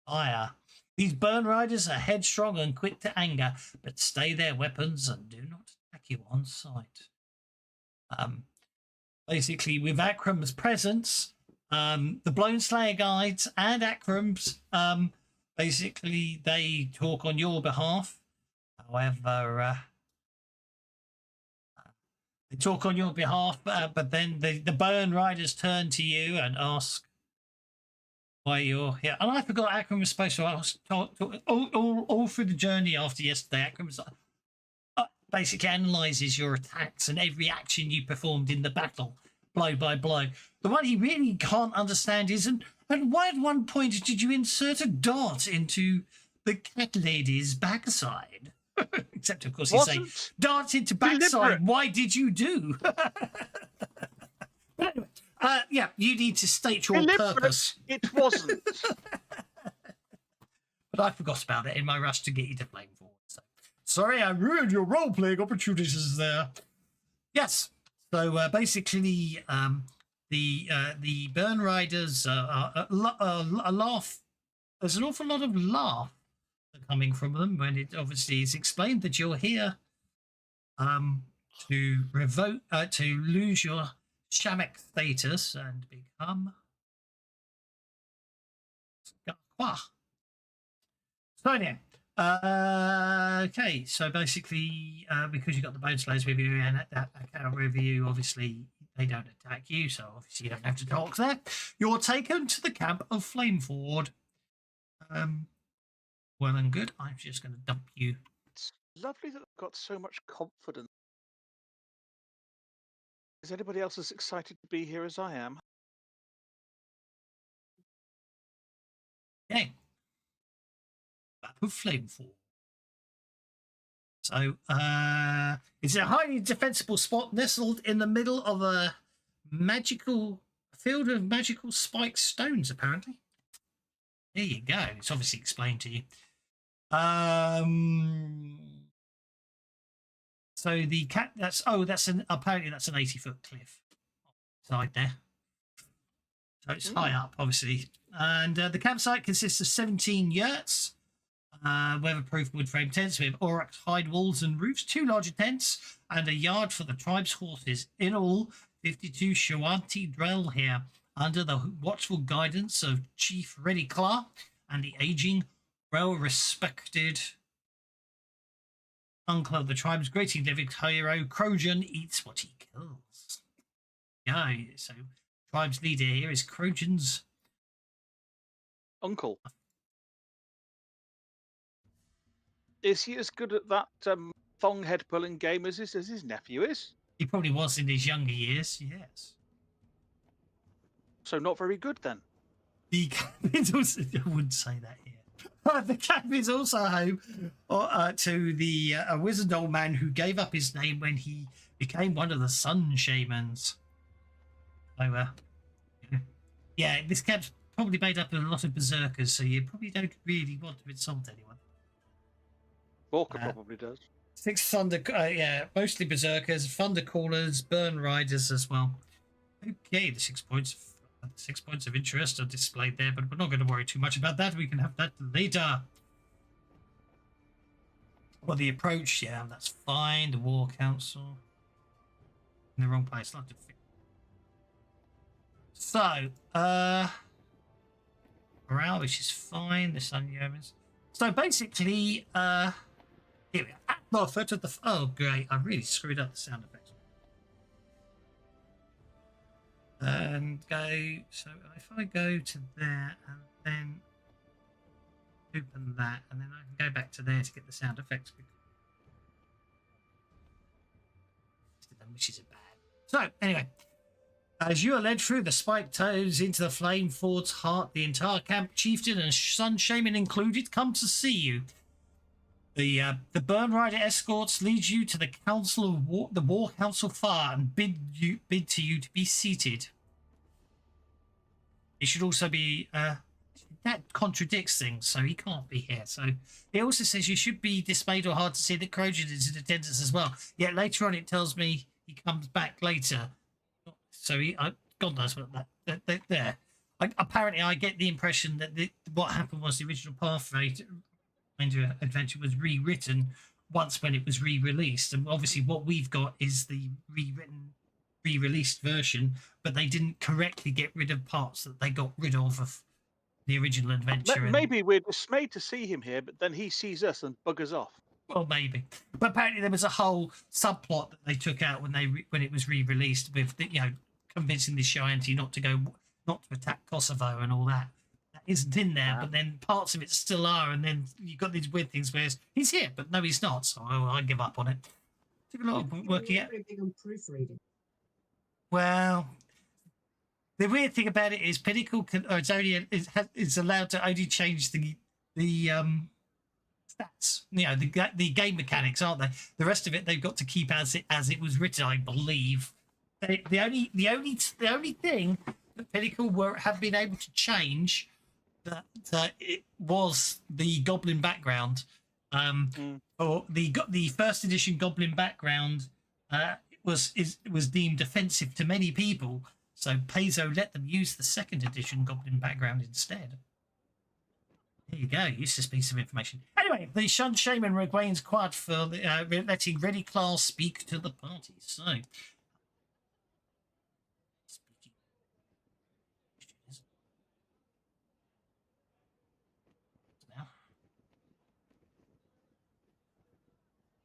fire. These burn riders are headstrong and quick to anger, but stay their weapons and do not attack you on sight. Basically, with Akram's presence, the Blown Slayer guides and Akram's, basically, they talk on your behalf. However, they talk on your behalf, but then the burn riders turn to you and ask why you're here. And I forgot Akram was supposed to ask all through the journey after yesterday. Akram was basically analyzes your attacks and every action you performed in the battle, blow by blow. The one he really can't understand isn't And why at one point did you insert a dart into the cat lady's backside? Except, of course, you say, Wasn't dart into backside. deliberate. Why did you do? But anyway, yeah, you need to state your Deliberate. purpose. It wasn't. But I forgot about it in my rush to get you to flame forward. So, sorry, I ruined your role-playing opportunities there. Yes. So basically, the Burn Riders laugh. There's an awful lot of laugh coming from them when it obviously is explained that you're here to revoke, to lose your shamak status and become So anyway, okay, so basically, because you've got the Bone Slayers with you and that account review, obviously they don't attack you, so obviously you don't have to talk there. You're taken to the camp of Flameford. Well and good. I'm just going to dump you. It's lovely that I've got so much confidence. Is anybody else as excited to be here as I am? Okay. Map of Flameford. So, it's a highly defensible spot nestled in the middle of a magical field of magical spiked stones, apparently. There you go. It's obviously explained to you. So the cat, apparently that's an 80-foot cliff side there. So it's high up, obviously. And the campsite consists of 17 yurts, weatherproof wood frame tents with aurochs hide walls and roofs, 2 larger tents, and a yard for the tribe's horses. In all, 52 Shoanti dwell here under the watchful guidance of Chief Reddy Clark and the aging, well-respected uncle of the tribe's greatest living hero, Crojan eats what he kills. Yeah, so tribe's leader here is Crojan's Uncle. Is he as good at that thong head pulling game as his nephew is? He probably was in his younger years, yes. So not very good then. The camp is also, I wouldn't say that here. The camp is also home to the a wizard old man who gave up his name when he became one of the sun shamans. So, yeah, this camp's probably made up of a lot of berserkers, so you probably don't really want to insult anyone. Walker probably does. 6 thunder, yeah, mostly berserkers, thunder callers, burn riders as well. Okay, the 6 points. 6 points of interest are displayed there, but we're not going to worry too much about that. We can have that later. Well, the approach, yeah, that's fine. The War Council. In the wrong place. Not to fix. So, morale, which is fine. The Sun Yeomans. So basically, here we are. At the foot of the. Oh, great! I really screwed up the sound effects. And go, so if I go to there and then open that, and then I can go back to there to get the sound effects, which is a bad. So anyway, as you are led through the spiked toes into the flame ford's heart, the entire camp chieftain and sun shaman included come to see you. The Burn Rider escorts lead you to the Council of War, the War Council Fire, and bid to you to be seated. It should also be that contradicts things, so he can't be here. So it also says you should be dismayed or hard to see that Crojan is in attendance as well. Yet later on, it tells me he comes back later. So God knows what that there. Apparently, I get the impression that what happened was the original Pathfinder adventure was rewritten once when it was re-released, and obviously what we've got is the re-released version, but they didn't correctly get rid of parts that they got rid of the original adventure. Maybe we're dismayed to see him here, but then he sees us and buggers off. Well, maybe. But apparently there was a whole subplot that they took out when it was re-released with convincing the Shoanti not to attack Kosovo and all that. That isn't in there, but then parts of it still are, and then you've got these weird things where he's here, but no, he's not. So I give up on it. Took a lot of working out. Very big on proofreading. Well, The weird thing about it is Pinnacle can, or it's only is allowed to only change the stats. You know, the game mechanics, aren't they? The rest of it they've got to keep as it was written, I believe. The only thing that Pinnacle have been able to change that it was the Goblin background. Or the first edition Goblin background was deemed offensive to many people, so Paizo let them use the second edition Goblin background instead. There you go, useless piece of information. Anyway, the Shun Shaman regains quiet for letting Ready Class speak to the party. So,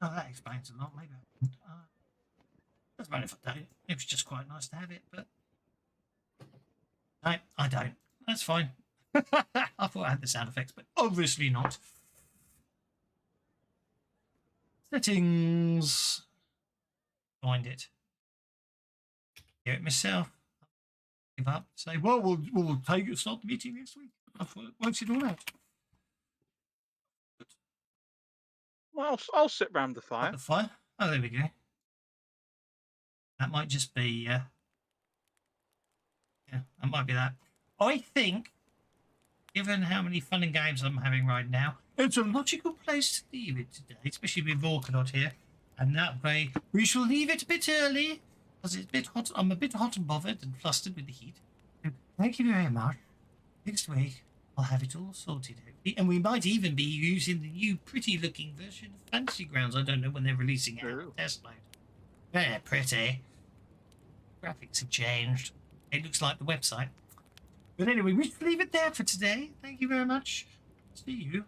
oh, that explains a lot. Maybe doesn't matter if I don't. It was just quite nice to have it, but no, I don't. That's fine. I thought I had the sound effects, but obviously not. Settings. Find it. Hear it myself. Give up. Say, well, we'll start the meeting next week. I thought it works it all out. Well, I'll sit round the fire. The fire. Oh, there we go. That might just be. Yeah, that might be that. I think, given how many fun and games I'm having right now, it's a logical place to leave it today, especially with Vorkanot here. And that way, we shall leave it a bit early, because it's a bit hot. I'm a bit hot and bothered and flustered with the heat. So thank you very much. Next week, I'll have it all sorted out. And we might even be using the new pretty-looking version of Fantasy Grounds. I don't know when they're releasing it. Test mode. Very pretty. Graphics have changed. It looks like the website. But anyway, we should leave it there for today. Thank you very much. See you